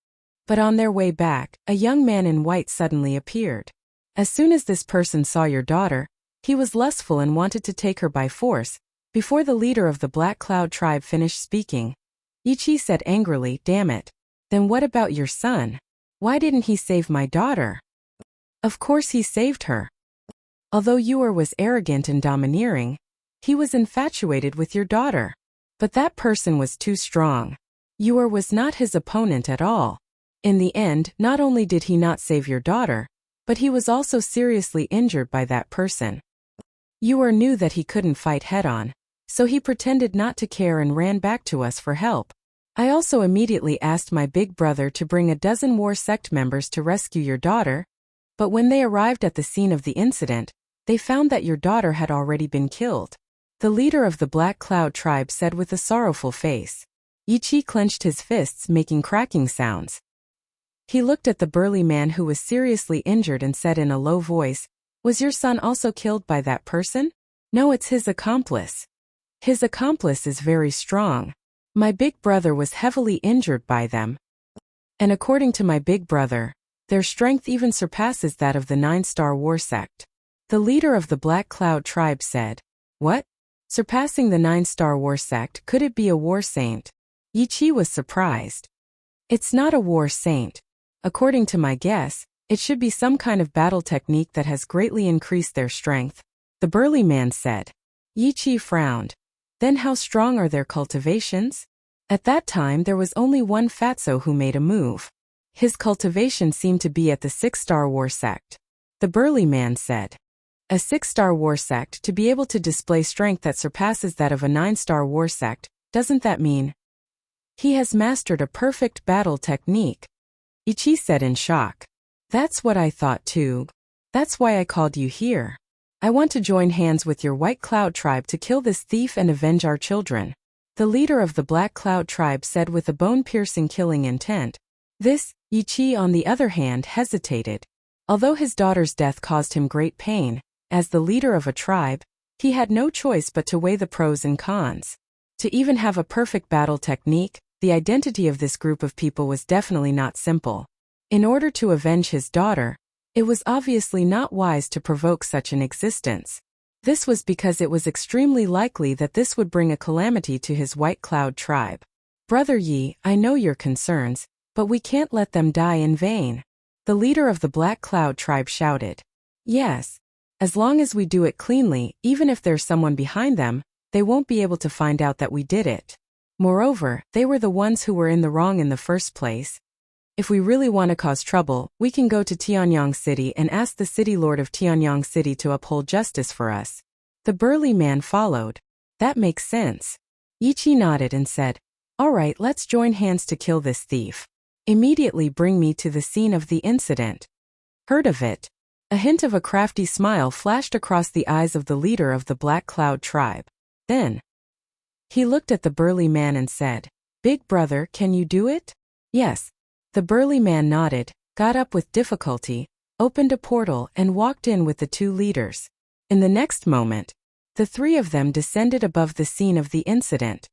But on their way back, a young man in white suddenly appeared. As soon as this person saw your daughter, he was lustful and wanted to take her by force. Before the leader of the Black Cloud tribe finished speaking, Yichi said angrily, damn it. Then what about your son? Why didn't he save my daughter? Of course he saved her. Although Yuer was arrogant and domineering, he was infatuated with your daughter. But that person was too strong. Yuer was not his opponent at all. In the end, not only did he not save your daughter, but he was also seriously injured by that person. Yuer knew that he couldn't fight head-on, so he pretended not to care and ran back to us for help. I also immediately asked my big brother to bring a dozen war sect members to rescue your daughter, but when they arrived at the scene of the incident, they found that your daughter had already been killed. The leader of the Black Cloud tribe said with a sorrowful face. Yichi clenched his fists, making cracking sounds. He looked at the burly man who was seriously injured and said in a low voice, was your son also killed by that person? No, it's his accomplice. His accomplice is very strong. My big brother was heavily injured by them. And according to my big brother, their strength even surpasses that of the 9-star war sect. The leader of the Black Cloud tribe said, what? Surpassing the 9-star war sect, could it be a war saint? Yichi was surprised. It's not a war saint. According to my guess, it should be some kind of battle technique that has greatly increased their strength, the burly man said. Yichi frowned. Then how strong are their cultivations? At that time there was only one fatso who made a move. His cultivation seemed to be at the 6-star war sect. The burly man said. A 6-star war sect to be able to display strength that surpasses that of a 9-star war sect, doesn't that mean he has mastered a perfect battle technique? Ichi said in shock. That's what I thought too. That's why I called you here. I want to join hands with your White Cloud tribe to kill this thief and avenge our children. The leader of the Black Cloud tribe said with a bone-piercing killing intent. This, Yichi on the other hand hesitated. Although his daughter's death caused him great pain, as the leader of a tribe, he had no choice but to weigh the pros and cons. To even have a perfect battle technique, the identity of this group of people was definitely not simple. In order to avenge his daughter, it was obviously not wise to provoke such an existence. This was because it was extremely likely that this would bring a calamity to his White Cloud tribe. Brother Yi, I know your concerns, but we can't let them die in vain. The leader of the Black Cloud tribe shouted. Yes. As long as we do it cleanly, even if there's someone behind them, they won't be able to find out that we did it. Moreover, they were the ones who were in the wrong in the first place. If we really want to cause trouble, we can go to Tianyang City and ask the city lord of Tianyang City to uphold justice for us. The burly man followed. That makes sense. Yichi nodded and said, all right, let's join hands to kill this thief. Immediately bring me to the scene of the incident. Heard of it? A hint of a crafty smile flashed across the eyes of the leader of the Black Cloud tribe. Then, he looked at the burly man and said, Big brother, can you do it? Yes. The burly man nodded, got up with difficulty, opened a portal and walked in with the two leaders. In the next moment, the three of them descended above the scene of the incident.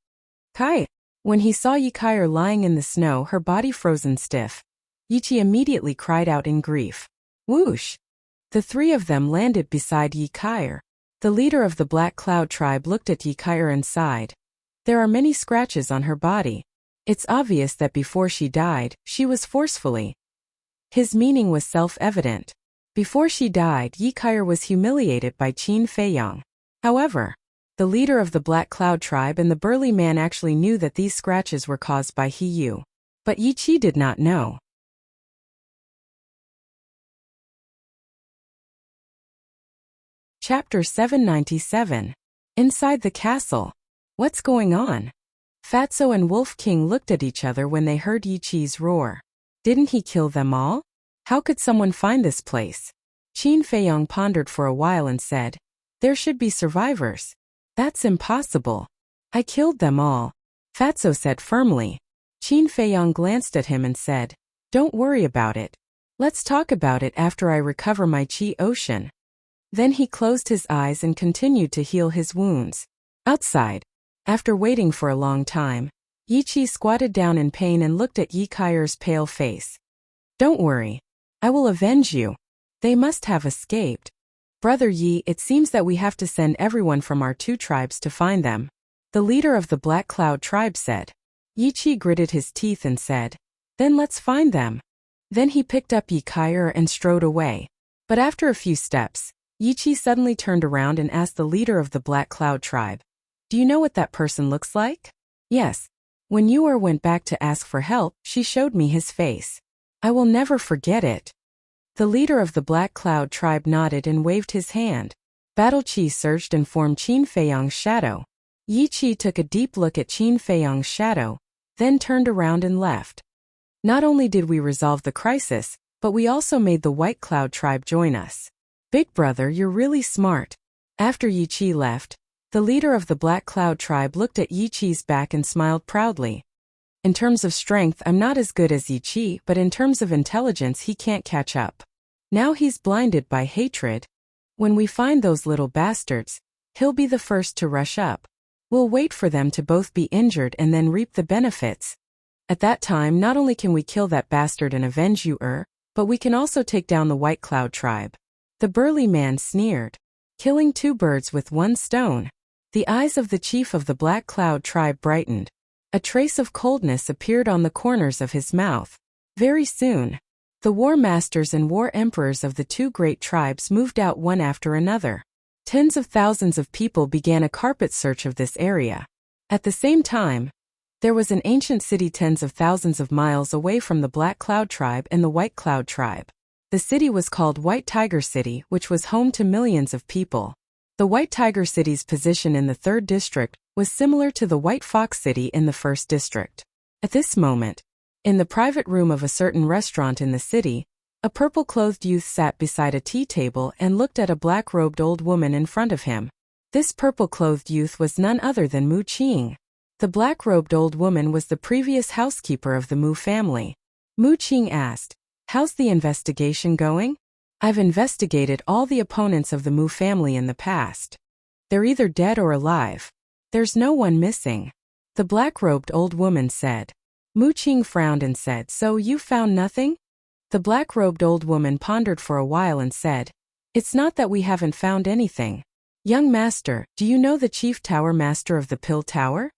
Kai! When he saw Yikair lying in the snow, her body frozen stiff, Yichi immediately cried out in grief. Whoosh! The three of them landed beside Yikair. The leader of the Black Cloud tribe looked at Yikair and sighed. There are many scratches on her body. It's obvious that before she died, she was forcefully His meaning was self-evident. Before she died, Yi Kaier was humiliated by Qin Feiyang. However, the leader of the Black Cloud tribe and the burly man actually knew that these scratches were caused by He Yu. But Yi Qi did not know. Chapter 797. Inside the castle. What's going on? Fatso and Wolf King looked at each other when they heard Yi Qi's roar. Didn't he kill them all? How could someone find this place? Qin Feiyang pondered for a while and said, there should be survivors. That's impossible. I killed them all, Fatso said firmly. Qin Feiyang glanced at him and said, don't worry about it. Let's talk about it after I recover my Qi Ocean. Then he closed his eyes and continued to heal his wounds. Outside, after waiting for a long time, Yi Qi squatted down in pain and looked at Yi Kaier's pale face. Don't worry. I will avenge you. They must have escaped. Brother Yi, it seems that we have to send everyone from our two tribes to find them. The leader of the Black Cloud tribe said. Yi Qi gritted his teeth and said, then let's find them. Then he picked up Yi Kaier and strode away. But after a few steps, Yi Qi suddenly turned around and asked the leader of the Black Cloud tribe, do you know what that person looks like? Yes. When Yu went back to ask for help, she showed me his face. I will never forget it. The leader of the Black Cloud tribe nodded and waved his hand. Battle Qi surged and formed Qin Feiyang's shadow. Yi Qi took a deep look at Qin Feiyang's shadow, then turned around and left. Not only did we resolve the crisis, but we also made the White Cloud tribe join us. Big brother, you're really smart. After Yi Qi left, the leader of the Black Cloud tribe looked at Yi Qi's back and smiled proudly. In terms of strength, I'm not as good as Yi Qi, but in terms of intelligence, he can't catch up. Now he's blinded by hatred. When we find those little bastards, he'll be the first to rush up. We'll wait for them to both be injured and then reap the benefits. At that time, not only can we kill that bastard and avenge Yu, but we can also take down the White Cloud tribe. The burly man sneered. Killing two birds with one stone. The eyes of the chief of the Black Cloud tribe brightened. A trace of coldness appeared on the corners of his mouth. Very soon, the war masters and war emperors of the two great tribes moved out one after another. Tens of thousands of people began a carpet search of this area. At the same time, there was an ancient city tens of thousands of miles away from the Black Cloud tribe and the White Cloud tribe. The city was called White Tiger City, which was home to millions of people. The White Tiger City's position in the 3rd district was similar to the White Fox City in the 1st district. At this moment, in the private room of a certain restaurant in the city, a purple-clothed youth sat beside a tea table and looked at a black-robed old woman in front of him. This purple-clothed youth was none other than Mu Qing. The black-robed old woman was the previous housekeeper of the Mu family. Mu Qing asked, how's the investigation going? I've investigated all the opponents of the Mu family in the past. They're either dead or alive. There's no one missing. The black-robed old woman said. Mu Qing frowned and said, so you found nothing? The black-robed old woman pondered for a while and said, it's not that we haven't found anything. Young master, do you know the chief tower master of the Pill Tower?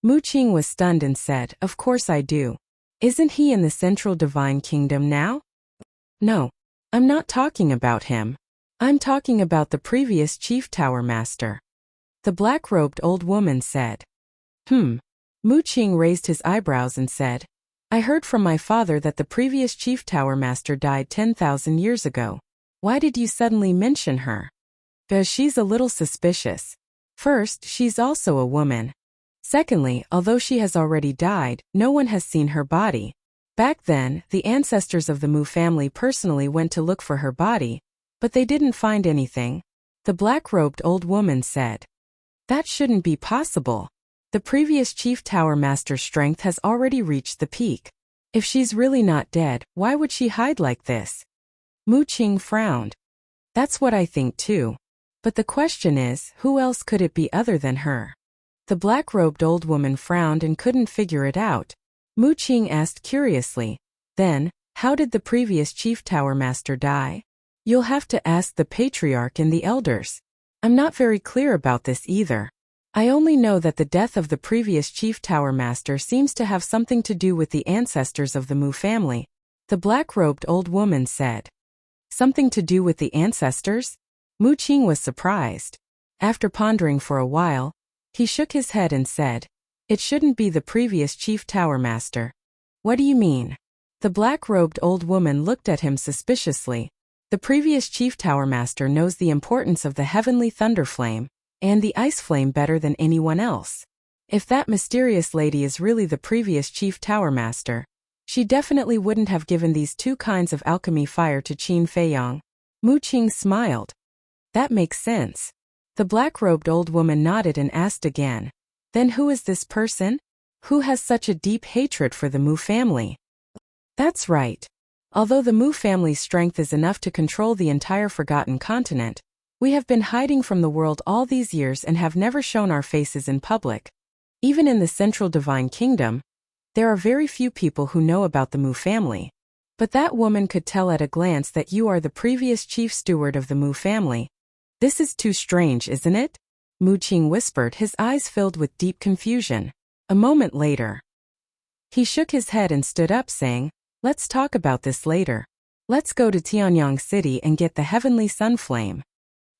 Mu Qing was stunned and said, of course I do. Isn't he in the Central Divine Kingdom now? No. I'm not talking about him. I'm talking about the previous chief tower master. The black-robed old woman said. Mu Qing raised his eyebrows and said, I heard from my father that the previous chief tower master died 10,000 years ago. Why did you suddenly mention her? Because she's a little suspicious. First, she's also a woman. Secondly, although she has already died, no one has seen her body. Back then, the ancestors of the Mu family personally went to look for her body, but they didn't find anything. The black-robed old woman said. That shouldn't be possible. The previous chief tower master's strength has already reached the peak. If she's really not dead, why would she hide like this? Mu Qing frowned. That's what I think too. But the question is, who else could it be other than her? The black-robed old woman frowned and couldn't figure it out. Mu Qing asked curiously, then, how did the previous chief tower master die? You'll have to ask the patriarch and the elders. I'm not very clear about this either. I only know that the death of the previous chief tower master seems to have something to do with the ancestors of the Mu family. The black-robed old woman said. Something to do with the ancestors? Mu Qing was surprised. After pondering for a while, he shook his head and said, "It shouldn't be the previous chief tower master." "What do you mean?" The black-robed old woman looked at him suspiciously. "The previous chief tower master knows the importance of the heavenly thunder flame and the ice flame better than anyone else. If that mysterious lady is really the previous chief tower master, she definitely wouldn't have given these two kinds of alchemy fire to Qin Feiyang." Mu Qing smiled. "That makes sense." The black-robed old woman nodded and asked again, "Then who is this person? Who has such a deep hatred for the Mu family?" "That's right. Although the Mu family's strength is enough to control the entire Forgotten Continent, we have been hiding from the world all these years and have never shown our faces in public. Even in the Central Divine Kingdom, there are very few people who know about the Mu family. But that woman could tell at a glance that you are the previous chief steward of the Mu family. This is too strange, isn't it?" Mu Qing whispered, his eyes filled with deep confusion. A moment later, he shook his head and stood up, saying, "Let's talk about this later. Let's go to Tianyang City and get the heavenly sun flame."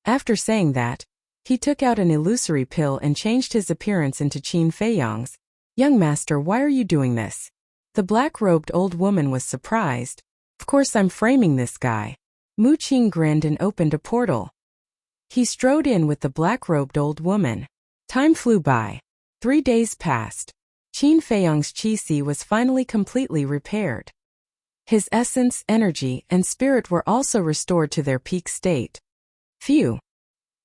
After saying that, he took out an illusory pill and changed his appearance into Qin Feiyang's. "Young master, why are you doing this?" The black-robed old woman was surprised. "Of course I'm framing this guy." Mu Qing grinned and opened a portal. He strode in with the black-robed old woman. Time flew by. 3 days passed. Qin Feiyang's qi was finally completely repaired. His essence, energy, and spirit were also restored to their peak state. Phew.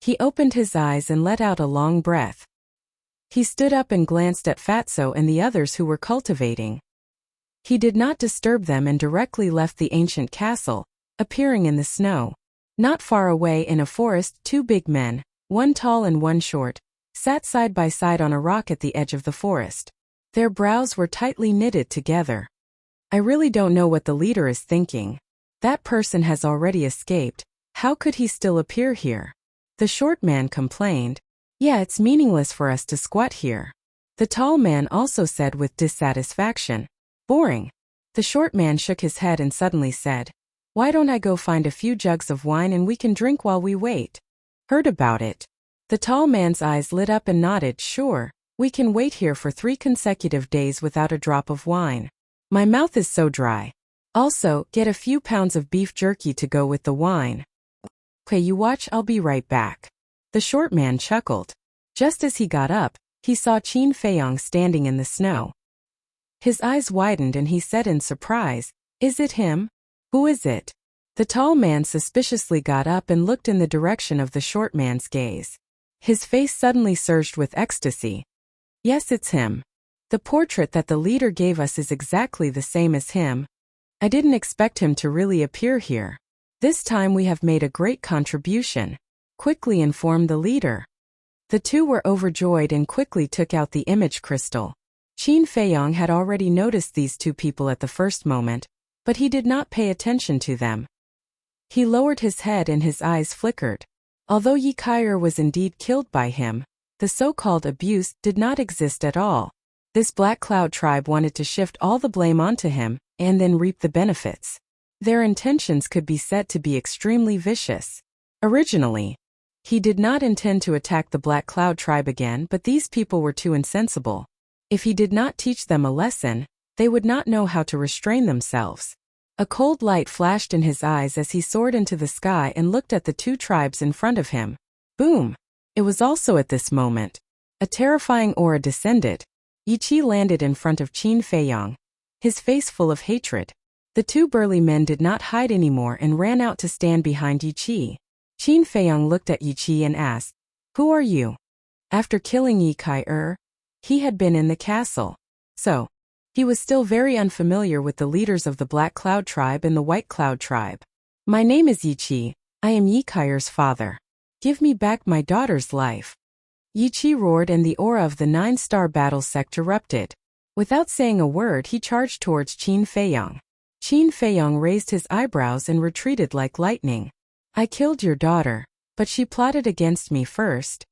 He opened his eyes and let out a long breath. He stood up and glanced at Fatso and the others who were cultivating. He did not disturb them and directly left the ancient castle, appearing in the snow. Not far away in a forest, 2 big men, one tall and one short, sat side by side on a rock at the edge of the forest. Their brows were tightly knitted together. "I really don't know what the leader is thinking. That person has already escaped. How could he still appear here?" The short man complained. "Yeah, it's meaningless for us to squat here." The tall man also said with dissatisfaction, "Boring." The short man shook his head and suddenly said, "Why don't I go find a few jugs of wine and we can drink while we wait?" "Heard about it." The tall man's eyes lit up and nodded. "Sure, we can wait here for 3 consecutive days without a drop of wine. My mouth is so dry. Also, get a few pounds of beef jerky to go with the wine." "Okay, you watch, I'll be right back." The short man chuckled. Just as he got up, he saw Qin Feiyang standing in the snow. His eyes widened and he said in surprise, "Is it him? Who is it?" The tall man suspiciously got up and looked in the direction of the short man's gaze. His face suddenly surged with ecstasy. "Yes, it's him. The portrait that the leader gave us is exactly the same as him. I didn't expect him to really appear here. This time we have made a great contribution," quickly informed the leader. The two were overjoyed and quickly took out the image crystal. Qin Feiyang had already noticed these 2 people at the first moment, but he did not pay attention to them. He lowered his head and his eyes flickered. Although Yi Kaier was indeed killed by him, the so-called abuse did not exist at all. This Black Cloud tribe wanted to shift all the blame onto him and then reap the benefits. Their intentions could be said to be extremely vicious. Originally, he did not intend to attack the Black Cloud tribe again, but these people were too insensible. If he did not teach them a lesson, they would not know how to restrain themselves. A cold light flashed in his eyes as he soared into the sky and looked at the 2 tribes in front of him. Boom! It was also at this moment. A terrifying aura descended. Yi Qi landed in front of Qin Feiyang, his face full of hatred. The 2 burly men did not hide anymore and ran out to stand behind Yi Qi. Qin Feiyang looked at Yi Qi and asked, "Who are you?" After killing Yi Kaier, he had been in the castle. So, he was still very unfamiliar with the leaders of the Black Cloud tribe and the White Cloud tribe. "My name is Yi Qi. I am Yi Kaier's father. Give me back my daughter's life." Yi Qi roared and the aura of the 9-star battle sect erupted. Without saying a word, he charged towards Qin Feiyang. Qin Feiyang raised his eyebrows and retreated like lightning. "I killed your daughter, but she plotted against me first.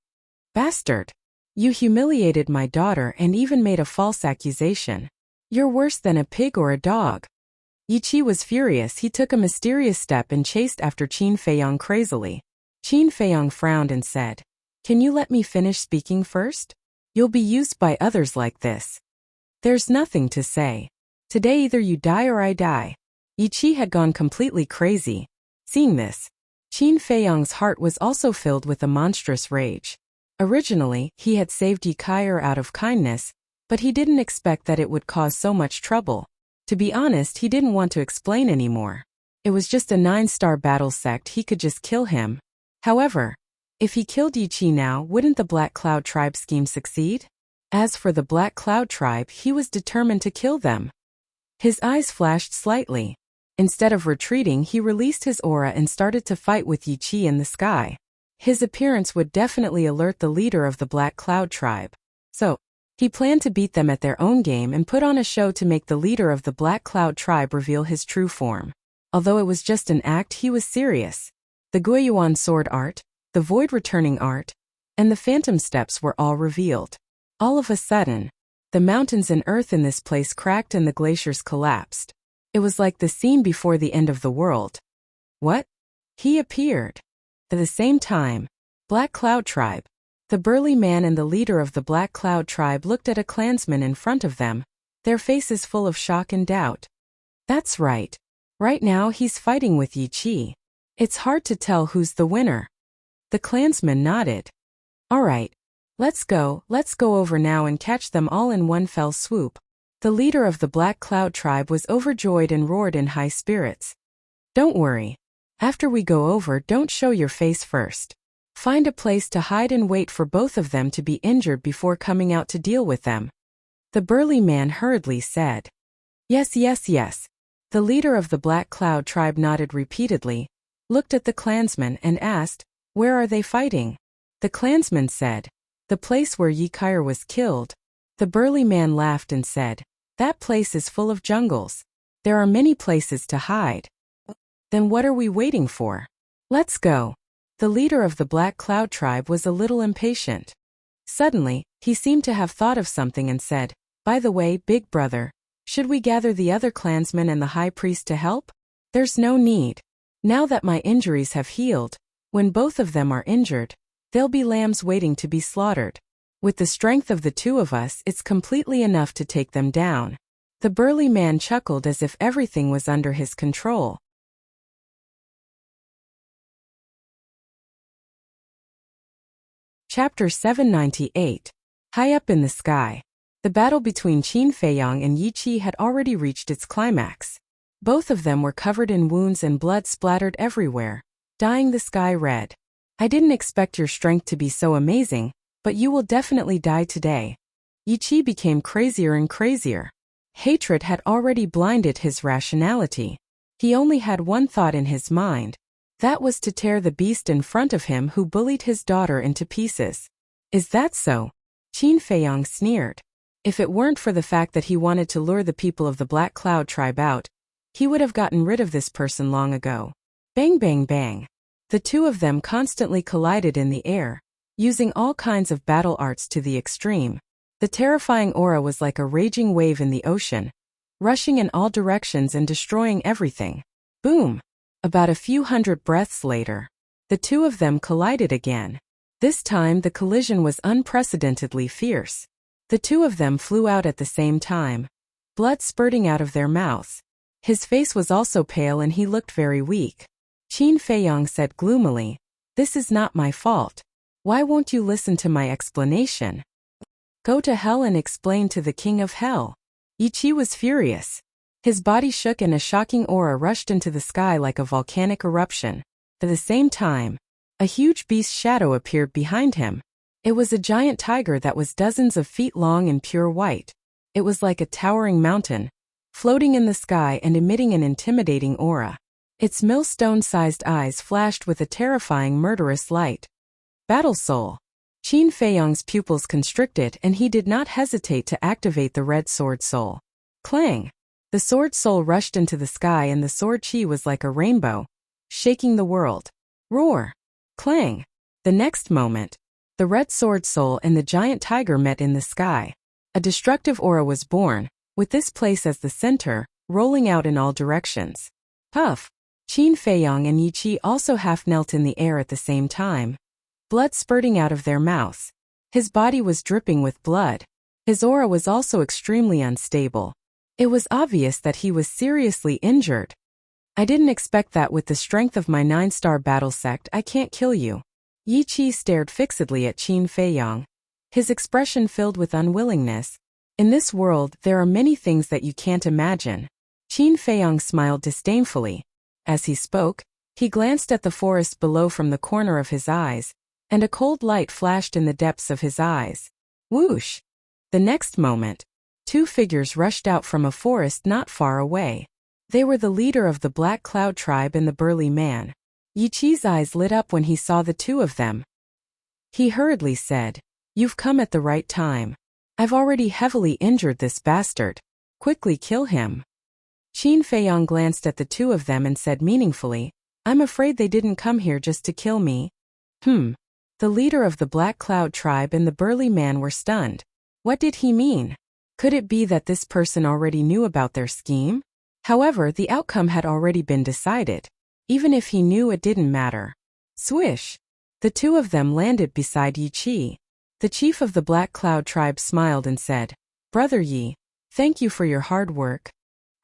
Bastard! You humiliated my daughter and even made a false accusation. You're worse than a pig or a dog." Yi Qi was furious. He took a mysterious step and chased after Qin Feiyong crazily. Qin Feiyong frowned and said, "Can you let me finish speaking first? You'll be used by others like this. There's nothing to say. Today either you die or I die." Yi Qi had gone completely crazy. Seeing this, Qin Feiyong's heart was also filled with a monstrous rage. Originally, he had saved Yi Kai out of kindness, but he didn't expect that it would cause so much trouble. To be honest, he didn't want to explain anymore. It was just a 9-star battle sect, he could just kill him. However, if he killed Yi Qi now, wouldn't the Black Cloud Tribe scheme succeed? As for the Black Cloud Tribe, he was determined to kill them. His eyes flashed slightly. Instead of retreating, he released his aura and started to fight with Yi Qi in the sky. His appearance would definitely alert the leader of the Black Cloud Tribe. So, he planned to beat them at their own game and put on a show to make the leader of the Black Cloud Tribe reveal his true form. Although it was just an act, he was serious. The Guiyuan sword art, the void returning art, and the phantom steps were all revealed. All of a sudden, the mountains and earth in this place cracked and the glaciers collapsed. It was like the scene before the end of the world. What? He appeared. At the same time, Black Cloud Tribe. The burly man and the leader of the Black Cloud Tribe looked at a clansman in front of them, their faces full of shock and doubt. That's right. Right now he's fighting with Yi Qi. It's hard to tell who's the winner. The clansman nodded. All right. Let's go over now and catch them all in one fell swoop. The leader of the Black Cloud Tribe was overjoyed and roared in high spirits. Don't worry. After we go over, don't show your face first. Find a place to hide and wait for both of them to be injured before coming out to deal with them. The burly man hurriedly said. Yes. The leader of the Black Cloud Tribe nodded repeatedly, looked at the clansman and asked, where are they fighting? The clansman said, the place where Yi Kai was killed. The burly man laughed and said, that place is full of jungles. There are many places to hide. Then what are we waiting for? Let's go. The leader of the Black Cloud Tribe was a little impatient. Suddenly, he seemed to have thought of something and said, by the way, big brother, should we gather the other clansmen and the high priest to help? There's no need. Now that my injuries have healed, when both of them are injured, they'll be lambs waiting to be slaughtered. With the strength of the two of us, it's completely enough to take them down. The burly man chuckled as if everything was under his control. Chapter 798. High up in the sky. The battle between Qin Feiyong and Yi Qi had already reached its climax. Both of them were covered in wounds and blood splattered everywhere, dyeing the sky red. I didn't expect your strength to be so amazing, but you will definitely die today. Yi Qi became crazier and crazier. Hatred had already blinded his rationality. He only had one thought in his mind. That was to tear the beast in front of him who bullied his daughter into pieces. Is that so? Qin Feiyong sneered. If it weren't for the fact that he wanted to lure the people of the Black Cloud Tribe out, he would have gotten rid of this person long ago. Bang bang bang. The two of them constantly collided in the air, using all kinds of battle arts to the extreme. The terrifying aura was like a raging wave in the ocean, rushing in all directions and destroying everything. Boom! About a few hundred breaths later, the two of them collided again. This time the collision was unprecedentedly fierce. The two of them flew out at the same time, blood spurting out of their mouths. His face was also pale and he looked very weak. Qin Feiyong said gloomily, this is not my fault. Why won't you listen to my explanation? Go to hell and explain to the king of hell. Yi Qi was furious. His body shook and a shocking aura rushed into the sky like a volcanic eruption. At the same time, a huge beast's shadow appeared behind him. It was a giant tiger that was dozens of feet long and pure white. It was like a towering mountain, floating in the sky and emitting an intimidating aura. Its millstone-sized eyes flashed with a terrifying murderous light. Battle Soul. Qin Feiyong's pupils constricted and he did not hesitate to activate the red sword soul. Clang! The sword soul rushed into the sky and the sword chi was like a rainbow, shaking the world. Roar! Clang! The next moment, the red sword soul and the giant tiger met in the sky. A destructive aura was born, with this place as the center, rolling out in all directions. Puff! Qin Feiyong and Yi Qi also half knelt in the air at the same time. Blood spurting out of their mouths. His body was dripping with blood. His aura was also extremely unstable. It was obvious that he was seriously injured. I didn't expect that. With the strength of my 9-star battle sect, I can't kill you. Yi Qi stared fixedly at Qin Feiyong, his expression filled with unwillingness. In this world, there are many things that you can't imagine. Qin Feiyong smiled disdainfully. As he spoke, he glanced at the forest below from the corner of his eyes, and a cold light flashed in the depths of his eyes. Whoosh! The next moment, 2 figures rushed out from a forest not far away. They were the leader of the Black Cloud tribe and the burly man. Yi Qi's eyes lit up when he saw the 2 of them. He hurriedly said, "You've come at the right time. I've already heavily injured this bastard. Quickly kill him." Qin Feiyong glanced at the 2 of them and said meaningfully, "I'm afraid they didn't come here just to kill me." The leader of the Black Cloud tribe and the burly man were stunned. What did he mean? Could it be that this person already knew about their scheme? However, the outcome had already been decided. Even if he knew, it didn't matter. Swish! The 2 of them landed beside Yi Qi. The chief of the Black Cloud tribe smiled and said, "Brother Yi, thank you for your hard work.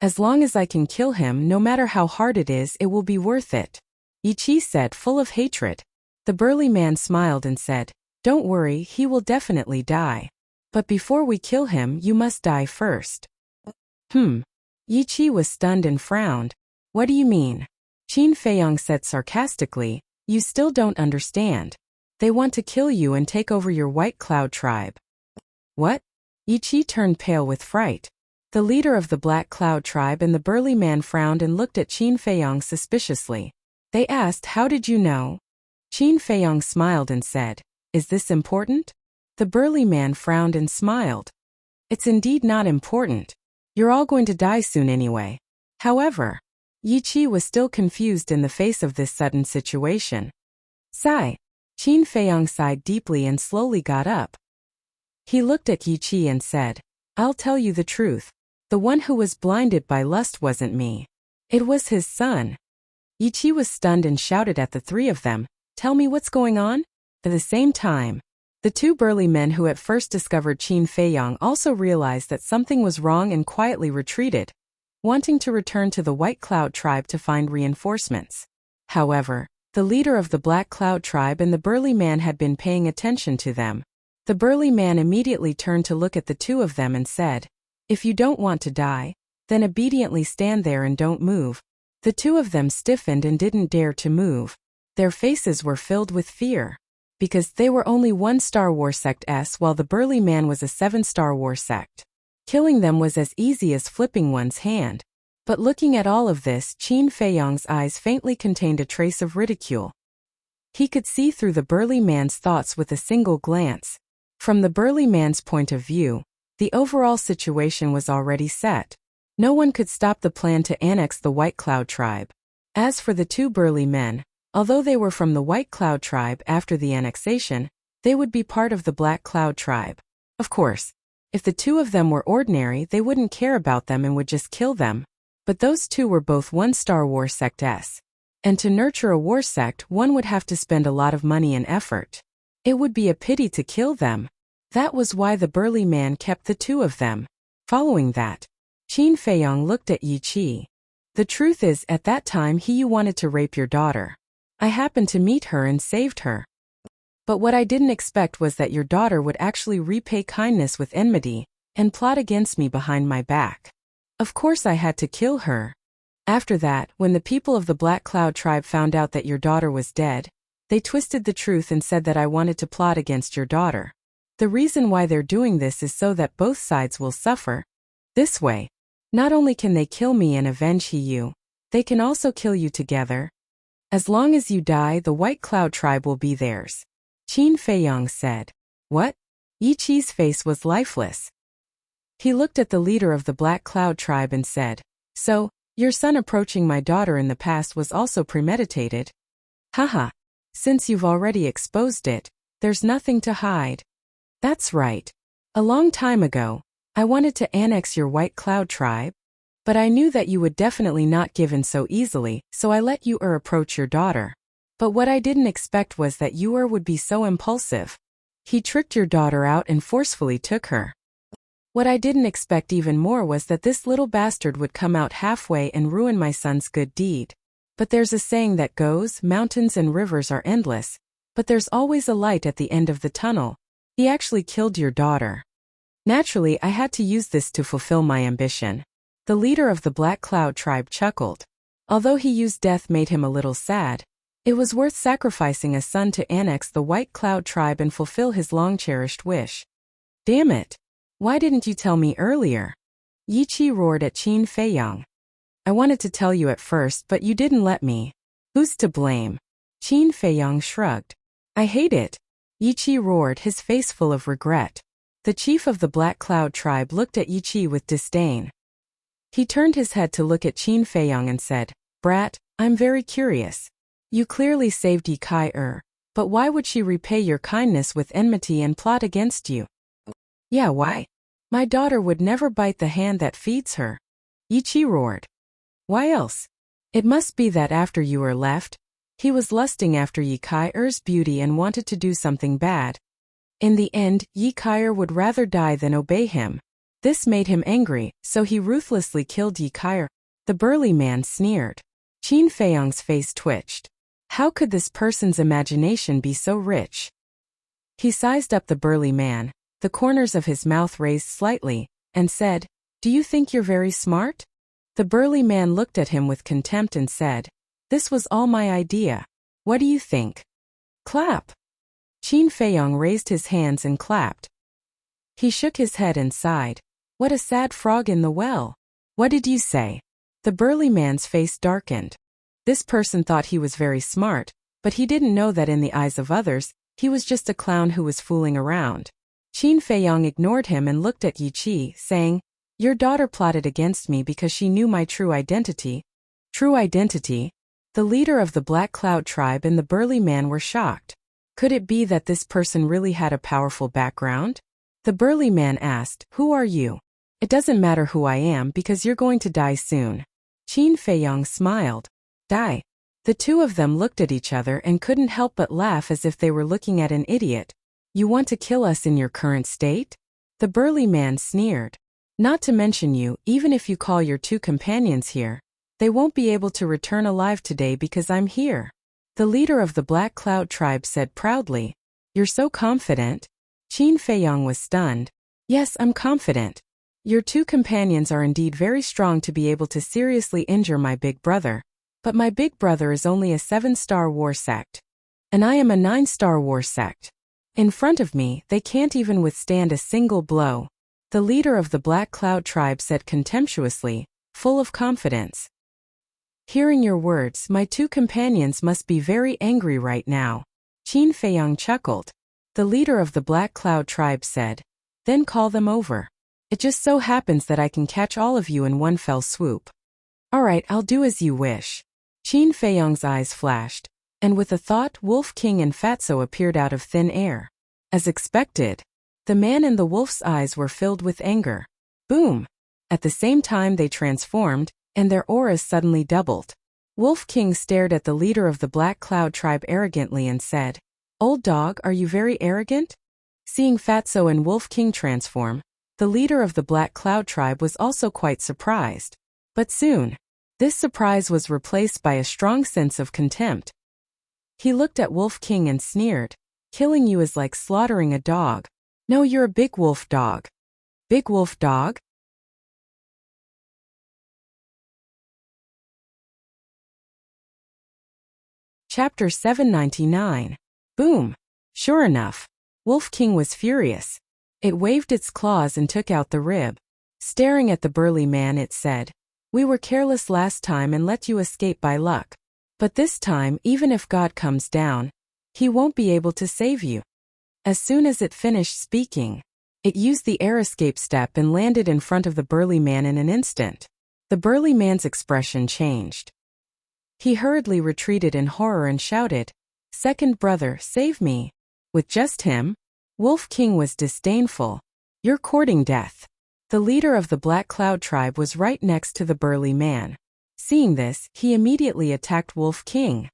As long as I can kill him, no matter how hard it is, it will be worth it." Yi Qi said, full of hatred. The burly man smiled and said, "Don't worry, he will definitely die. But before we kill him, you must die first." Yi Qi was stunned and frowned. "What do you mean?" Qin Feiyong said sarcastically, "You still don't understand. They want to kill you and take over your White Cloud tribe." What? Yi Qi turned pale with fright. The leader of the Black Cloud tribe and the burly man frowned and looked at Qin Feiyong suspiciously. They asked, "How did you know?" Qin Feiyong smiled and said, "Is this important?" The burly man frowned and smiled. "It's indeed not important. You're all going to die soon anyway." However, Yi Qi was still confused in the face of this sudden situation. Sigh. Qin Feiyong sighed deeply and slowly got up. He looked at Yi Qi and said, "I'll tell you the truth. The one who was blinded by lust wasn't me. It was his son." Yi Qi was stunned and shouted at the 3 of them, "Tell me what's going on?" At the same time, the 2 burly men who at first discovered Qin Feiyong also realized that something was wrong and quietly retreated, wanting to return to the White Cloud tribe to find reinforcements. However, the leader of the Black Cloud tribe and the burly man had been paying attention to them. The burly man immediately turned to look at the 2 of them and said, "If you don't want to die, then obediently stand there and don't move." The 2 of them stiffened and didn't dare to move. Their faces were filled with fear. Because they were only 1-star war sect S while the burly man was a 7-star war sect. Killing them was as easy as flipping one's hand. But looking at all of this, Qin Feiyong's eyes faintly contained a trace of ridicule. He could see through the burly man's thoughts with a single glance. From the burly man's point of view, the overall situation was already set. No one could stop the plan to annex the White Cloud tribe. As for the 2 burly men, although they were from the White Cloud tribe after the annexation, they would be part of the Black Cloud tribe. Of course, if the 2 of them were ordinary, they wouldn't care about them and would just kill them. But those 2 were both 1-star war sect S. And to nurture a war sect, one would have to spend a lot of money and effort. It would be a pity to kill them. That was why the burly man kept the 2 of them. Following that, Qin Feiyong looked at Yi Qi. "The truth is, at that time you wanted to rape your daughter. I happened to meet her and saved her. But what I didn't expect was that your daughter would actually repay kindness with enmity, and plot against me behind my back. Of course I had to kill her. After that, when the people of the Black Cloud tribe found out that your daughter was dead, they twisted the truth and said that I wanted to plot against your daughter. The reason why they're doing this is so that both sides will suffer. This way, not only can they kill me and avenge you, they can also kill you together. As long as you die, the White Cloud tribe will be theirs." Qin Feiyong said. "What?" Yi Qi's face was lifeless. He looked at the leader of the Black Cloud tribe and said, "So, your son approaching my daughter in the past was also premeditated?" "Haha. Since you've already exposed it, there's nothing to hide." "That's right. A long time ago, I wanted to annex your White Cloud tribe. But I knew that you would definitely not give in so easily, so I let you approach your daughter. But what I didn't expect was that you would be so impulsive. He tricked your daughter out and forcefully took her. What I didn't expect even more was that this little bastard would come out halfway and ruin my son's good deed. But there's a saying that goes, mountains and rivers are endless, but there's always a light at the end of the tunnel. He actually killed your daughter. Naturally, I had to use this to fulfill my ambition. The leader of the Black Cloud tribe chuckled. Although he used death made him a little sad, it was worth sacrificing a son to annex the White Cloud tribe and fulfill his long-cherished wish. Damn it! Why didn't you tell me earlier? Yi Qi roared at Qin Feiyang. I wanted to tell you at first, but you didn't let me. Who's to blame? Qin Feiyang shrugged. I hate it. Yi Qi roared, his face full of regret. The chief of the Black Cloud tribe looked at Yi Qi with disdain. He turned his head to look at Qin Feiyang and said, Brat, I'm very curious. You clearly saved Yi Kai, but why would she repay your kindness with enmity and plot against you? Yeah, why? My daughter would never bite the hand that feeds her. Yi Qi roared. Why else? It must be that after you were left, he was lusting after Yi Kai-er's beauty and wanted to do something bad. In the end, Yi Kai-er would rather die than obey him. This made him angry, so he ruthlessly killed Yi Kai-er. The burly man sneered. Qin Feiyang's face twitched. How could this person's imagination be so rich? He sized up the burly man. The corners of his mouth raised slightly, and said, Do you think you're very smart? The burly man looked at him with contempt and said, This was all my idea. What do you think? Clap. Qin Feiyang raised his hands and clapped. He shook his head and sighed. What a sad frog in the well. What did you say? The burly man's face darkened. This person thought he was very smart, but he didn't know that in the eyes of others, he was just a clown who was fooling around. Qin Feiyang ignored him and looked at Yi Qi, saying, Your daughter plotted against me because she knew my true identity. True identity? The leader of the Black Cloud tribe and the burly man were shocked. Could it be that this person really had a powerful background? The burly man asked, Who are you? It doesn't matter who I am because you're going to die soon. Qin Feiyang smiled. Die. The two of them looked at each other and couldn't help but laugh as if they were looking at an idiot. You want to kill us in your current state? The burly man sneered. Not to mention you, even if you call your two companions here, they won't be able to return alive today because I'm here. The leader of the Black Cloud tribe said proudly. You're so confident? Qin Feiyang was stunned. Yes, I'm confident. Your two companions are indeed very strong to be able to seriously injure my big brother. But my big brother is only a 7-star war sect. And I am a 9-star war sect. In front of me, they can't even withstand a single blow. The leader of the Black Cloud tribe said contemptuously, full of confidence. Hearing your words, my two companions must be very angry right now. Qin Feiyang chuckled. The leader of the Black Cloud tribe said, Then call them over. It just so happens that I can catch all of you in one fell swoop. All right, I'll do as you wish. Qin Feiyang's eyes flashed. And with a thought, Wolf King and Fatso appeared out of thin air. As expected, the man in the wolf's eyes were filled with anger. Boom! At the same time they transformed, and their auras suddenly doubled. Wolf King stared at the leader of the Black Cloud tribe arrogantly and said, Old dog, are you very arrogant? Seeing Fatso and Wolf King transform, the leader of the Black Cloud tribe was also quite surprised. But soon, this surprise was replaced by a strong sense of contempt. He looked at Wolf King and sneered, Killing you is like slaughtering a dog. No, you're a big wolf dog. Big wolf dog? Chapter 799. Boom! Sure enough, Wolf King was furious. It waved its claws and took out the rib. Staring at the burly man it said, We were careless last time and let you escape by luck. But this time, even if God comes down, he won't be able to save you. As soon as it finished speaking, it used the air escape step and landed in front of the burly man in an instant. The burly man's expression changed. He hurriedly retreated in horror and shouted, Second brother, save me. With just him, Wolf King was disdainful. You're courting death. The leader of the Black Cloud tribe was right next to the burly man. Seeing this, he immediately attacked Wolf King.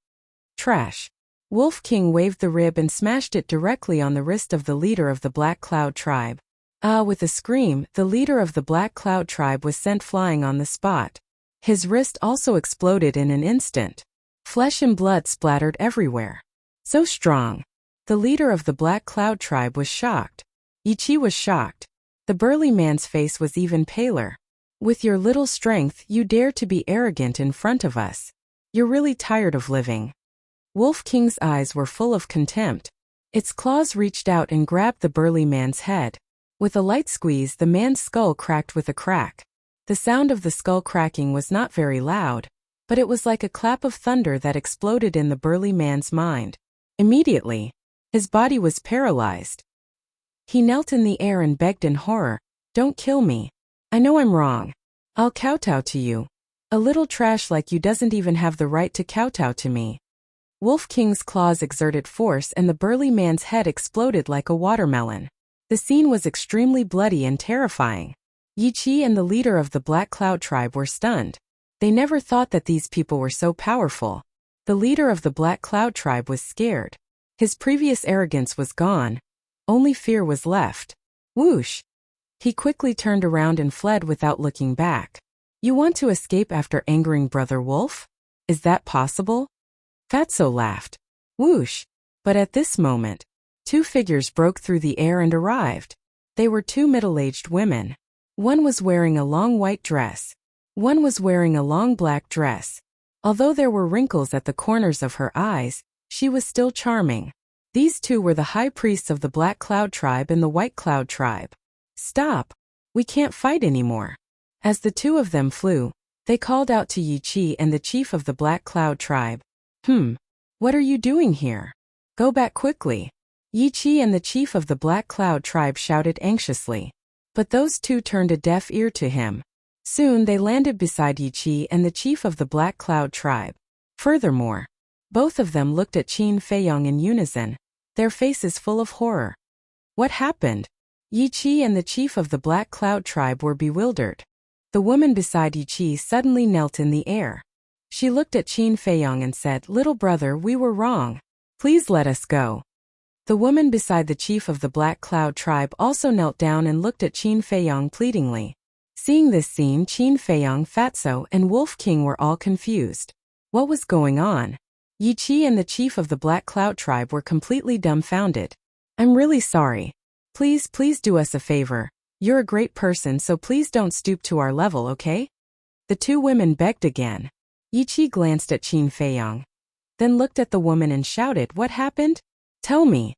Trash. Wolf King waved the rib and smashed it directly on the wrist of the leader of the Black Cloud tribe. With a scream, the leader of the Black Cloud tribe was sent flying on the spot. His wrist also exploded in an instant. Flesh and blood splattered everywhere. So strong. The leader of the Black Cloud tribe was shocked. Yi Qi was shocked. The burly man's face was even paler. With your little strength, you dare to be arrogant in front of us. You're really tired of living. Wolf King's eyes were full of contempt. Its claws reached out and grabbed the burly man's head. With a light squeeze, the man's skull cracked with a crack. The sound of the skull cracking was not very loud, but it was like a clap of thunder that exploded in the burly man's mind. Immediately, his body was paralyzed. He knelt in the air and begged in horror, "Don't kill me. I know I'm wrong. I'll kowtow to you. A little trash like you doesn't even have the right to kowtow to me." Wolf King's claws exerted force and the burly man's head exploded like a watermelon. The scene was extremely bloody and terrifying. Yi Qi and the leader of the Black Cloud tribe were stunned. They never thought that these people were so powerful. The leader of the Black Cloud tribe was scared. His previous arrogance was gone. Only fear was left. Whoosh! He quickly turned around and fled without looking back. You want to escape after angering Brother Wolf? Is that possible? Fatso laughed. Whoosh! But at this moment, two figures broke through the air and arrived. They were two middle-aged women. One was wearing a long white dress. One was wearing a long black dress. Although there were wrinkles at the corners of her eyes, she was still charming. These two were the high priests of the Black Cloud tribe and the White Cloud tribe. Stop! We can't fight anymore. As the two of them flew, they called out to Yi Qi and the chief of the Black Cloud tribe. What are you doing here? Go back quickly. Yi Qi and the chief of the Black Cloud tribe shouted anxiously. But those two turned a deaf ear to him. Soon they landed beside Yi Qi and the chief of the Black Cloud tribe. Furthermore, both of them looked at Qin Feiyong in unison, their faces full of horror. What happened? Yi Qi and the chief of the Black Cloud tribe were bewildered. The woman beside Yi Qi suddenly knelt in the air. She looked at Qin Feiyong and said, "Little brother, we were wrong. Please let us go." The woman beside the chief of the Black Cloud tribe also knelt down and looked at Qin Feiyong pleadingly. Seeing this scene, Qin Feiyong, Fatso, and Wolf King were all confused. What was going on? Yi Qi and the chief of the Black Cloud tribe were completely dumbfounded. "I'm really sorry. Please do us a favor. You're a great person, so please don't stoop to our level, okay?" The two women begged again. Yi Qi glanced at Qin Feiyong, then looked at the woman and shouted, "What happened? Tell me."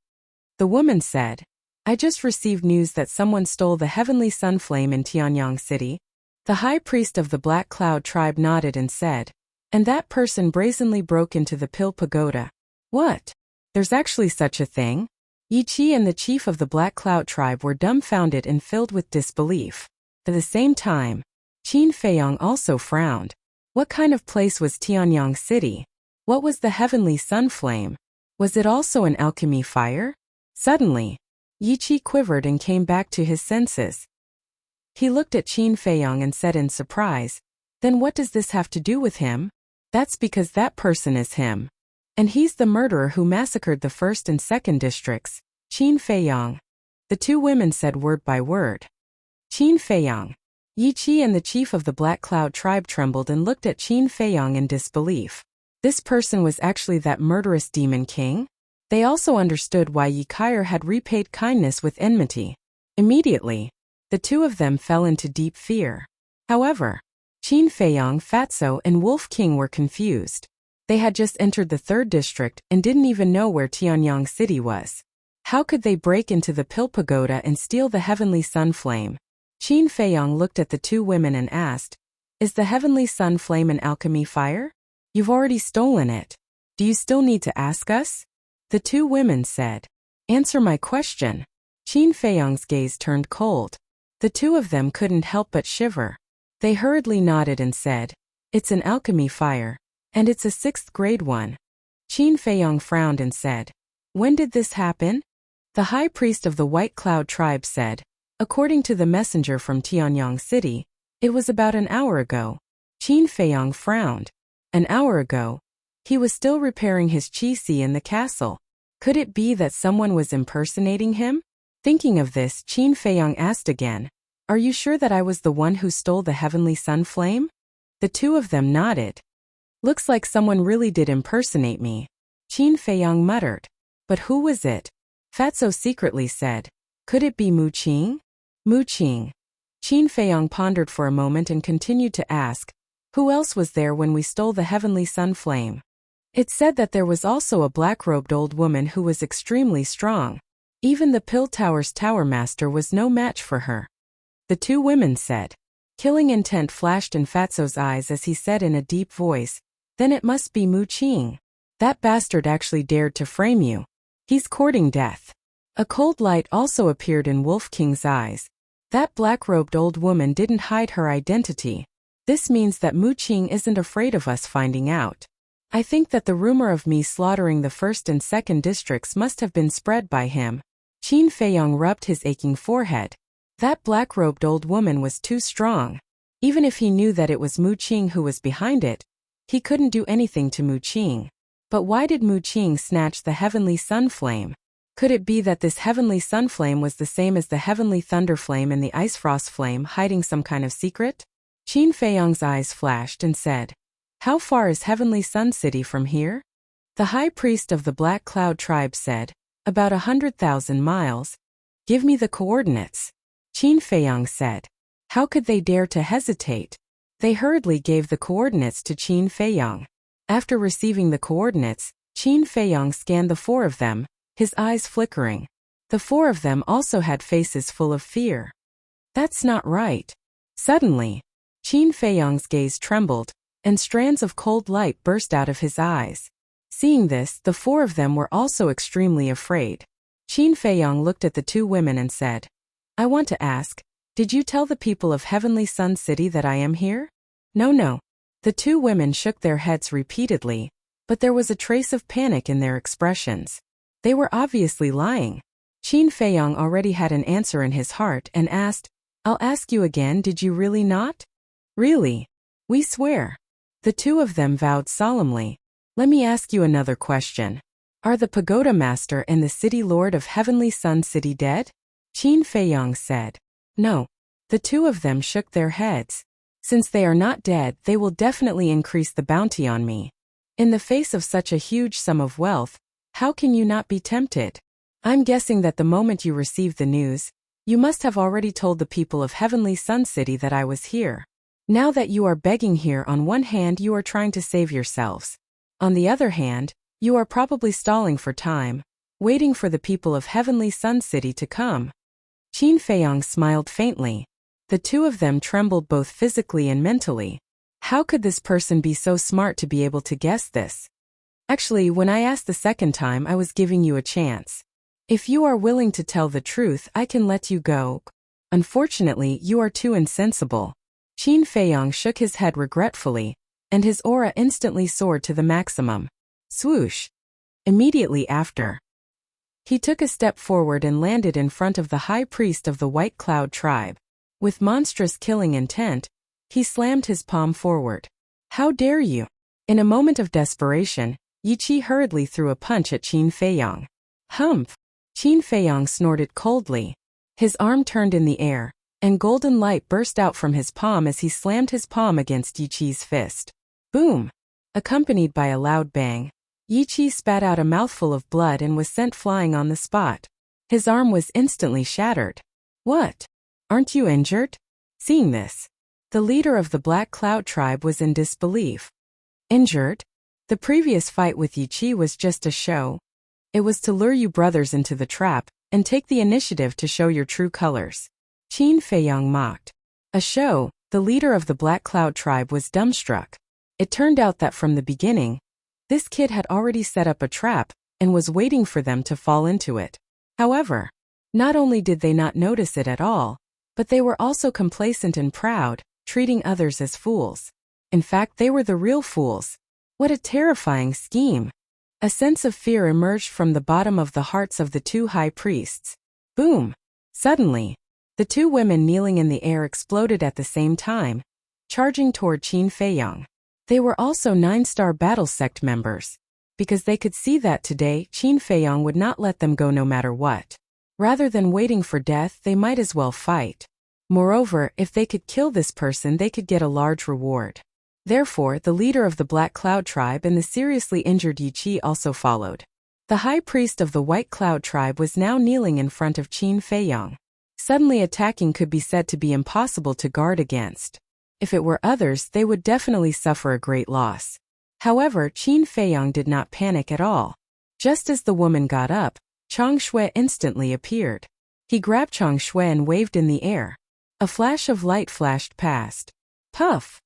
The woman said, "I just received news that someone stole the heavenly sun flame in Tianyang City." The high priest of the Black Cloud tribe nodded and said, "And that person brazenly broke into the Pill Pagoda." "What? There's actually such a thing?" Yi Qi and the chief of the Black Cloud tribe were dumbfounded and filled with disbelief. At the same time, Qin Feiyong also frowned. What kind of place was Tianyang City? What was the heavenly sun flame? Was it also an alchemy fire? Suddenly, Yi Qi quivered and came back to his senses. He looked at Qin Feiyong and said in surprise, "Then what does this have to do with him?" "That's because that person is him. And he's the murderer who massacred the first and second districts, Qin Feiyong." The two women said word by word. Qin Feiyong. Yi Qi and the chief of the Black Cloud tribe trembled and looked at Qin Feiyong in disbelief. This person was actually that murderous demon king? They also understood why Yi Kair had repaid kindness with enmity. Immediately, the two of them fell into deep fear. However, Qin Feiyong, Fatso, and Wolf King were confused. They had just entered the third district and didn't even know where Tianyang City was. How could they break into the Pill Pagoda and steal the heavenly sun flame? Qin Feiyong looked at the two women and asked, "Is the heavenly sun flame an alchemy fire? You've already stolen it. Do you still need to ask us?" The two women said, "Answer my question." Qin Feiyong's gaze turned cold. The two of them couldn't help but shiver. They hurriedly nodded and said, "It's an alchemy fire, and it's a 6th grade one." Qin Feiyong frowned and said, "When did this happen?" The high priest of the White Cloud tribe said, According to the messenger from Tianyang City, it was about an hour ago. Qin Feiyang frowned. An hour ago? He was still repairing his qi in the castle. Could it be that someone was impersonating him? Thinking of this, Qin Feiyang asked again, "Are you sure that I was the one who stole the heavenly sun flame?" The two of them nodded. "Looks like someone really did impersonate me," Qin Feiyang muttered. "But who was it?" Fatso secretly said. "Could it be Mu Qing?" Mu Qing. Qin Feiyang pondered for a moment and continued to ask, "Who else was there when we stole the heavenly sun flame?" It said that there was also a black-robed old woman who was extremely strong. Even the Pill Tower's tower master was no match for her. The two women said. Killing intent flashed in Fatso's eyes as he said in a deep voice, "Then it must be Mu Qing. That bastard actually dared to frame you. He's courting death." A cold light also appeared in Wolf King's eyes. That black-robed old woman didn't hide her identity. This means that Mu Qing isn't afraid of us finding out. I think that the rumor of me slaughtering the first and second districts must have been spread by him. Qin Feiyang rubbed his aching forehead. That black-robed old woman was too strong. Even if he knew that it was Mu Qing who was behind it, he couldn't do anything to Mu Qing. But why did Mu Qing snatch the heavenly sun flame? Could it be that this heavenly sun flame was the same as the heavenly thunder flame and the ice frost flame, hiding some kind of secret? Qin Feiyang's eyes flashed and said, "How far is Heavenly Sun City from here?" The high priest of the Black Cloud tribe said, "About 100,000 miles. Give me the coordinates." Qin Feiyang said. How could they dare to hesitate? They hurriedly gave the coordinates to Qin Feiyang. After receiving the coordinates, Qin Feiyang scanned the four of them, his eyes flickering. The four of them also had faces full of fear. That's not right. Suddenly, Qin Feiyang's gaze trembled, and strands of cold light burst out of his eyes. Seeing this, the four of them were also extremely afraid. Qin Feiyang looked at the two women and said, "I want to ask, did you tell the people of Heavenly Sun City that I am here?" No. The two women shook their heads repeatedly, but there was a trace of panic in their expressions. They were obviously lying. Qin Feiyang already had an answer in his heart and asked, "I'll ask you again, did you really not?" "Really? We swear." The two of them vowed solemnly. "Let me ask you another question. Are the Pagoda Master and the City Lord of Heavenly Sun City dead?" Qin Feiyang said. "No." The two of them shook their heads. "Since they are not dead, they will definitely increase the bounty on me. In the face of such a huge sum of wealth, how can you not be tempted? I'm guessing that the moment you received the news, you must have already told the people of Heavenly Sun City that I was here. Now that you are begging here, on one hand you are trying to save yourselves. On the other hand, you are probably stalling for time, waiting for the people of Heavenly Sun City to come." Qin Feiyang smiled faintly. The two of them trembled both physically and mentally. How could this person be so smart to be able to guess this? Actually, when I asked the second time, I was giving you a chance. If you are willing to tell the truth, I can let you go. Unfortunately, you are too insensible. Qin Feiyang shook his head regretfully, and his aura instantly soared to the maximum. Swoosh! Immediately after, he took a step forward and landed in front of the high priest of the White Cloud tribe. With monstrous killing intent, he slammed his palm forward. "How dare you!" In a moment of desperation, Yi Qi hurriedly threw a punch at Qin Feiyang. Humph! Qin Feiyang snorted coldly. His arm turned in the air, and golden light burst out from his palm as he slammed his palm against Yi Qi's fist. Boom! Accompanied by a loud bang, Yi Qi spat out a mouthful of blood and was sent flying on the spot. His arm was instantly shattered. "What? Aren't you injured?" Seeing this, the leader of the Black Cloud tribe was in disbelief. "Injured? The previous fight with Yi Qi was just a show. It was to lure you brothers into the trap and take the initiative to show your true colors." Qin Feiyang mocked. A show? The leader of the Black Cloud tribe was dumbstruck. It turned out that from the beginning, this kid had already set up a trap and was waiting for them to fall into it. However, not only did they not notice it at all, but they were also complacent and proud, treating others as fools. In fact, they were the real fools. What a terrifying scheme! A sense of fear emerged from the bottom of the hearts of the two high priests. Boom! Suddenly, The two women kneeling in the air exploded at the same time, charging toward Qin Feiyang. They were also 9-star battle sect members, because they could see that today Qin Feiyang would not let them go no matter what. Rather than waiting for death, they might as well fight. Moreover, if they could kill this person, they could get a large reward. Therefore, the leader of the Black Cloud tribe and the seriously injured Yi Qi also followed. The high priest of the White Cloud tribe was now kneeling in front of Qin Feiyang. Suddenly attacking could be said to be impossible to guard against. If it were others, they would definitely suffer a great loss. However, Qin Feiyang did not panic at all. Just as the woman got up, Chang Shui instantly appeared. He grabbed Chang Shui and waved in the air. A flash of light flashed past. Puff!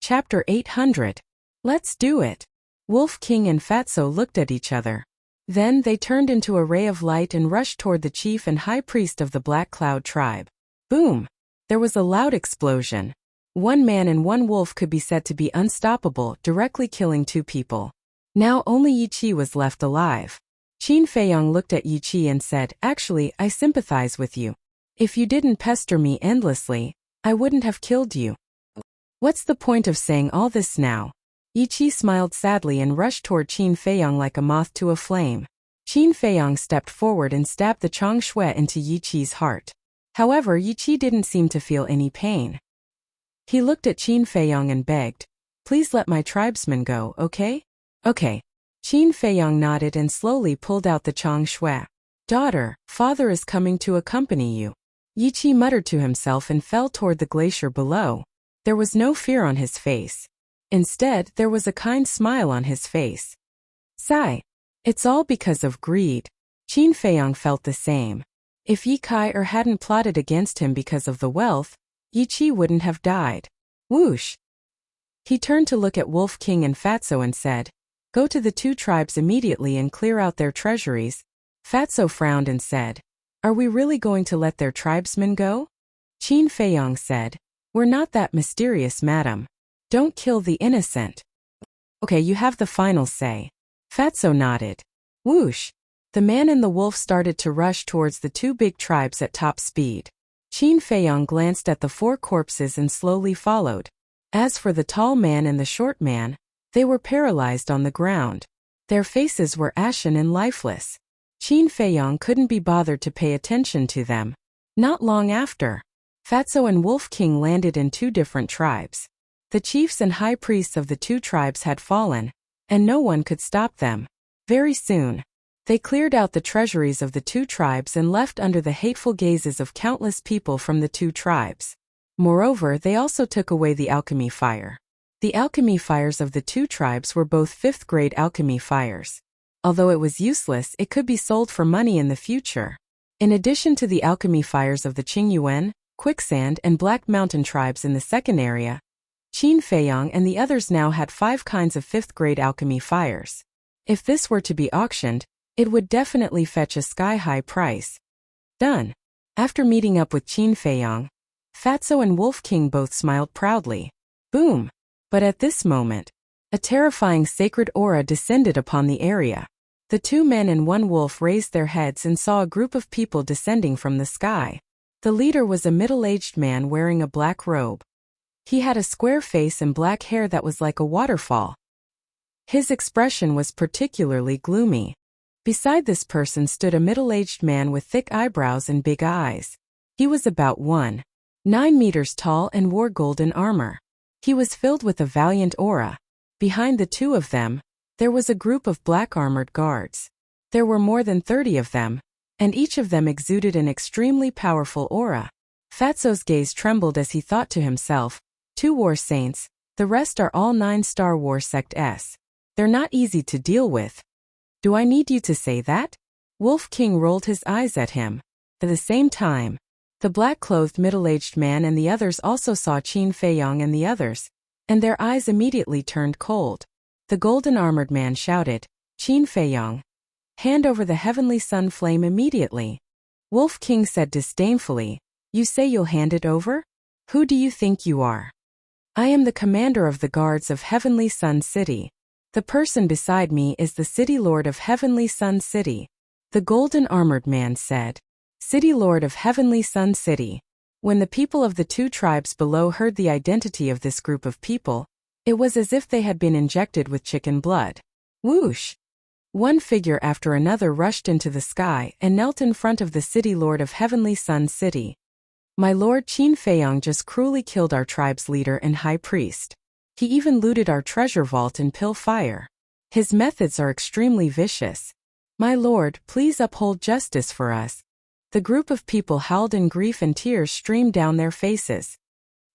Chapter 800. Let's do it. Wolf King and Fatso looked at each other. Then they turned into a ray of light and rushed toward the chief and high priest of the Black Cloud tribe. Boom! There was a loud explosion. One man and one wolf could be said to be unstoppable, directly killing two people. Now only Yi Qi was left alive. Qin Feiyang looked at Yi Qi and said, "Actually, I sympathize with you. If you didn't pester me endlessly, I wouldn't have killed you." "What's the point of saying all this now?" Yi Qi smiled sadly and rushed toward Qin Feiyang like a moth to a flame. Qin Feiyang stepped forward and stabbed the Chang Shui into Yi Qi's heart. However, Yi Qi didn't seem to feel any pain. He looked at Qin Feiyang and begged, "Please let my tribesmen go, okay?" "Okay." Qin Feiyang nodded and slowly pulled out the Chang Shui. "Daughter, father is coming to accompany you." Yi Qi muttered to himself and fell toward the glacier below. There was no fear on his face. Instead, there was a kind smile on his face. Sigh. It's all because of greed. Qin Feiyang felt the same. If Yi Kai hadn't plotted against him because of the wealth, Yi Qi wouldn't have died. Whoosh! He turned to look at Wolf King and Fatso and said, "Go to the two tribes immediately and clear out their treasuries." Fatso frowned and said, "Are we really going to let their tribesmen go?" Qin Feiyang said, "We're not that mysterious, madam. Don't kill the innocent." "Okay, you have the final say." Fatso nodded. Whoosh! The man and the wolf started to rush towards the two big tribes at top speed. Qin Feiyang glanced at the 4 corpses and slowly followed. As for the tall man and the short man, they were paralyzed on the ground. Their faces were ashen and lifeless. Qin Feiyang couldn't be bothered to pay attention to them. Not long after, Fatso and Wolf King landed in 2 different tribes. The chiefs and high priests of the 2 tribes had fallen, and no one could stop them. Very soon, they cleared out the treasuries of the 2 tribes and left under the hateful gazes of countless people from the 2 tribes. Moreover, they also took away the alchemy fire. The alchemy fires of the 2 tribes were both 5th-grade alchemy fires. Although it was useless, it could be sold for money in the future. In addition to the alchemy fires of the Qingyuan, Quicksand, and Black Mountain tribes in the second area, Qin Feiyang and the others now had 5 kinds of 5th-grade alchemy fires. If this were to be auctioned, it would definitely fetch a sky-high price. Done. After meeting up with Qin Feiyang, Fatso and Wolf King both smiled proudly. Boom! But at this moment, a terrifying sacred aura descended upon the area. The 2 men and 1 wolf raised their heads and saw a group of people descending from the sky. The leader was a middle-aged man wearing a black robe. He had a square face and black hair that was like a waterfall. His expression was particularly gloomy. Beside this person stood a middle-aged man with thick eyebrows and big eyes. He was about 1.9 meters tall and wore golden armor. He was filled with a valiant aura. Behind the 2 of them, there was a group of black-armored guards. There were more than 30 of them, and each of them exuded an extremely powerful aura. Fatso's gaze trembled as he thought to himself, 2 war saints, the rest are all 9-star war sect S. They're not easy to deal with. Do I need you to say that? Wolf King rolled his eyes at him. At the same time, the black-clothed middle-aged man and the others also saw Qin Feiyang and the others, and their eyes immediately turned cold. The golden-armored man shouted, "Qin Feiyang, hand over the heavenly sun flame immediately." Wolf King said disdainfully, "You say you'll hand it over? Who do you think you are?" "I am the commander of the guards of Heavenly Sun City." The person beside me is the City Lord of Heavenly Sun City. The golden armored man said. City Lord of Heavenly Sun City. When the people of the two tribes below heard the identity of this group of people, it was as if they had been injected with chicken blood. Whoosh! One figure after another rushed into the sky and knelt in front of the City Lord of Heavenly Sun City. My Lord Qin Feiyang just cruelly killed our tribe's leader and high priest. He even looted our treasure vault and pill fire. His methods are extremely vicious. My Lord, please uphold justice for us. The group of people howled in grief and tears streamed down their faces.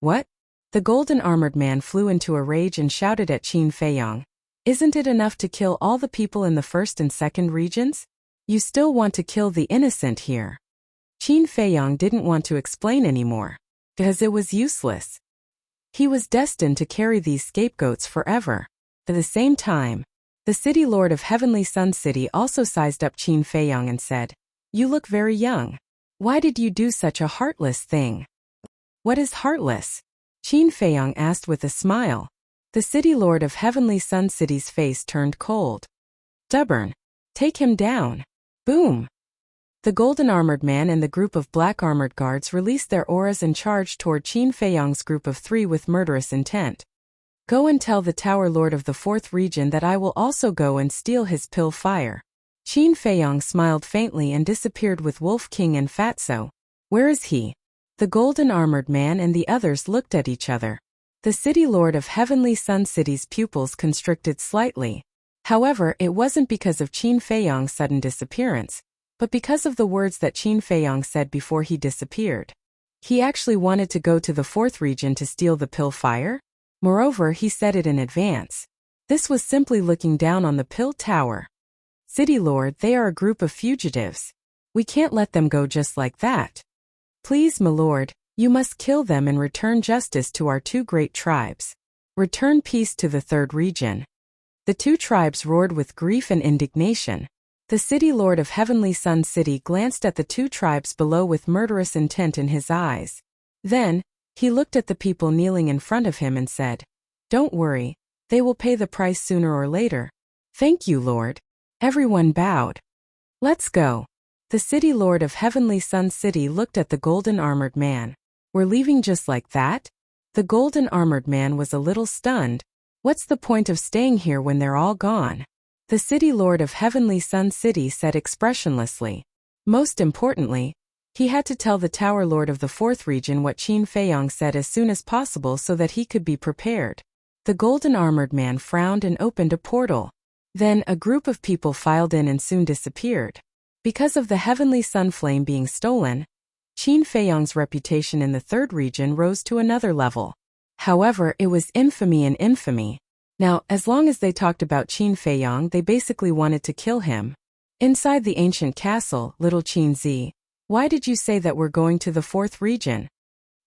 What? The golden armored man flew into a rage and shouted at Qin Feiyang. Isn't it enough to kill all the people in the first and second regions? You still want to kill the innocent here. Qin Feiyang didn't want to explain anymore, because it was useless. He was destined to carry these scapegoats forever. At the same time, the City Lord of Heavenly Sun City also sized up Qin Feiyang and said, You look very young. Why did you do such a heartless thing? What is heartless? Qin Feiyang asked with a smile. The City Lord of Heavenly Sun City's face turned cold. Stubborn. Take him down. Boom. The golden armored man and the group of black armored guards released their auras and charged toward Qin Feiyang's group of 3 with murderous intent. Go and tell the Tower Lord of the 4th region that I will also go and steal his pill fire. Qin Feiyang smiled faintly and disappeared with Wolf King and Fatso. Where is he? The golden armored man and the others looked at each other. The City Lord of Heavenly Sun City's pupils constricted slightly. However, it wasn't because of Qin Feiyang's sudden disappearance, but because of the words that Qin Feiyang said before he disappeared. He actually wanted to go to the 4th region to steal the pill fire? Moreover, he said it in advance. This was simply looking down on the pill tower. City Lord, they are a group of fugitives. We can't let them go just like that. Please, my lord, you must kill them and return justice to our 2 great tribes. Return peace to the 3rd region. The 2 tribes roared with grief and indignation. The City Lord of Heavenly Sun City glanced at the 2 tribes below with murderous intent in his eyes. Then, he looked at the people kneeling in front of him and said, Don't worry, they will pay the price sooner or later. Thank you, Lord. Everyone bowed. Let's go. The City Lord of Heavenly Sun City looked at the golden armored man. We're leaving just like that? The golden armored man was a little stunned. What's the point of staying here when they're all gone? The City Lord of Heavenly Sun City said expressionlessly. Most importantly, he had to tell the Tower Lord of the 4th region what Qin Feiyang said as soon as possible so that he could be prepared. The golden armored man frowned and opened a portal. Then a group of people filed in and soon disappeared. Because of the Heavenly Sun Flame being stolen, Qin Feiyang's reputation in the 3rd region rose to another level. However, it was infamy and infamy. Now, as long as they talked about Qin Feiyang, they basically wanted to kill him. Inside the ancient castle, little Qin Zi, why did you say that we're going to the 4th region?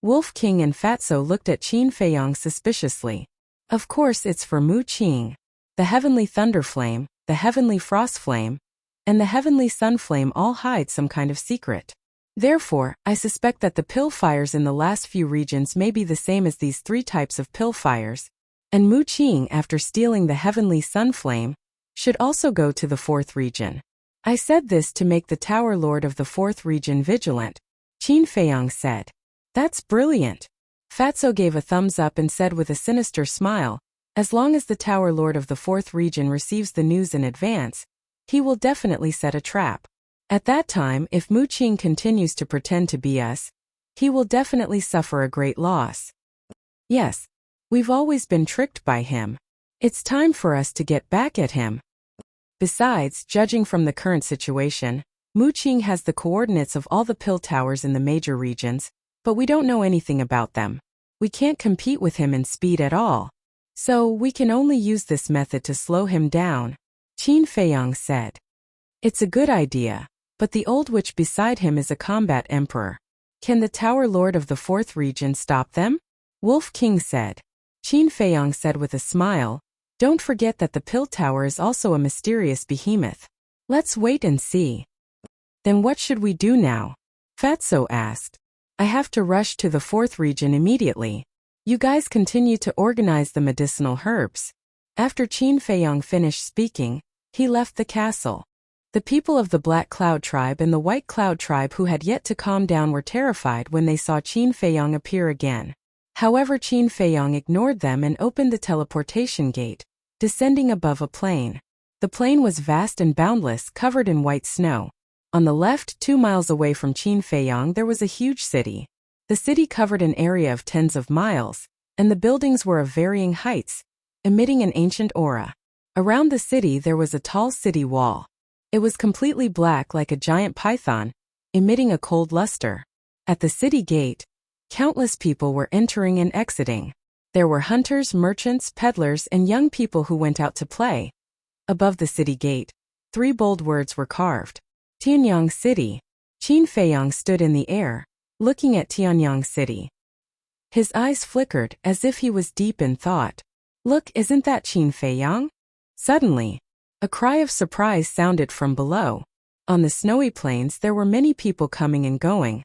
Wolf King and Fatso looked at Qin Feiyang suspiciously. Of course it's for Mu Qing. The Heavenly Thunder Flame, the Heavenly Frost Flame, and the Heavenly Sun Flame all hide some kind of secret. Therefore, I suspect that the pill fires in the last few regions may be the same as these 3 types of pill fires. And Mu Qing, after stealing the Heavenly Sun Flame, should also go to the 4th region. I said this to make the Tower Lord of the 4th region vigilant, Qin Feiyang said. That's brilliant. Fatso gave a thumbs up and said with a sinister smile, as long as the Tower Lord of the 4th region receives the news in advance, he will definitely set a trap. At that time, if Mu Qing continues to pretend to be us, he will definitely suffer a great loss. Yes. We've always been tricked by him. It's time for us to get back at him. Besides, judging from the current situation, Mu Qing has the coordinates of all the pill towers in the major regions, but we don't know anything about them. We can't compete with him in speed at all. So, we can only use this method to slow him down, Qin Feiyang said. It's a good idea, but the old witch beside him is a combat emperor. Can the Tower Lord of the 4th region stop them? Wolf King said. Qin Feiyang said with a smile, Don't forget that the pill tower is also a mysterious behemoth. Let's wait and see. Then what should we do now? Fatso asked. I have to rush to the 4th region immediately. You guys continue to organize the medicinal herbs. After Qin Feiyang finished speaking, he left the castle. The people of the Black Cloud tribe and the White Cloud tribe who had yet to calm down were terrified when they saw Qin Feiyang appear again. However, Qin Feiyang ignored them and opened the teleportation gate, descending above a plain. The plain was vast and boundless, covered in white snow. On the left, 2 miles away from Qin Feiyang, there was a huge city. The city covered an area of tens of miles, and the buildings were of varying heights, emitting an ancient aura. Around the city there was a tall city wall. It was completely black like a giant python, emitting a cold luster. At the city gate, countless people were entering and exiting. There were hunters, merchants, peddlers, and young people who went out to play. Above the city gate, 3 bold words were carved. Tianyang City. Qin Feiyang stood in the air, looking at Tianyang City. His eyes flickered as if he was deep in thought. Look, isn't that Qin Feiyang? Suddenly, a cry of surprise sounded from below. On the snowy plains there were many people coming and going.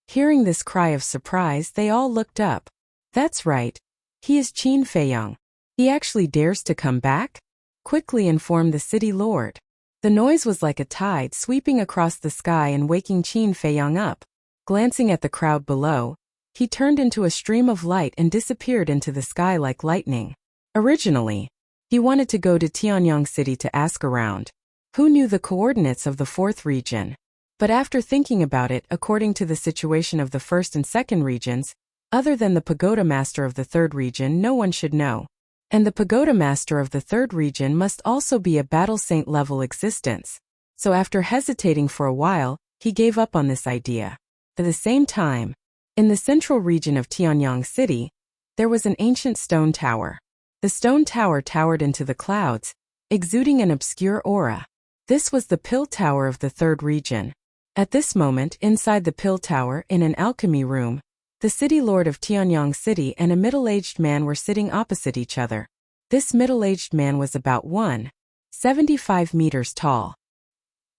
Hearing this cry of surprise, they all looked up. That's right. He is Qin Feiyang. He actually dares to come back? Quickly informed the city lord. The noise was like a tide sweeping across the sky and waking Qin Feiyang up. Glancing at the crowd below, he turned into a stream of light and disappeared into the sky like lightning. Originally, he wanted to go to Tianyang City to ask around. Who knew the coordinates of the 4th region? But after thinking about it, according to the situation of the 1st and 2nd regions, other than the pagoda master of the 3rd region, no one should know. And the pagoda master of the 3rd region must also be a battle saint level existence. So after hesitating for a while, he gave up on this idea. At the same time, in the central region of Tianyang City, there was an ancient stone tower. The stone tower towered into the clouds, exuding an obscure aura. This was the Pill Tower of the 3rd region. At this moment, inside the Pill Tower, in an alchemy room, the city lord of Tianyang City and a middle-aged man were sitting opposite each other. This middle-aged man was about 1.75 meters tall.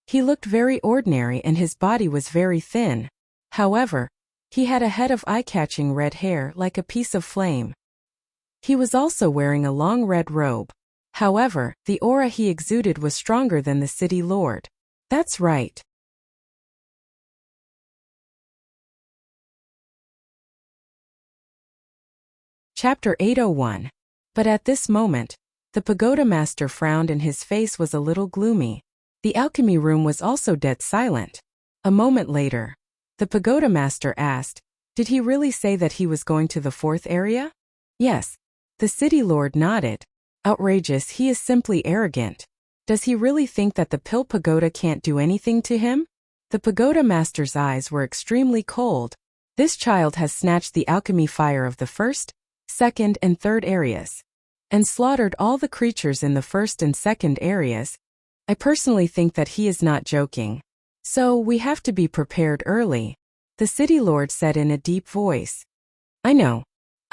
He looked very ordinary and his body was very thin. However, he had a head of eye-catching red hair like a piece of flame. He was also wearing a long red robe. However, the aura he exuded was stronger than the city lord. That's right. Chapter 801. But at this moment, the pagoda master frowned and his face was a little gloomy. The alchemy room was also dead silent. A moment later, the pagoda master asked, did he really say that he was going to the 4th area? Yes. The city lord nodded. Outrageous, he is simply arrogant. Does he really think that the Pill Pagoda can't do anything to him? The pagoda master's eyes were extremely cold. This child has snatched the alchemy fire of the 1st, 2nd, and 3rd areas, and slaughtered all the creatures in the 1st and 2nd areas. I personally think that he is not joking. So, we have to be prepared early, the city lord said in a deep voice. I know.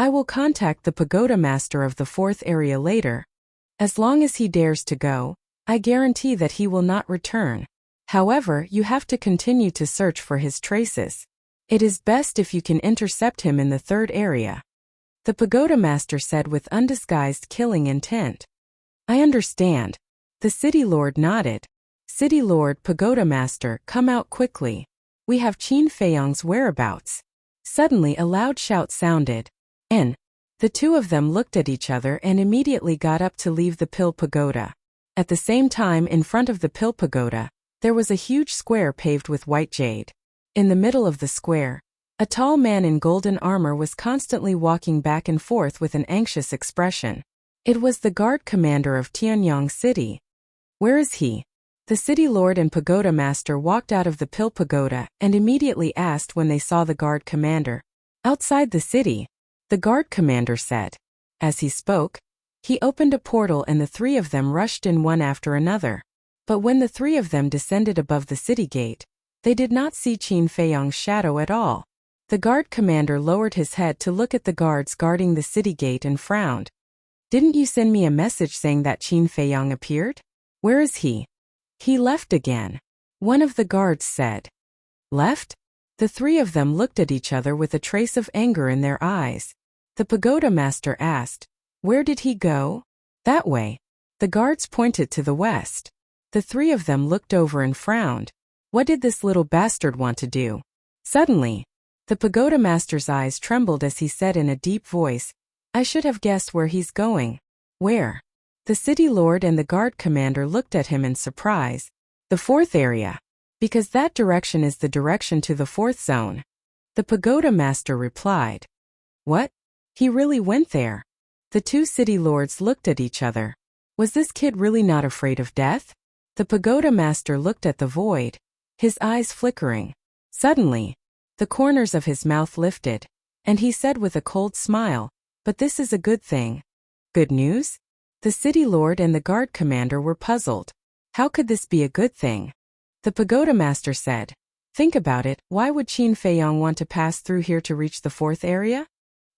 I will contact the pagoda master of the 4th area later. As long as he dares to go, I guarantee that he will not return. However, you have to continue to search for his traces. It is best if you can intercept him in the 3rd area, the pagoda master said with undisguised killing intent. I understand. The city lord nodded. City lord, pagoda master, come out quickly. We have Qin Feiyang's whereabouts. Suddenly a loud shout sounded. And the two of them looked at each other and immediately got up to leave the Pill Pagoda. At the same time, in front of the Pill Pagoda, there was a huge square paved with white jade. In the middle of the square, a tall man in golden armor was constantly walking back and forth with an anxious expression. It was the guard commander of Tianyang City. Where is he? The city lord and pagoda master walked out of the Pill Pagoda and immediately asked when they saw the guard commander. Outside the city, the guard commander said. As he spoke, he opened a portal and the 3 of them rushed in one after another. But when the 3 of them descended above the city gate, they did not see Qin Feiyang's shadow at all. The guard commander lowered his head to look at the guards guarding the city gate and frowned. Didn't you send me a message saying that Qin Feiyang appeared? Where is he? He left again. One of the guards said. Left? The 3 of them looked at each other with a trace of anger in their eyes. The pagoda master asked, where did he go? That way. The guards pointed to the west. The three of them looked over and frowned. What did this little bastard want to do? Suddenly, the pagoda master's eyes trembled as he said in a deep voice, I should have guessed where he's going. Where? The city lord and the guard commander looked at him in surprise. The fourth area. Because that direction is the direction to the fourth zone. The pagoda master replied. What? He really went there? The two city lords looked at each other. Was this kid really not afraid of death? The pagoda master looked at the void, his eyes flickering. Suddenly, the corners of his mouth lifted, and he said with a cold smile, but this is a good thing. Good news? The city lord and the guard commander were puzzled. How could this be a good thing? The pagoda master said, think about it, why would Qin Feiyong want to pass through here to reach the fourth area?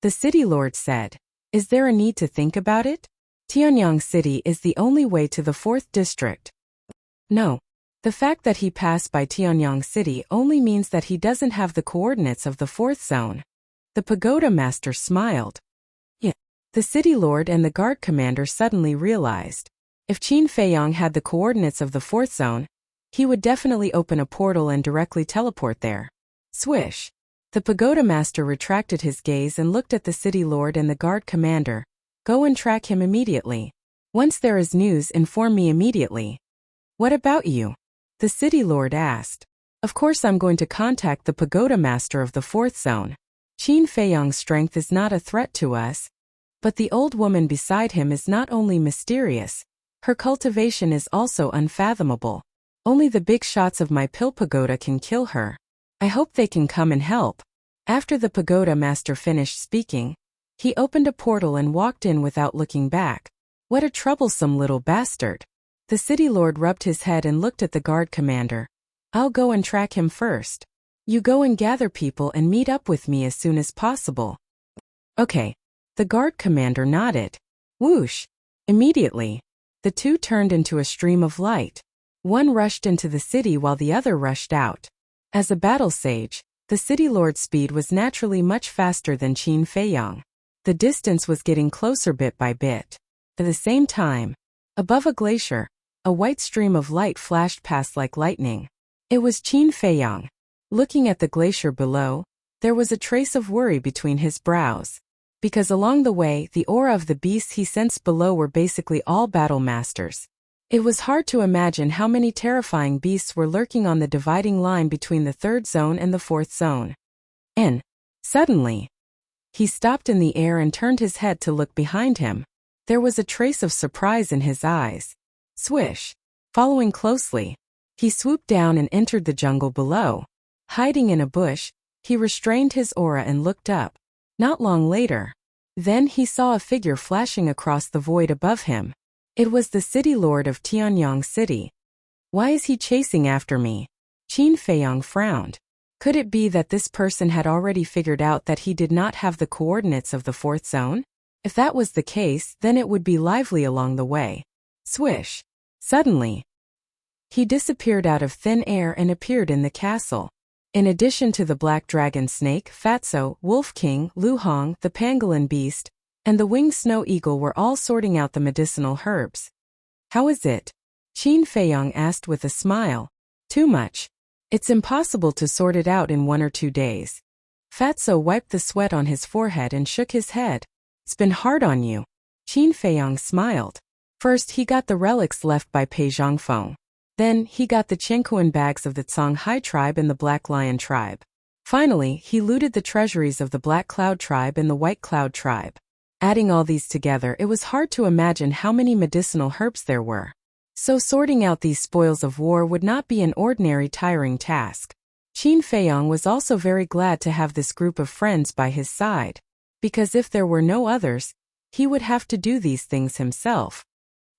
The city lord said, is there a need to think about it? Tianyang City is the only way to the fourth district. No. The fact that he passed by Tianyang City only means that he doesn't have the coordinates of the fourth zone. The pagoda master smiled. Yeah. The city lord and the guard commander suddenly realized. If Qin Feiyong had the coordinates of the fourth zone, he would definitely open a portal and directly teleport there. Swish. The pagoda master retracted his gaze and looked at the city lord and the guard commander. Go and track him immediately. Once there is news, inform me immediately. What about you? The city lord asked. Of course I'm going to contact the pagoda master of the fourth zone. Qin Feiyong's strength is not a threat to us. But the old woman beside him is not only mysterious, her cultivation is also unfathomable. Only the big shots of my pill pagoda can kill her. I hope they can come and help. After the pagoda master finished speaking, he opened a portal and walked in without looking back. What a troublesome little bastard. The city lord rubbed his head and looked at the guard commander. I'll go and track him first. You go and gather people and meet up with me as soon as possible. Okay. The guard commander nodded. Whoosh. Immediately, the two turned into a stream of light. One rushed into the city while the other rushed out. As a battle sage, the city lord's speed was naturally much faster than Qin Feiyong. The distance was getting closer bit by bit. At the same time, above a glacier, a white stream of light flashed past like lightning. It was Qin Feiyong. Looking at the glacier below, there was a trace of worry between his brows. Because along the way, the aura of the beasts he sensed below were basically all battle masters. It was hard to imagine how many terrifying beasts were lurking on the dividing line between the third zone and the fourth zone. And, suddenly, he stopped in the air and turned his head to look behind him. There was a trace of surprise in his eyes. Swish. Following closely, he swooped down and entered the jungle below. Hiding in a bush, he restrained his aura and looked up. Not long later, then he saw a figure flashing across the void above him. It was the city lord of Tianyang City. Why is he chasing after me? Qin Feiyong frowned. Could it be that this person had already figured out that he did not have the coordinates of the fourth zone? If that was the case, then it would be lively along the way. Swish. Suddenly, he disappeared out of thin air and appeared in the castle. In addition to the black dragon snake, Fatso, Wolf King, Lu Hong, the pangolin beast, and the winged snow eagle were all sorting out the medicinal herbs. How is it? Qin Feiyong asked with a smile. Too much. It's impossible to sort it out in 1 or 2 days. Fatso wiped the sweat on his forehead and shook his head. It's been hard on you. Qin Feiyong smiled. First he got the relics left by Pei Zhongfeng. Then he got the Chenkuan bags of the Songhai tribe and the Black Lion tribe. Finally, he looted the treasuries of the Black Cloud tribe and the White Cloud tribe. Adding all these together, it was hard to imagine how many medicinal herbs there were. So sorting out these spoils of war would not be an ordinary tiring task. Qin Feiyong was also very glad to have this group of friends by his side. Because if there were no others, he would have to do these things himself.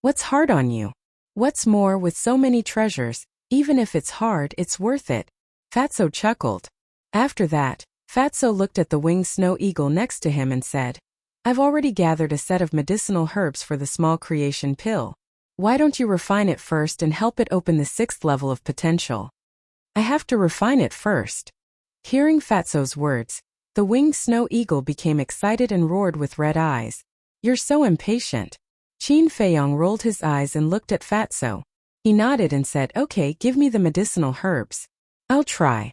What's hard on you? What's more, with so many treasures, even if it's hard, it's worth it. Fatso chuckled. After that, Fatso looked at the winged snow eagle next to him and said, I've already gathered a set of medicinal herbs for the small creation pill. Why don't you refine it first and help it open the 6th level of potential? I have to refine it first. Hearing Fatso's words, the winged snow eagle became excited and roared with red eyes. You're so impatient. Qin Feiyong rolled his eyes and looked at Fatso. He nodded and said, "Okay, give me the medicinal herbs." "I'll try."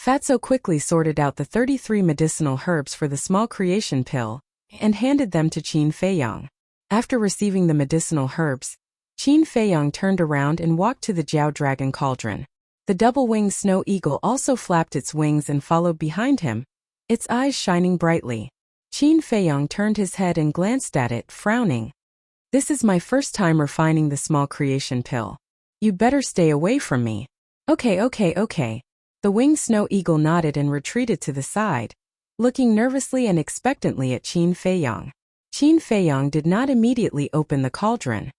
Fatso quickly sorted out the 33 medicinal herbs for the small creation pill and handed them to Qin Feiyong. After receiving the medicinal herbs, Qin Feiyong turned around and walked to the Jiao Dragon Cauldron. The double-winged snow eagle also flapped its wings and followed behind him, its eyes shining brightly. Qin Feiyong turned his head and glanced at it, frowning. "This is my first time refining the small creation pill. You better stay away from me." Okay. The winged snow eagle nodded and retreated to the side, looking nervously and expectantly at Qin Feiyong. Qin Feiyong did not immediately open the cauldron.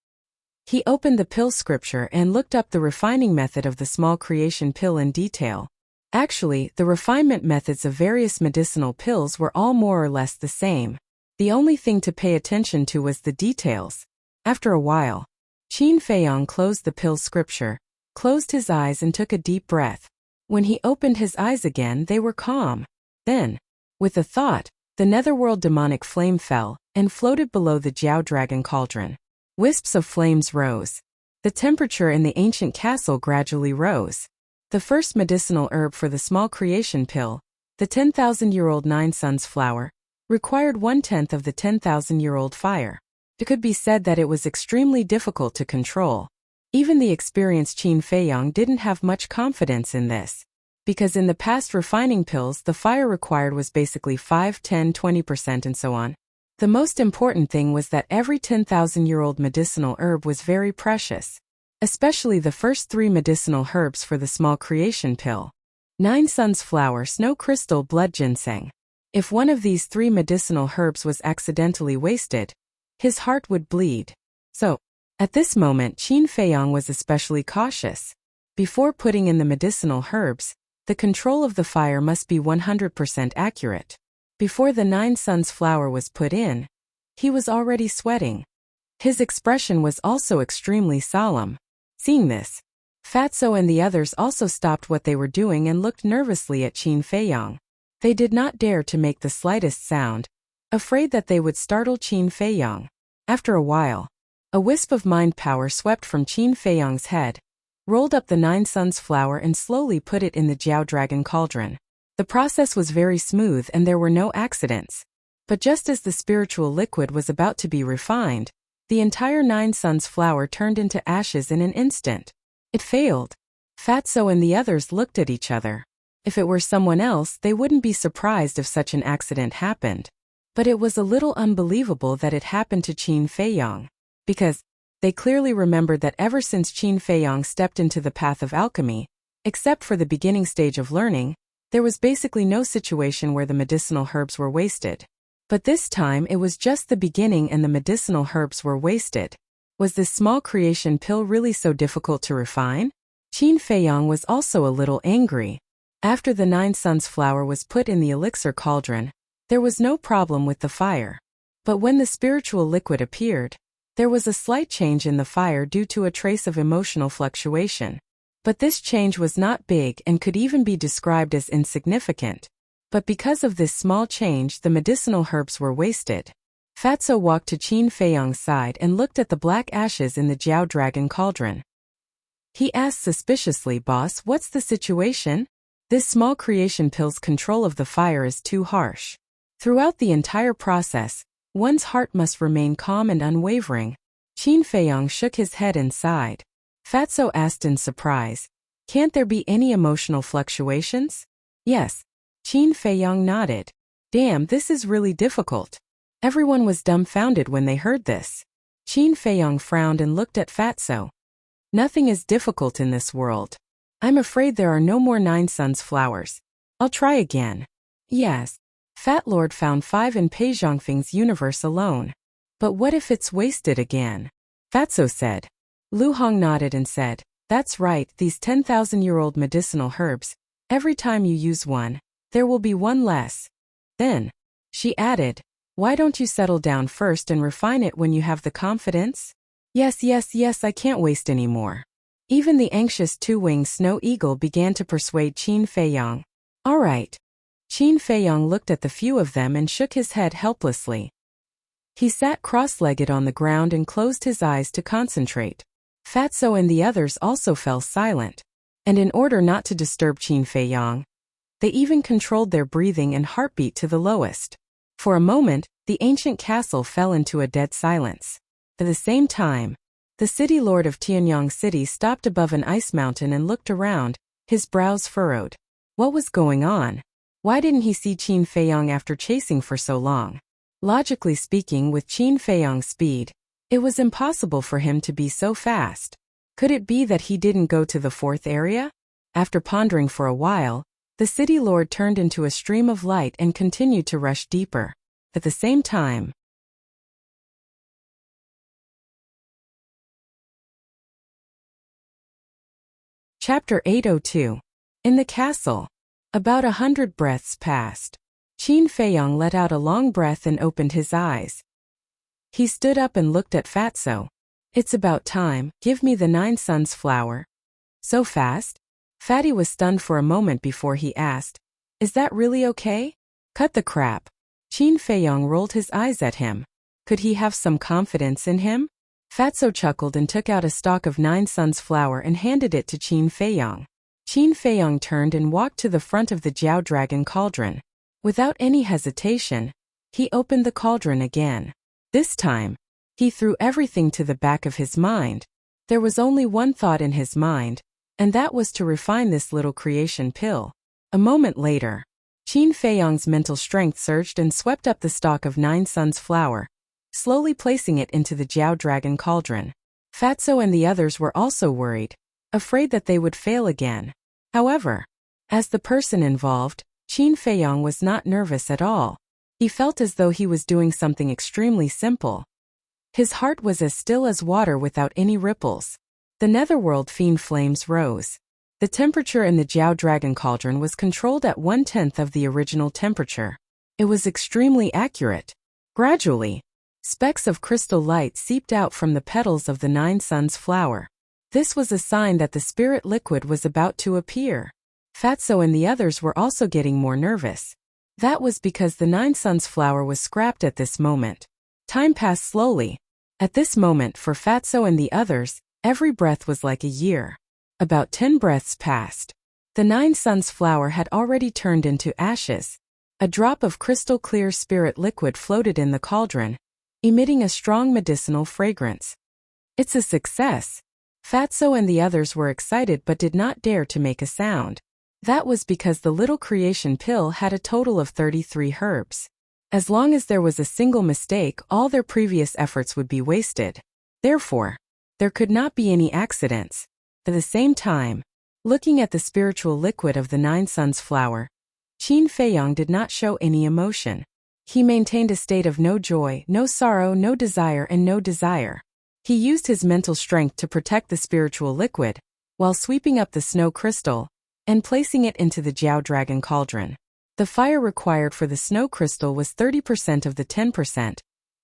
He opened the pill scripture and looked up the refining method of the small creation pill in detail. Actually, the refinement methods of various medicinal pills were all more or less the same. The only thing to pay attention to was the details. After a while, Qin Feiyong closed the pill scripture, closed his eyes and took a deep breath. When he opened his eyes again, they were calm. Then, with a thought, the netherworld demonic flame fell and floated below the Jiao Dragon Cauldron. Wisps of flames rose. The temperature in the ancient castle gradually rose. The first medicinal herb for the small creation pill, the 10,000-year-old Nine Suns flower, required 1/10 of the 10,000-year-old fire. It could be said that it was extremely difficult to control. Even the experienced Qin Feiyong didn't have much confidence in this, because in the past refining pills the fire required was basically 5, 10, 20% and so on. The most important thing was that every 10,000-year-old medicinal herb was very precious, especially the first 3 medicinal herbs for the small creation pill. Nine Suns flower, snow crystal, blood ginseng. If one of these 3 medicinal herbs was accidentally wasted, his heart would bleed. So, at this moment Qin Feiyong was especially cautious. Before putting in the medicinal herbs, the control of the fire must be 100% accurate. Before the Nine Suns flower was put in, he was already sweating. His expression was also extremely solemn. Seeing this, Fatso and the others also stopped what they were doing and looked nervously at Qin Feiyong. They did not dare to make the slightest sound, afraid that they would startle Qin Feiyong. After a while, a wisp of mind power swept from Qin Feiyong's head, rolled up the Nine Suns flower and slowly put it in the Jiao Dragon Cauldron. The process was very smooth and there were no accidents. But just as the spiritual liquid was about to be refined, the entire Nine Suns flower turned into ashes in an instant. It failed. Fatso and the others looked at each other. If it were someone else, they wouldn't be surprised if such an accident happened. But it was a little unbelievable that it happened to Qin Feiyong, because they clearly remembered that ever since Qin Feiyong stepped into the path of alchemy, except for the beginning stage of learning, there was basically no situation where the medicinal herbs were wasted. But this time it was just the beginning and the medicinal herbs were wasted. Was this small creation pill really so difficult to refine? Qin Feiyong was also a little angry. After the Nine Suns flower was put in the elixir cauldron, there was no problem with the fire. But when the spiritual liquid appeared, there was a slight change in the fire due to a trace of emotional fluctuation. But this change was not big and could even be described as insignificant. But because of this small change, the medicinal herbs were wasted. Fatso walked to Qin Feiyong's side and looked at the black ashes in the Jiao Dragon Cauldron. He asked suspiciously, "Boss, what's the situation? This small creation pill's control of the fire is too harsh. Throughout the entire process, one's heart must remain calm and unwavering." Qin Feiyong shook his head and sighed. Fatso asked in surprise, "Can't there be any emotional fluctuations?" "Yes." Qin Feiyong nodded. "Damn, this is really difficult." Everyone was dumbfounded when they heard this. Qin Feiyong frowned and looked at Fatso. "Nothing is difficult in this world. I'm afraid there are no more Nine Suns flowers. I'll try again." "Yes." Fat Lord found 5 in Pei Zhongfeng's universe alone. "But what if it's wasted again?" Fatso said. Lu Hong nodded and said, "That's right, these 10,000-year-old medicinal herbs, every time you use one, there will be one less." Then, she added, "Why don't you settle down first and refine it when you have the confidence?" Yes, I can't waste any more." Even the anxious two-winged snow eagle began to persuade Qin Feiyong. "All right." Qin Feiyong looked at the few of them and shook his head helplessly. He sat cross-legged on the ground and closed his eyes to concentrate. Fatso and the others also fell silent. And in order not to disturb Qin Feiyang, they even controlled their breathing and heartbeat to the lowest. For a moment, the ancient castle fell into a dead silence. At the same time, the city lord of Tianyang City stopped above an ice mountain and looked around, his brows furrowed. What was going on? Why didn't he see Qin Feiyang after chasing for so long? Logically speaking, with Qin Feiyang's speed, it was impossible for him to be so fast. Could it be that he didn't go to the fourth area? After pondering for a while, the city lord turned into a stream of light and continued to rush deeper. At the same time, Chapter 802. In the castle. About 100 breaths passed. Qin Feiyang let out a long breath and opened his eyes. He stood up and looked at Fatso. It's about time, give me the 9 suns flower. So fast? Fatty was stunned for a moment before he asked, is that really okay? Cut the crap. Qin Feiyang rolled his eyes at him. Could he have some confidence in him? Fatso chuckled and took out a stalk of 9 suns flower and handed it to Qin Feiyang. Qin Feiyang turned and walked to the front of the Jiao Dragon cauldron. Without any hesitation, he opened the cauldron again. This time, he threw everything to the back of his mind. There was only one thought in his mind, and that was to refine this little creation pill. A moment later, Qin Feiyang's mental strength surged and swept up the stalk of 9 suns flower, slowly placing it into the Jiao Dragon cauldron. Fatso and the others were also worried, afraid that they would fail again. However, as the person involved, Qin Feiyang was not nervous at all. He felt as though he was doing something extremely simple. His heart was as still as water without any ripples. The netherworld fiend flames rose. The temperature in the Jiao Dragon cauldron was controlled at 1/10 of the original temperature. It was extremely accurate. Gradually, specks of crystal light seeped out from the petals of the 9 suns flower. This was a sign that the spirit liquid was about to appear. Fatso and the others were also getting more nervous. That was because the 9 suns flower was scrapped at this moment. Time passed slowly. At this moment, for Fatso and the others, every breath was like a year. About 10 breaths passed. The 9 suns flower had already turned into ashes. A drop of crystal clear spirit liquid floated in the cauldron, emitting a strong medicinal fragrance. It's a success. Fatso and the others were excited but did not dare to make a sound. That was because the little creation pill had a total of 33 herbs. As long as there was a single mistake, all their previous efforts would be wasted. Therefore, there could not be any accidents. At the same time, looking at the spiritual liquid of the 9 suns flower, Qin Feiyang did not show any emotion. He maintained a state of no joy, no sorrow, no desire, and no desire. He used his mental strength to protect the spiritual liquid, while sweeping up the snow crystal and placing it into the Jiao Dragon cauldron. The fire required for the snow crystal was 30% of the 10%,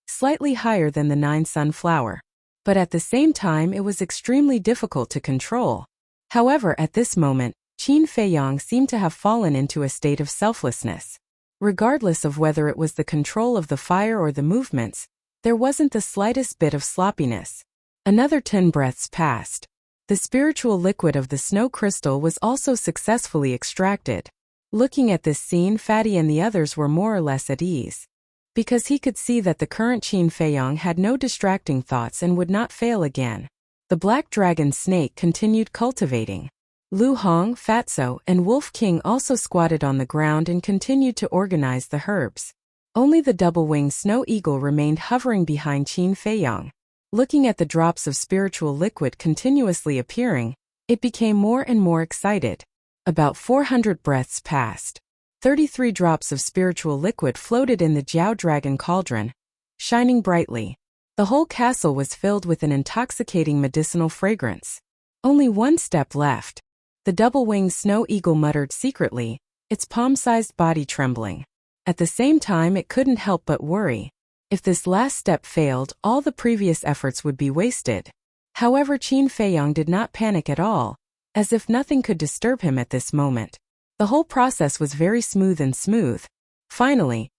slightly higher than the 9 sun flower. But at the same time it was extremely difficult to control. However, at this moment, Qin Feiyang seemed to have fallen into a state of selflessness. Regardless of whether it was the control of the fire or the movements, there wasn't the slightest bit of sloppiness. Another 10 breaths passed. The spiritual liquid of the snow crystal was also successfully extracted. Looking at this scene, Fatty and the others were more or less at ease. Because he could see that the current Qin Feiyang had no distracting thoughts and would not fail again. The black dragon snake continued cultivating. Lu Hong, Fatso, and Wolf King also squatted on the ground and continued to organize the herbs. Only the double-winged snow eagle remained hovering behind Qin Feiyang. Looking at the drops of spiritual liquid continuously appearing, it became more and more excited. About 400 breaths passed. 33 drops of spiritual liquid floated in the Jiao Dragon cauldron, shining brightly. The whole castle was filled with an intoxicating medicinal fragrance. Only one step left. The double-winged snow eagle muttered secretly, its palm-sized body trembling. At the same time, it couldn't help but worry. If this last step failed, all the previous efforts would be wasted. However, Qin Feiyang did not panic at all, as if nothing could disturb him at this moment. The whole process was very smooth. Finally,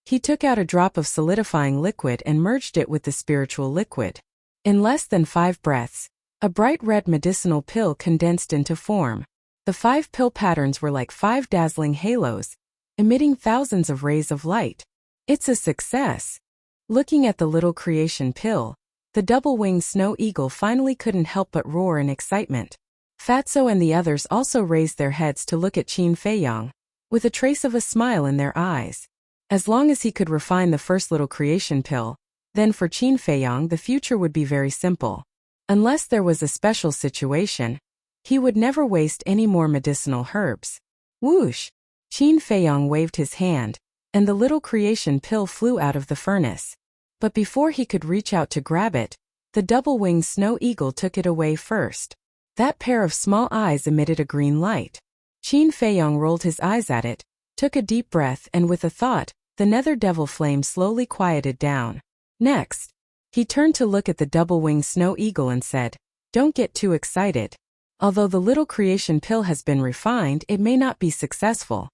He took out a drop of solidifying liquid and merged it with the spiritual liquid. In less than 5 breaths, a bright red medicinal pill condensed into form. The 5 pill patterns were like 5 dazzling halos, emitting thousands of rays of light. It's a success. Looking at the little creation pill, the double-winged snow eagle finally couldn't help but roar in excitement. Fatso and the others also raised their heads to look at Qin Feiyang, with a trace of a smile in their eyes. As long as he could refine the first little creation pill, then for Qin Feiyang the future would be very simple. Unless there was a special situation, he would never waste any more medicinal herbs. Whoosh! Qin Feiyang waved his hand, and the little creation pill flew out of the furnace. But before he could reach out to grab it, the double-winged snow eagle took it away first. That pair of small eyes emitted a green light. Qin Feiyang rolled his eyes at it, took a deep breath, and with a thought, the nether devil flame slowly quieted down. Next, he turned to look at the double-winged snow eagle and said, "Don't get too excited. Although the little creation pill has been refined, it may not be successful."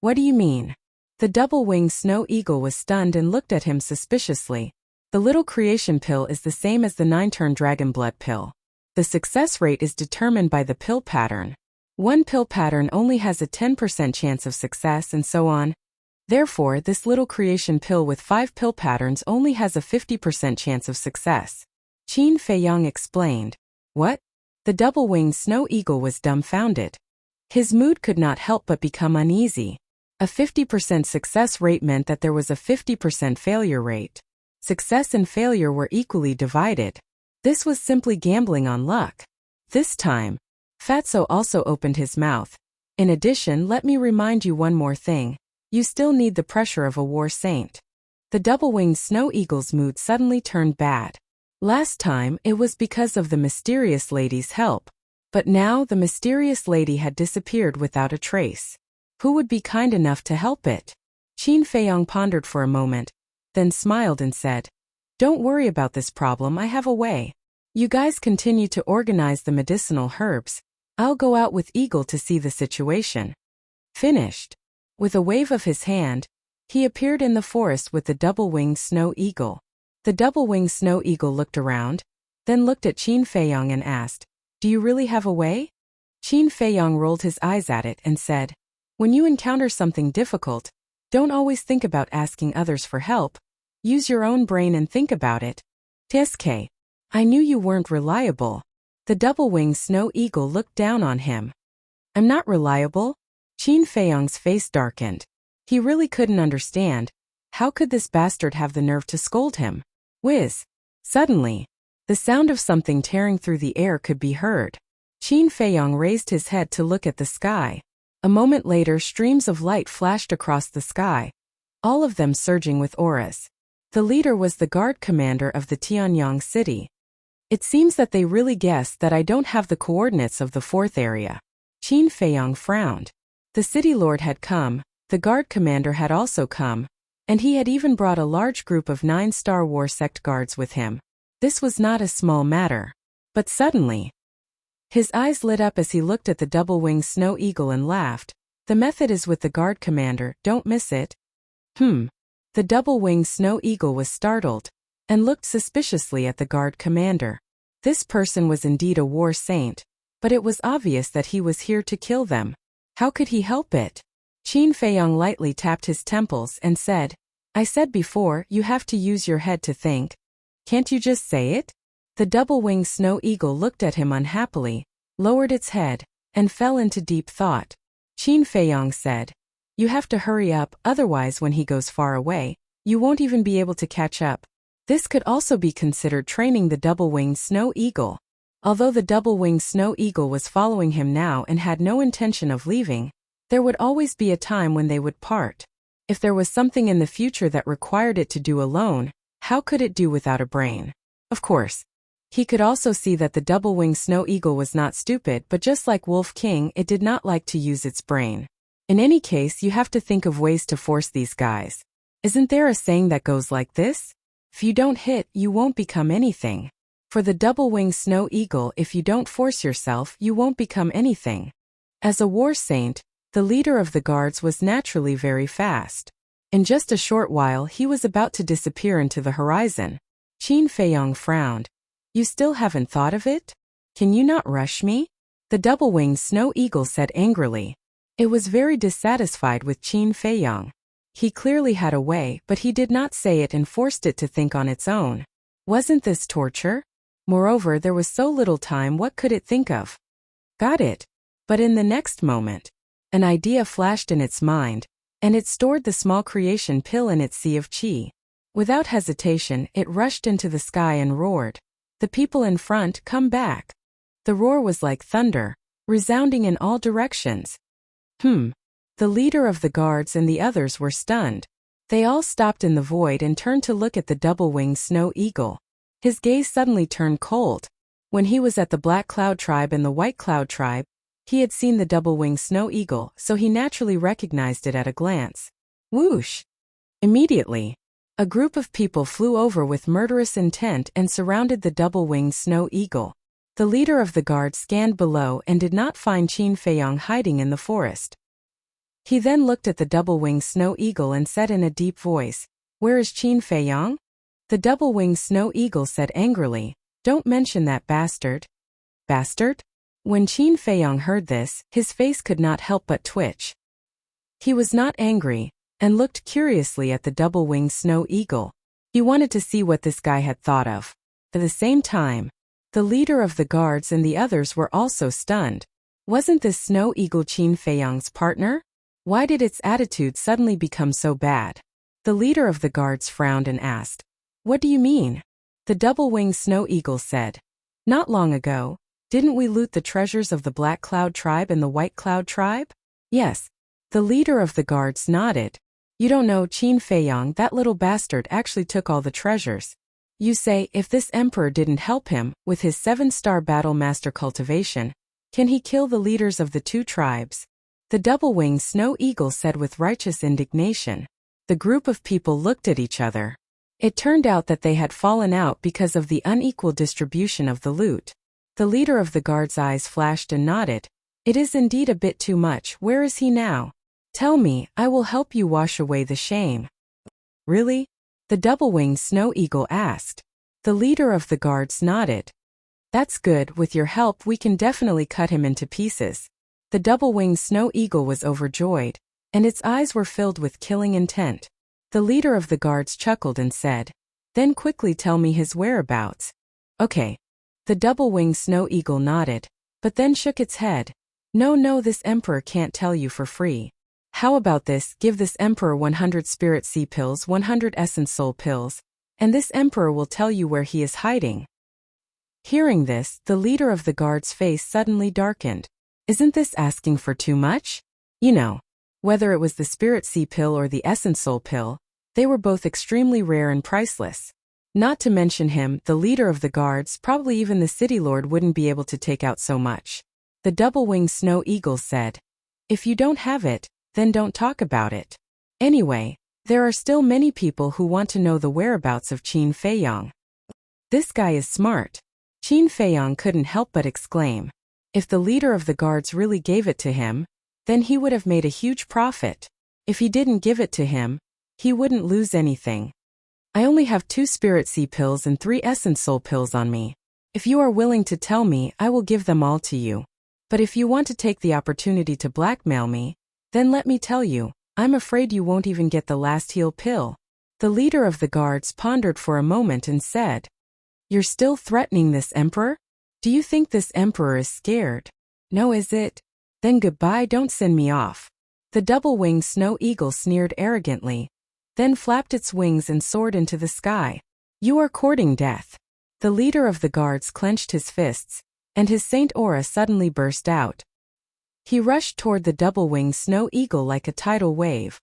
"What do you mean?" The double-winged snow eagle was stunned and looked at him suspiciously. "The little creation pill is the same as the 9-turn dragon blood pill. The success rate is determined by the pill pattern. One pill pattern only has a 10% chance of success and so on. Therefore, this little creation pill with 5 pill patterns only has a 50% chance of success." Qin Feiyang explained. "What?" The double-winged snow eagle was dumbfounded. His mood could not help but become uneasy. A 50% success rate meant that there was a 50% failure rate. Success and failure were equally divided. This was simply gambling on luck. This time, Fatso also opened his mouth. "In addition, let me remind you one more thing. You still need the pressure of a war saint." The double-winged snow eagle's mood suddenly turned bad. Last time, it was because of the mysterious lady's help. But now the mysterious lady had disappeared without a trace. Who would be kind enough to help it? Qin Feiyang pondered for a moment, then smiled and said, "Don't worry about this problem, I have a way. You guys continue to organize the medicinal herbs. I'll go out with Eagle to see the situation." Finished. With a wave of his hand, he appeared in the forest with the double-winged snow eagle. The double-winged snow eagle looked around, then looked at Qin Feiyang and asked, "Do you really have a way?" Qin Feiyang rolled his eyes at it and said, "When you encounter something difficult, don't always think about asking others for help. Use your own brain and think about it." "Tsk, I knew you weren't reliable." The double-winged snow eagle looked down on him. "I'm not reliable?" Qin Feiyang's face darkened. He really couldn't understand. How could this bastard have the nerve to scold him? Whiz! Suddenly, the sound of something tearing through the air could be heard. Qin Feiyang raised his head to look at the sky. A moment later, streams of light flashed across the sky, all of them surging with auras. The leader was the guard commander of the Tianyang city. "It seems that they really guessed that I don't have the coordinates of the 4th area." Qin Feiyang frowned. The city lord had come, the guard commander had also come, and he had even brought a large group of 9 Star War sect guards with him. This was not a small matter. But suddenly, his eyes lit up as he looked at the double-winged snow eagle and laughed. "The method is with the guard commander, don't miss it." The double-winged snow eagle was startled, and looked suspiciously at the guard commander. This person was indeed a war saint, but it was obvious that he was here to kill them. How could he help it? Qin Feiyang lightly tapped his temples and said, "I said before, you have to use your head to think. Can't you just say it?" The double-winged snow eagle looked at him unhappily, lowered its head, and fell into deep thought. Qin Feiyang said, "You have to hurry up, otherwise when he goes far away, you won't even be able to catch up." This could also be considered training the double-winged snow eagle. Although the double-winged snow eagle was following him now and had no intention of leaving, there would always be a time when they would part. If there was something in the future that required it to do alone, how could it do without a brain? Of course, he could also see that the double-winged snow eagle was not stupid, but just like Wolf King, it did not like to use its brain. In any case, you have to think of ways to force these guys. Isn't there a saying that goes like this? If you don't hit, you won't become anything. For the double-winged snow eagle, if you don't force yourself, you won't become anything. As a war saint, the leader of the guards was naturally very fast. In just a short while he was about to disappear into the horizon. Qin Feiyong frowned. You still haven't thought of it? Can you not rush me? The double-winged snow eagle said angrily. It was very dissatisfied with Qin Feiyong. He clearly had a way, but he did not say it and forced it to think on its own. Wasn't this torture? Moreover, there was so little time, what could it think of? Got it. But in the next moment, an idea flashed in its mind, and it stored the small creation pill in its sea of qi. Without hesitation, it rushed into the sky and roared. The people in front, come back. The roar was like thunder, resounding in all directions. The leader of the guards and the others were stunned. They all stopped in the void and turned to look at the double-winged snow eagle. His gaze suddenly turned cold. When he was at the Black Cloud tribe and the White Cloud tribe, he had seen the double-winged snow eagle, so he naturally recognized it at a glance. Whoosh! Immediately, a group of people flew over with murderous intent and surrounded the double-winged snow eagle. The leader of the guard scanned below and did not find Qin Feiyong hiding in the forest. He then looked at the double-winged snow eagle and said in a deep voice, Where is Qin Feiyong? The double-winged snow eagle said angrily, Don't mention that bastard. Bastard? When Qin Feiyong heard this, his face could not help but twitch. He was not angry, and looked curiously at the double-winged snow eagle. He wanted to see what this guy had thought of. At the same time, the leader of the guards and the others were also stunned. Wasn't this snow eagle Qin Feiyong's partner? Why did its attitude suddenly become so bad? The leader of the guards frowned and asked, What do you mean? The double-winged snow eagle said, Not long ago, didn't we loot the treasures of the Black Cloud tribe and the White Cloud tribe? Yes. The leader of the guards nodded. You don't know Qin Feiyong, that little bastard actually took all the treasures. You say, if this emperor didn't help him, with his 7-star battle master cultivation, can he kill the leaders of the 2 tribes? The double-winged snow eagle said with righteous indignation. The group of people looked at each other. It turned out that they had fallen out because of the unequal distribution of the loot. The leader of the guard's eyes flashed and nodded. It is indeed a bit too much. Where is he now? Tell me, I will help you wash away the shame. Really? The double-winged snow eagle asked. The leader of the guards nodded. That's good, with your help we can definitely cut him into pieces. The double-winged snow eagle was overjoyed, and its eyes were filled with killing intent. The leader of the guards chuckled and said, Then quickly tell me his whereabouts. Okay. The double-winged snow eagle nodded, but then shook its head. No, this emperor can't tell you for free. How about this, give this emperor 100 spirit sea pills, 100 essence soul pills, and this emperor will tell you where he is hiding. Hearing this, the leader of the guard's face suddenly darkened. Isn't this asking for too much? You know, whether it was the spirit sea pill or the essence soul pill, they were both extremely rare and priceless. Not to mention him, the leader of the guards, probably even the city lord wouldn't be able to take out so much. The double-winged snow eagle said, If you don't have it, then don't talk about it. Anyway, there are still many people who want to know the whereabouts of Qin Feiyong. This guy is smart. Qin Feiyong couldn't help but exclaim. If the leader of the guards really gave it to him, then he would have made a huge profit. If he didn't give it to him, he wouldn't lose anything. I only have 2 spirit sea pills and 3 essence soul pills on me. If you are willing to tell me, I will give them all to you. But if you want to take the opportunity to blackmail me, then let me tell you, I'm afraid you won't even get the last heal pill. The leader of the guards pondered for a moment and said, You're still threatening this emperor? Do you think this emperor is scared? No, is it? Then goodbye, don't send me off. The double-winged snow eagle sneered arrogantly, then flapped its wings and soared into the sky. You are courting death. The leader of the guards clenched his fists, and his saint aura suddenly burst out. He rushed toward the double-winged snow eagle like a tidal wave.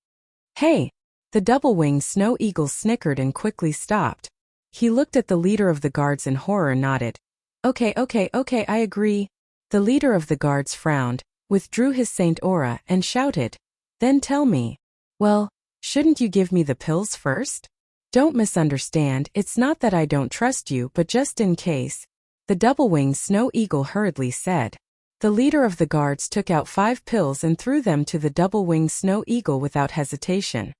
Hey! The double-winged snow eagle snickered and quickly stopped. He looked at the leader of the guards in horror and nodded. Okay, I agree. The leader of the guards frowned, withdrew his saint aura, and shouted. Then tell me. Well, shouldn't you give me the pills first? Don't misunderstand, it's not that I don't trust you, but just in case. The double-winged snow eagle hurriedly said. The leader of the guards took out 5 pills and threw them to the double-winged snow eagle without hesitation.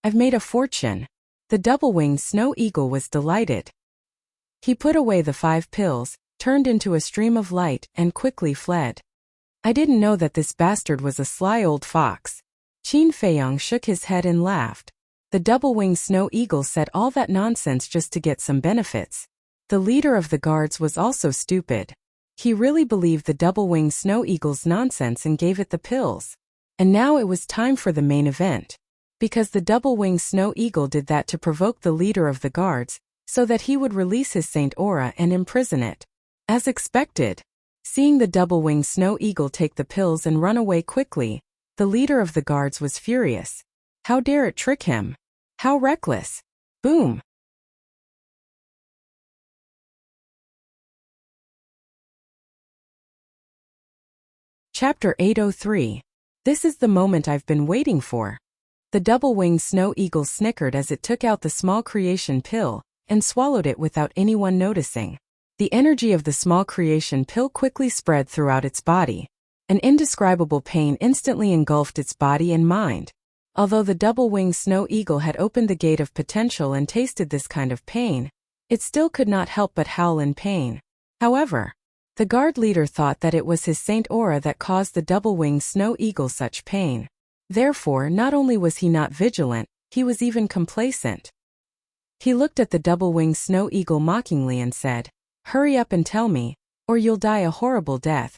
I've made a fortune. The double-winged snow eagle was delighted. He put away the 5 pills, turned into a stream of light, and quickly fled. I didn't know that this bastard was a sly old fox. Qin Feiyang shook his head and laughed. The double-winged snow eagle said all that nonsense just to get some benefits. The leader of the guards was also stupid. He really believed the double-winged snow eagle's nonsense and gave it the pills. And now it was time for the main event. Because the double-winged snow eagle did that to provoke the leader of the guards, so that he would release his Saint Aura and imprison it. As expected. Seeing the double-winged snow eagle take the pills and run away quickly, the leader of the guards was furious. How dare it trick him? How reckless! Boom! Chapter 803. This is the moment I've been waiting for. The double-winged snow eagle snickered as it took out the small creation pill and swallowed it without anyone noticing. The energy of the small creation pill quickly spread throughout its body. An indescribable pain instantly engulfed its body and mind. Although the double-winged snow eagle had opened the gate of potential and tasted this kind of pain, it still could not help but howl in pain. However, the guard leader thought that it was his Saint Aura that caused the double-winged snow eagle such pain. Therefore, not only was he not vigilant, he was even complacent. He looked at the double-winged snow eagle mockingly and said, "Hurry up and tell me, or you'll die a horrible death.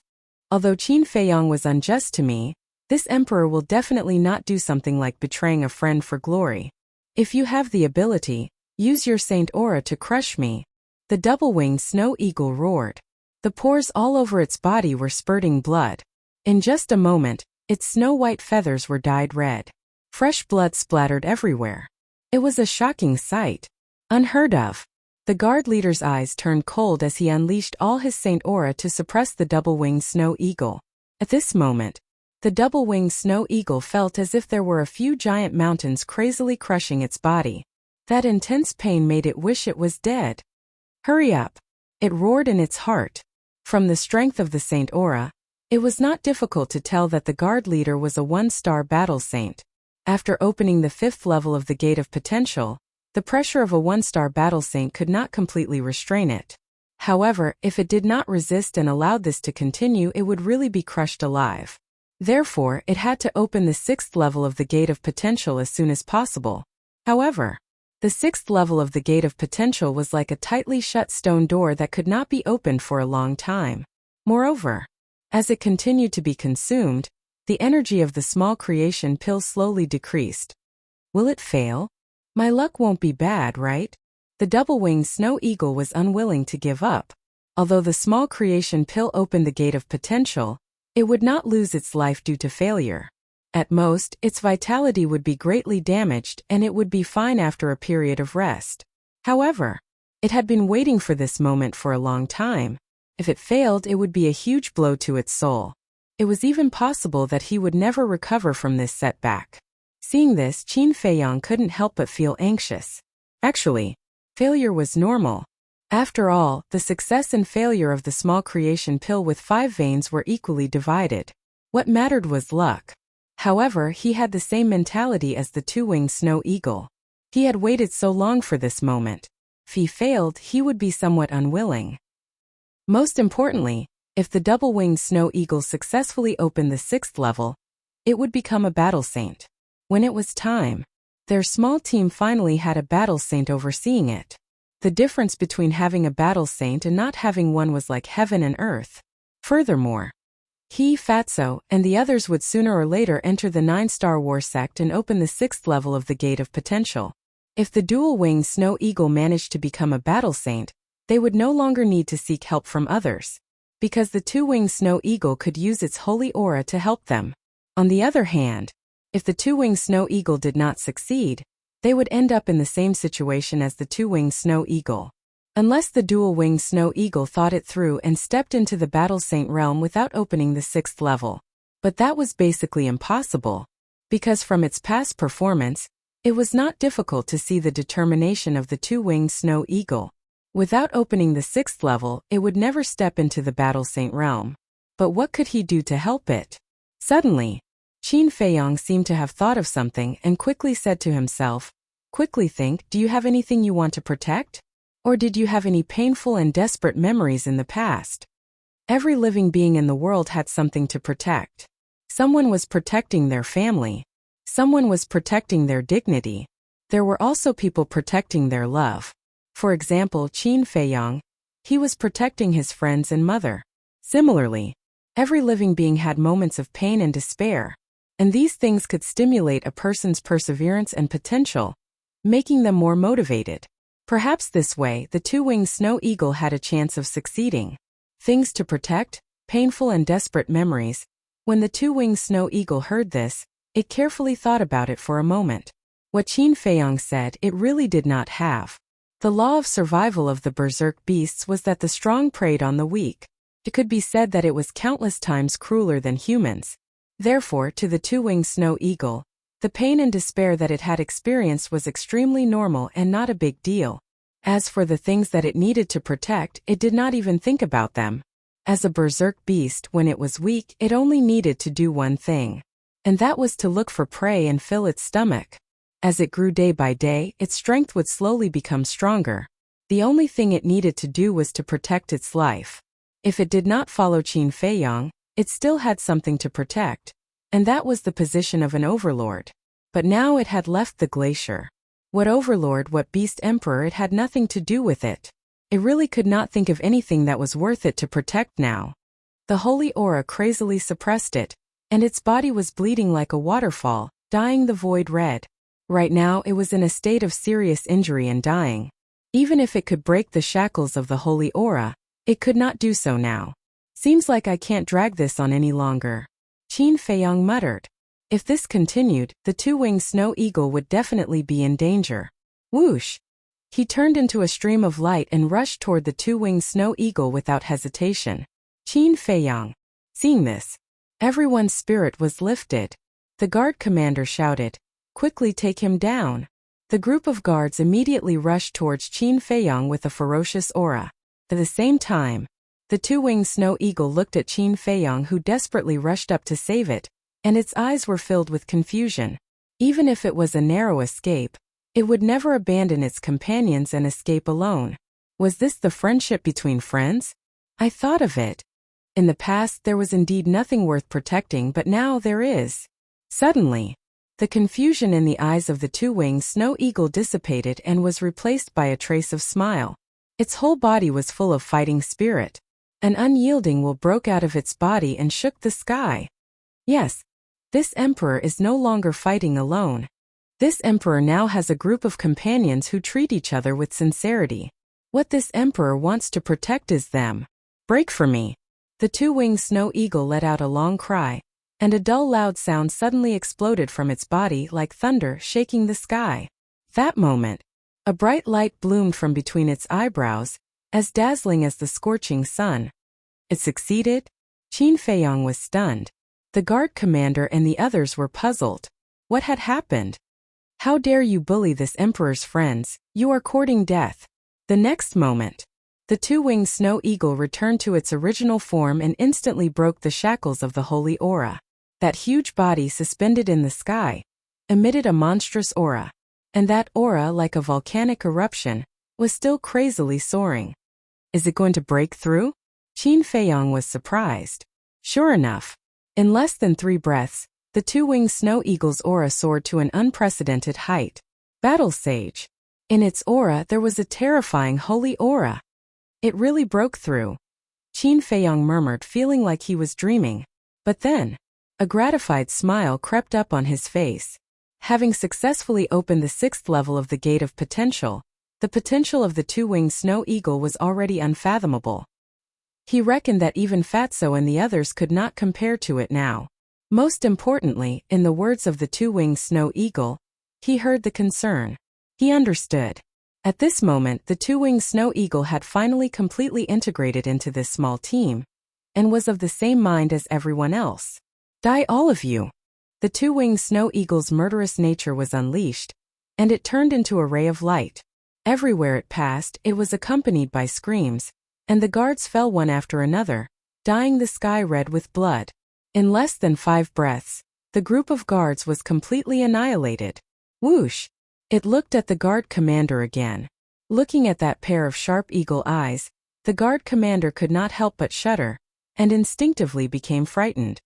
Although Qin Feiyang was unjust to me, this emperor will definitely not do something like betraying a friend for glory. If you have the ability, use your Saint Aura to crush me." The double-winged snow eagle roared. The pores all over its body were spurting blood. In just a moment, its snow-white feathers were dyed red. Fresh blood splattered everywhere. It was a shocking sight. Unheard of. The guard leader's eyes turned cold as he unleashed all his Saint Aura to suppress the double-winged snow eagle. At this moment, the double-winged snow eagle felt as if there were a few giant mountains crazily crushing its body. That intense pain made it wish it was dead. "Hurry up!" It roared in its heart. From the strength of the Saint Aura, it was not difficult to tell that the guard leader was a 1-star battle saint. After opening the 5th level of the Gate of Potential, the pressure of a 1-star battle saint could not completely restrain it. However, if it did not resist and allowed this to continue, it would really be crushed alive. Therefore, it had to open the 6th level of the Gate of Potential as soon as possible. However, the 6th level of the Gate of Potential was like a tightly shut stone door that could not be opened for a long time. Moreover, as it continued to be consumed, the energy of the small creation pill slowly decreased. Will it fail? My luck won't be bad, right? The double-winged snow eagle was unwilling to give up. Although the small creation pill opened the Gate of Potential, it would not lose its life due to failure. At most, its vitality would be greatly damaged and it would be fine after a period of rest. However, it had been waiting for this moment for a long time. If it failed, it would be a huge blow to its soul. It was even possible that he would never recover from this setback. Seeing this, Qin Feiyang couldn't help but feel anxious. Actually, failure was normal. After all, the success and failure of the small creation pill with 5 veins were equally divided. What mattered was luck. However, he had the same mentality as the 2-winged snow eagle. He had waited so long for this moment. If he failed, he would be somewhat unwilling. Most importantly, if the double-winged snow eagle successfully opened the 6th level, it would become a battle saint. When it was time, their small team finally had a battle saint overseeing it. The difference between having a battle saint and not having one was like heaven and earth. Furthermore, he, Fatso, and the others would sooner or later enter the 9-star war sect and open the 6th level of the Gate of Potential. If the dual-winged snow eagle managed to become a battle saint, they would no longer need to seek help from others, because the 2-winged snow eagle could use its holy aura to help them. On the other hand, if the 2-winged snow eagle did not succeed, they would end up in the same situation as the 2-winged snow eagle. Unless the dual-winged snow eagle thought it through and stepped into the battle saint realm without opening the 6th level. But that was basically impossible, because from its past performance, it was not difficult to see the determination of the 2-winged snow eagle. Without opening the 6th level, it would never step into the battle saint realm. But what could he do to help it? Suddenly, Qin Feiyang seemed to have thought of something and quickly said to himself, "Quickly think, do you have anything you want to protect? Or did you have any painful and desperate memories in the past?" Every living being in the world had something to protect. Someone was protecting their family. Someone was protecting their dignity. There were also people protecting their love. For example, Qin Feiyang, he was protecting his friends and mother. Similarly, every living being had moments of pain and despair, and these things could stimulate a person's perseverance and potential, making them more motivated. Perhaps this way, the two-winged snow eagle had a chance of succeeding. Things to protect, painful and desperate memories. When the two-winged snow eagle heard this, it carefully thought about it for a moment. What Qin Feiyang said, it really did not have. The law of survival of the berserk beasts was that the strong preyed on the weak. It could be said that it was countless times crueler than humans. Therefore, to the two-winged snow eagle, the pain and despair that it had experienced was extremely normal and not a big deal. As for the things that it needed to protect, it did not even think about them. As a berserk beast, when it was weak, it only needed to do one thing. And that was to look for prey and fill its stomach. As it grew day by day, its strength would slowly become stronger. The only thing it needed to do was to protect its life. If it did not follow Qin Feiyang, it still had something to protect, and that was the position of an overlord. But now it had left the glacier. What overlord, what beast emperor, it had nothing to do with it. It really could not think of anything that was worth it to protect now. The holy aura crazily suppressed it, and its body was bleeding like a waterfall, dyeing the void red. Right now it was in a state of serious injury and dying. Even if it could break the shackles of the holy aura, it could not do so now. "Seems like I can't drag this on any longer," Qin Feiyang muttered. If this continued, the two-winged snow eagle would definitely be in danger. Whoosh! He turned into a stream of light and rushed toward the two-winged snow eagle without hesitation. Qin Feiyang. Seeing this, everyone's spirit was lifted. The guard commander shouted, "Quickly take him down." The group of guards immediately rushed towards Qin Feiyang with a ferocious aura. At the same time, the two-winged snow eagle looked at Qin Feiyang, who desperately rushed up to save it, and its eyes were filled with confusion. Even if it was a narrow escape, it would never abandon its companions and escape alone. Was this the friendship between friends? I thought of it. In the past there was indeed nothing worth protecting, but now there is. Suddenly, the confusion in the eyes of the two-winged snow eagle dissipated and was replaced by a trace of smile. Its whole body was full of fighting spirit. An unyielding will broke out of its body and shook the sky. Yes, this emperor is no longer fighting alone. This emperor now has a group of companions who treat each other with sincerity. What this emperor wants to protect is them. Break for me. The two-winged snow eagle let out a long cry, and a dull loud sound suddenly exploded from its body like thunder shaking the sky. That moment, a bright light bloomed from between its eyebrows, as dazzling as the scorching sun. It succeeded? Qin Feiyang was stunned. The guard commander and the others were puzzled. What had happened? How dare you bully this emperor's friends? You are courting death. The next moment, the two-winged snow eagle returned to its original form and instantly broke the shackles of the holy aura. That huge body suspended in the sky emitted a monstrous aura. And that aura, like a volcanic eruption, was still crazily soaring. Is it going to break through? Qin Feiyang was surprised. Sure enough, in less than 3 breaths, the two-winged snow eagle's aura soared to an unprecedented height. Battle Sage. In its aura there was a terrifying holy aura. It really broke through. Qin Feiyang murmured, feeling like he was dreaming. But then, a gratified smile crept up on his face. Having successfully opened the 6th level of the Gate of Potential, the potential of the two-winged snow eagle was already unfathomable. He reckoned that even Fatso and the others could not compare to it now. Most importantly, in the words of the two-winged snow eagle, he heard the concern. He understood. At this moment, the two-winged snow eagle had finally completely integrated into this small team, and was of the same mind as everyone else. Die all of you! The two-winged snow eagle's murderous nature was unleashed, and it turned into a ray of light. Everywhere it passed, it was accompanied by screams, and the guards fell one after another, dyeing the sky red with blood. In less than 5 breaths, the group of guards was completely annihilated. Whoosh! It looked at the guard commander again. Looking at that pair of sharp eagle eyes, the guard commander could not help but shudder, and instinctively became frightened.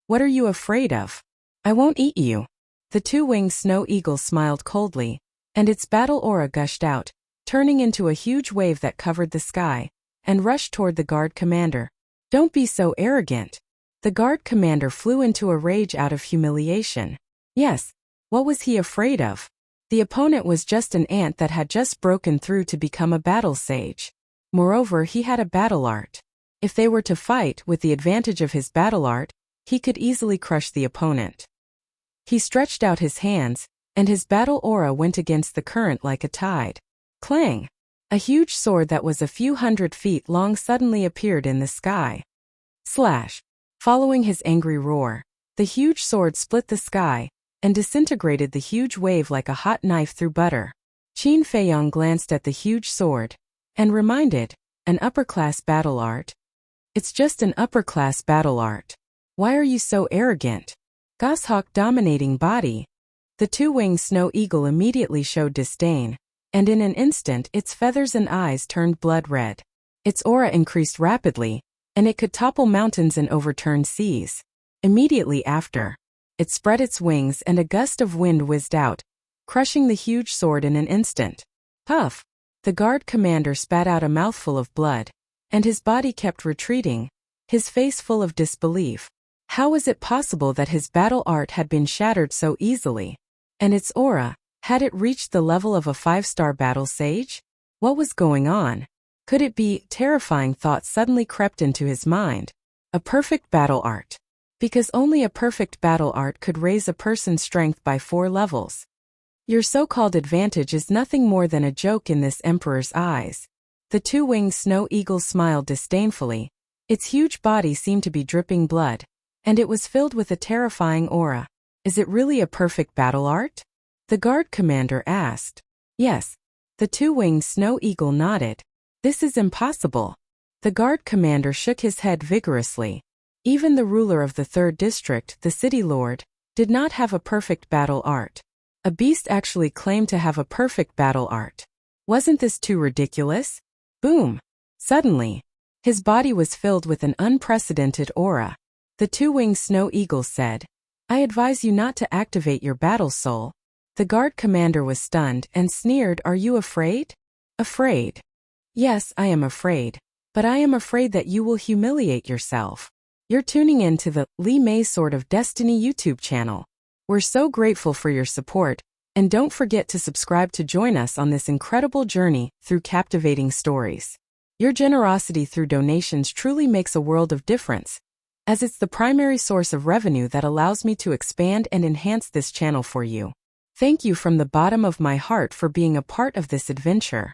What are you afraid of? I won't eat you. The two-winged snow eagle smiled coldly, and its battle aura gushed out, turning into a huge wave that covered the sky, and rushed toward the guard commander. Don't be so arrogant. The guard commander flew into a rage out of humiliation. Yes, what was he afraid of? The opponent was just an ant that had just broken through to become a battle sage. Moreover, he had a battle art. If they were to fight with the advantage of his battle art, he could easily crush the opponent. He stretched out his hands, and his battle aura went against the current like a tide. Clang! A huge sword that was a few hundred feet long suddenly appeared in the sky. Slash! Following his angry roar, the huge sword split the sky, and disintegrated the huge wave like a hot knife through butter. Qin Feiyong glanced at the huge sword, and reminded, an upper-class battle art? It's just an upper-class battle art. Why are you so arrogant? Goshawk dominating body. The two-winged snow eagle immediately showed disdain, and in an instant its feathers and eyes turned blood red. Its aura increased rapidly, and it could topple mountains and overturn seas. Immediately after, it spread its wings and a gust of wind whizzed out, crushing the huge sword in an instant. Puff! The guard commander spat out a mouthful of blood, and his body kept retreating, his face full of disbelief. How was it possible that his battle art had been shattered so easily? And its aura, had it reached the level of a 5-star battle sage? What was going on? Could it be? Terrifying thoughts suddenly crept into his mind. A perfect battle art. Because only a perfect battle art could raise a person's strength by 4 levels. Your so-called advantage is nothing more than a joke in this emperor's eyes. The two-winged snow eagle smiled disdainfully. Its huge body seemed to be dripping blood, and it was filled with a terrifying aura. Is it really a perfect battle art? The guard commander asked. Yes. The two-winged snow eagle nodded. This is impossible. The guard commander shook his head vigorously. Even the ruler of the 3rd district, the city lord, did not have a perfect battle art. A beast actually claimed to have a perfect battle art. Wasn't this too ridiculous? Boom! Suddenly, his body was filled with an unprecedented aura. The two-winged snow eagle said, I advise you not to activate your battle soul. The guard commander was stunned and sneered. Are you afraid? Afraid? Yes, I am afraid. But I am afraid that you will humiliate yourself. You're tuning in to the Li Mei Sword of Destiny YouTube channel. We're so grateful for your support, and don't forget to subscribe to join us on this incredible journey through captivating stories. Your generosity through donations truly makes a world of difference, as it's the primary source of revenue that allows me to expand and enhance this channel for you. Thank you from the bottom of my heart for being a part of this adventure.